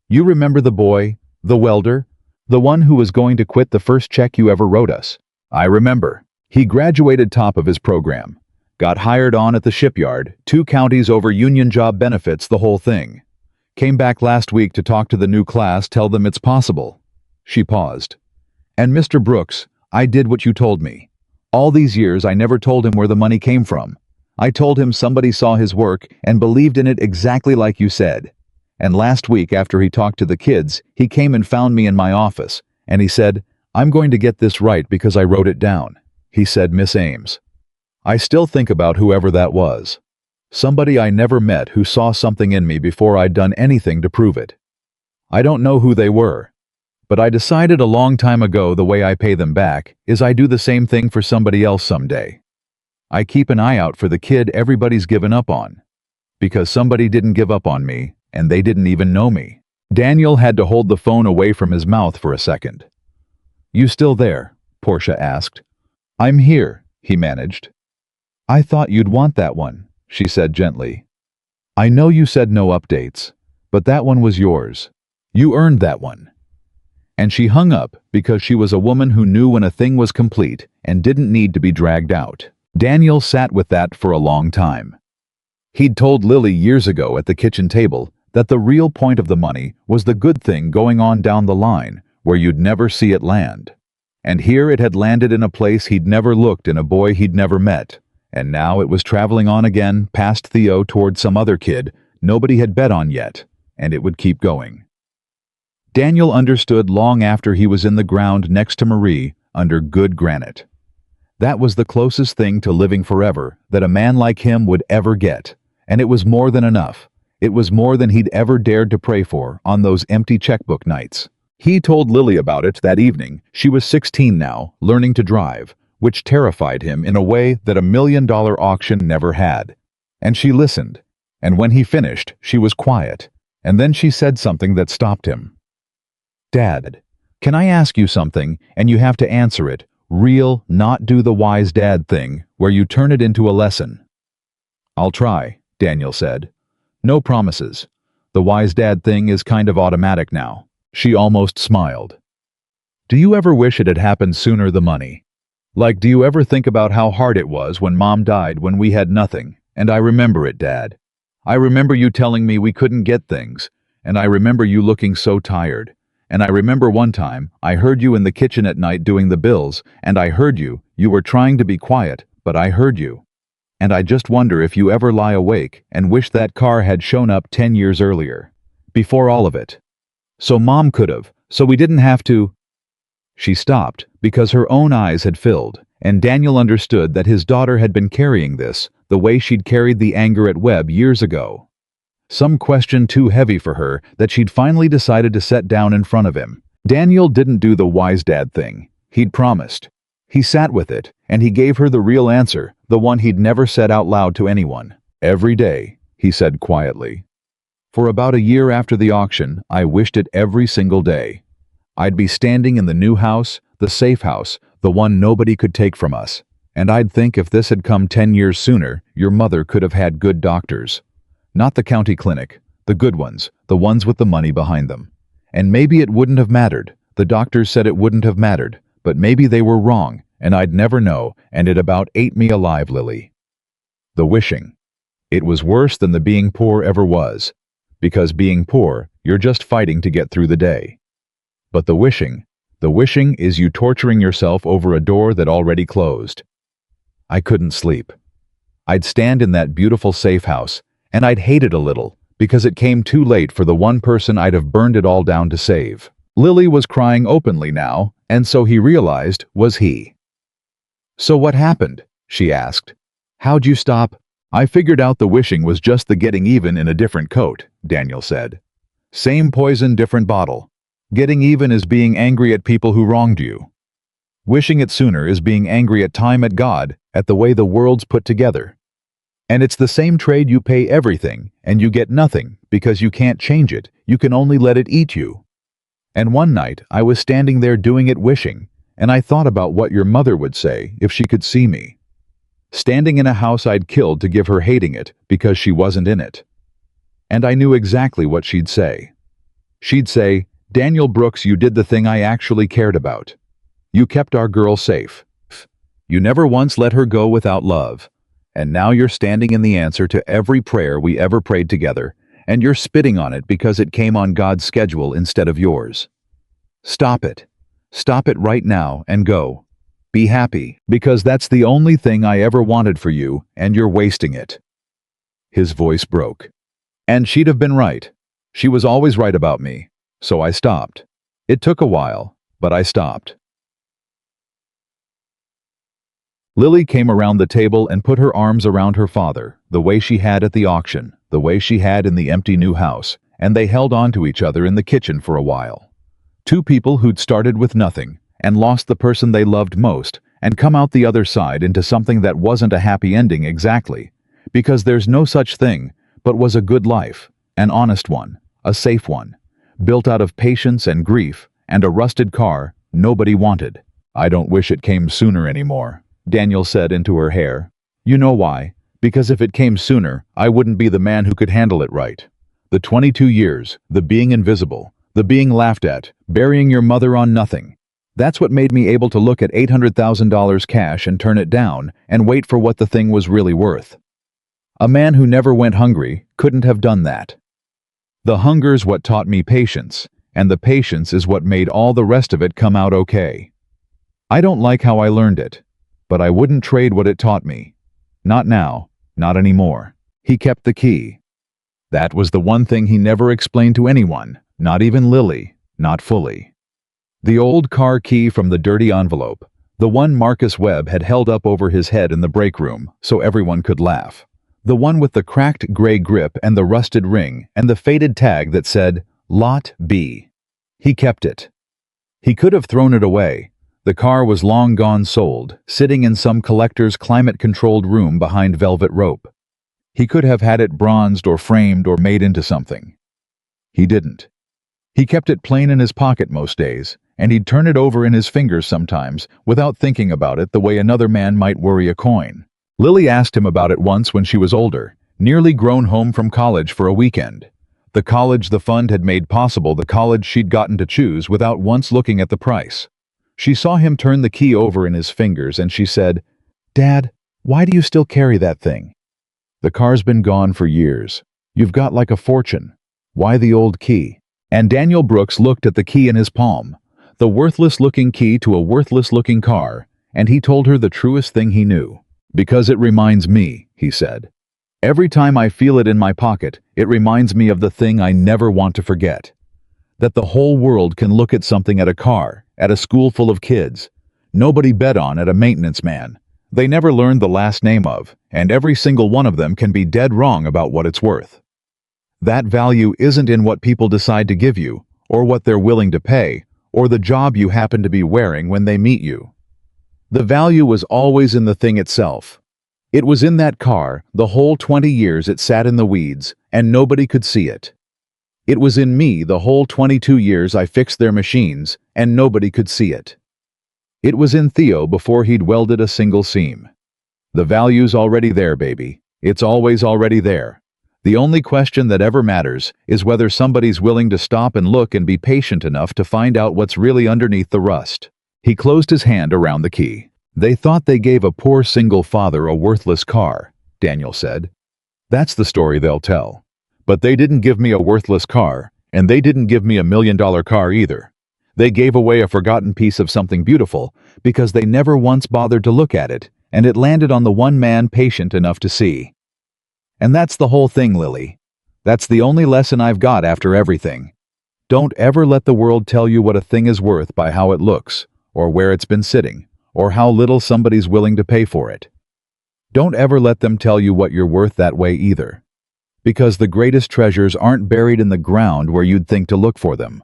Speaker 1: You remember the boy, the welder, the one who was going to quit the first check you ever wrote us?" "I remember. He graduated top of his program. Got hired on at the shipyard, 2 counties over union job benefits, the whole thing. Came back last week to talk to the new class, tell them it's possible. She paused. And Mr. Brooks, I did what you told me. All these years I never told him where the money came from. I told him somebody saw his work and believed in it exactly like you said. And last week after he talked to the kids, he came and found me in my office, and he said, I'm going to get this right because I wrote it down. He said, Miss Ames. I still think about whoever that was. Somebody I never met who saw something in me before I'd done anything to prove it. I don't know who they were, but I decided a long time ago the way I pay them back is I do the same thing for somebody else someday. I keep an eye out for the kid everybody's given up on. Because somebody didn't give up on me, and they didn't even know me. Daniel had to hold the phone away from his mouth for a second. You still there? Portia asked. I'm here, he managed. I thought you'd want that one, she said gently. I know you said no updates, but that one was yours. You earned that one. And she hung up because she was a woman who knew when a thing was complete and didn't need to be dragged out. Daniel sat with that for a long time. He'd told Lily years ago at the kitchen table that the real point of the money was the good thing going on down the line where you'd never see it land. And here it had landed in a place he'd never looked in a boy he'd never met. And now it was traveling on again past Theo toward some other kid nobody had bet on yet, and it would keep going. Daniel understood long after he was in the ground next to Marie under good granite. That was the closest thing to living forever that a man like him would ever get, and it was more than enough. It was more than he'd ever dared to pray for on those empty checkbook nights. He told Lily about it that evening. She was 16 now, learning to drive, which terrified him in a way that $1 million auction never had. And she listened, and when he finished, she was quiet, and then she said something that stopped him. Dad, can I ask you something, and you have to answer it, real, not do the wise dad thing, where you turn it into a lesson. I'll try, Daniel said. No promises. The wise dad thing is kind of automatic now. She almost smiled. Do you ever wish it had happened sooner, the money? Like, do you ever think about how hard it was when Mom died when we had nothing? And I remember it, Dad. I remember you telling me we couldn't get things, and I remember you looking so tired. And I remember one time, I heard you in the kitchen at night doing the bills, and I heard you were trying to be quiet, but I heard you. And I just wonder if you ever lie awake and wish that car had shown up 10 years earlier. Before all of it. So Mom could have, so we didn't have to. She stopped because her own eyes had filled, and Daniel understood that his daughter had been carrying this the way she'd carried the anger at Webb years ago. Some question too heavy for her that she'd finally decided to set down in front of him. Daniel didn't do the wise dad thing. He'd promised. He sat with it, and he gave her the real answer, the one he'd never said out loud to anyone. Every day, he said quietly. For about a year after the auction, I wished it every single day. I'd be standing in the new house, the safe house, the one nobody could take from us. And I'd think if this had come 10 years sooner, your mother could have had good doctors. Not the county clinic, the good ones, the ones with the money behind them. And maybe it wouldn't have mattered. The doctors said it wouldn't have mattered, but maybe they were wrong, and I'd never know, and it about ate me alive, Lily. The wishing. It was worse than the being poor ever was. Because being poor, you're just fighting to get through the day. But the wishing is you torturing yourself over a door that already closed. I couldn't sleep. I'd stand in that beautiful safe house, and I'd hate it a little, because it came too late for the one person I'd have burned it all down to save. Lily was crying openly now, and so he realized was he. So what happened? She asked. How'd you stop? I figured out the wishing was just the getting even in a different coat, Daniel said. Same poison, different bottle. Getting even is being angry at people who wronged you. Wishing it sooner is being angry at time, at God, at the way the world's put together. And it's the same trade. You pay everything, and you get nothing, because you can't change it, you can only let it eat you. And one night, I was standing there doing it wishing, and I thought about what your mother would say if she could see me. Standing in a house I'd killed to give her hating it because she wasn't in it. And I knew exactly what she'd say. She'd say, Daniel Brooks, you did the thing I actually cared about. You kept our girl safe. You never once let her go without love. And now you're standing in the answer to every prayer we ever prayed together, and you're spitting on it because it came on God's schedule instead of yours. Stop it. Stop it right now and go. Be happy, because that's the only thing I ever wanted for you, and you're wasting it." His voice broke. And she'd have been right. She was always right about me. So I stopped. It took a while, but I stopped. Lily came around the table and put her arms around her father, the way she had at the auction, the way she had in the empty new house, and they held on to each other in the kitchen for a while. Two people who'd started with nothing, and lost the person they loved most, and come out the other side into something that wasn't a happy ending exactly, because there's no such thing, but was a good life, an honest one, a safe one, built out of patience and grief, and a rusted car nobody wanted. "I don't wish it came sooner anymore," Daniel said into her hair. "You know why? Because if it came sooner, I wouldn't be the man who could handle it right. The 22 years, the being invisible, the being laughed at, burying your mother on nothing. That's what made me able to look at $800,000 cash and turn it down and wait for what the thing was really worth. A man who never went hungry couldn't have done that. The hunger's what taught me patience, and the patience is what made all the rest of it come out okay. I don't like how I learned it, but I wouldn't trade what it taught me. Not now, not anymore." He kept the key. That was the one thing he never explained to anyone, not even Lily, not fully. The old car key from the dirty envelope, the one Marcus Webb had held up over his head in the break room so everyone could laugh. The one with the cracked gray grip and the rusted ring and the faded tag that said, Lot B. He kept it. He could have thrown it away. The car was long gone sold, sitting in some collector's climate-controlled room behind velvet rope. He could have had it bronzed or framed or made into something. He didn't. He kept it plain in his pocket most days, and he'd turn it over in his fingers sometimes without thinking about it the way another man might worry a coin. Lily asked him about it once when she was older, nearly grown home from college for a weekend. The college the fund had made possible, the college she'd gotten to choose without once looking at the price. She saw him turn the key over in his fingers and she said, "Dad, why do you still carry that thing?" "The car's been gone for years. You've got like a fortune. Why the old key?" And Daniel Brooks looked at the key in his palm, the worthless-looking key to a worthless-looking car, and he told her the truest thing he knew. "Because it reminds me," he said. "Every time I feel it in my pocket, it reminds me of the thing I never want to forget. That the whole world can look at something, at a car, at a school full of kids. Nobody bet on at a maintenance man. They never learned the last name of, and every single one of them can be dead wrong about what it's worth. That value isn't in what people decide to give you, or what they're willing to pay, or the job you happen to be wearing when they meet you. The value was always in the thing itself. It was in that car the whole 20 years it sat in the weeds, and nobody could see it. It was in me the whole 22 years I fixed their machines, and nobody could see it. It was in Theo before he'd welded a single seam. The value's already there, baby. It's always already there. The only question that ever matters is whether somebody's willing to stop and look and be patient enough to find out what's really underneath the rust." He closed his hand around the key. "They thought they gave a poor single father a worthless car," Daniel said. "That's the story they'll tell. But they didn't give me a worthless car, and they didn't give me $1 million car either. They gave away a forgotten piece of something beautiful because they never once bothered to look at it, and it landed on the one man patient enough to see. And that's the whole thing, Lily. That's the only lesson I've got after everything. Don't ever let the world tell you what a thing is worth by how it looks, or where it's been sitting, or how little somebody's willing to pay for it. Don't ever let them tell you what you're worth that way either. Because the greatest treasures aren't buried in the ground where you'd think to look for them.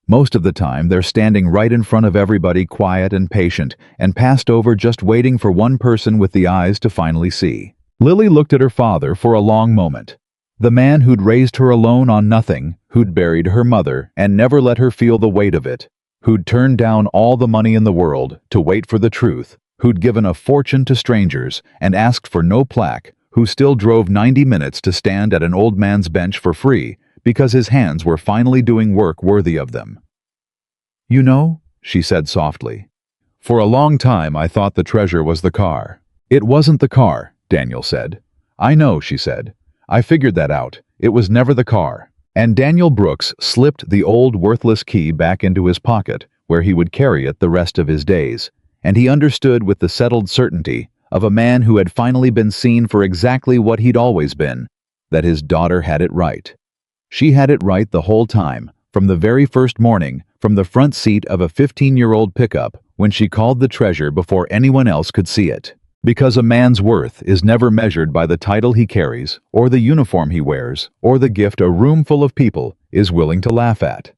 Speaker 1: Most of the time, they're standing right in front of everybody, quiet and patient, and passed over just waiting for one person with the eyes to finally see." Lily looked at her father for a long moment. The man who'd raised her alone on nothing, who'd buried her mother and never let her feel the weight of it, who'd turned down all the money in the world to wait for the truth, who'd given a fortune to strangers and asked for no plaque, who still drove 90 minutes to stand at an old man's bench for free because his hands were finally doing work worthy of them. "You know," she said softly, "for a long time I thought the treasure was the car. It wasn't the car," Daniel said. "I know," she said. "I figured that out. It was never the car." And Daniel Brooks slipped the old worthless key back into his pocket, where he would carry it the rest of his days. And he understood with the settled certainty of a man who had finally been seen for exactly what he'd always been, that his daughter had it right. She had it right the whole time, from the very first morning, from the front seat of a 15-year-old pickup, when she called the treasure before anyone else could see it. Because a man's worth is never measured by the title he carries, or the uniform he wears, or the gift a room full of people is willing to laugh at.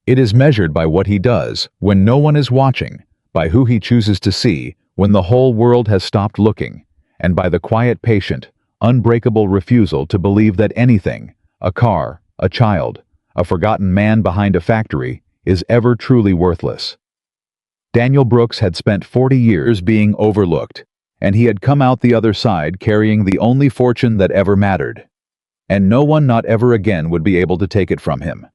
Speaker 1: It is measured by what he does when no one is watching, by who he chooses to see when the whole world has stopped looking, and by the quiet, patient, unbreakable refusal to believe that anything, a car, a child, a forgotten man behind a factory, is ever truly worthless. Daniel Brooks had spent 40 years being overlooked, and he had come out the other side carrying the only fortune that ever mattered. And no one, not ever again, would be able to take it from him.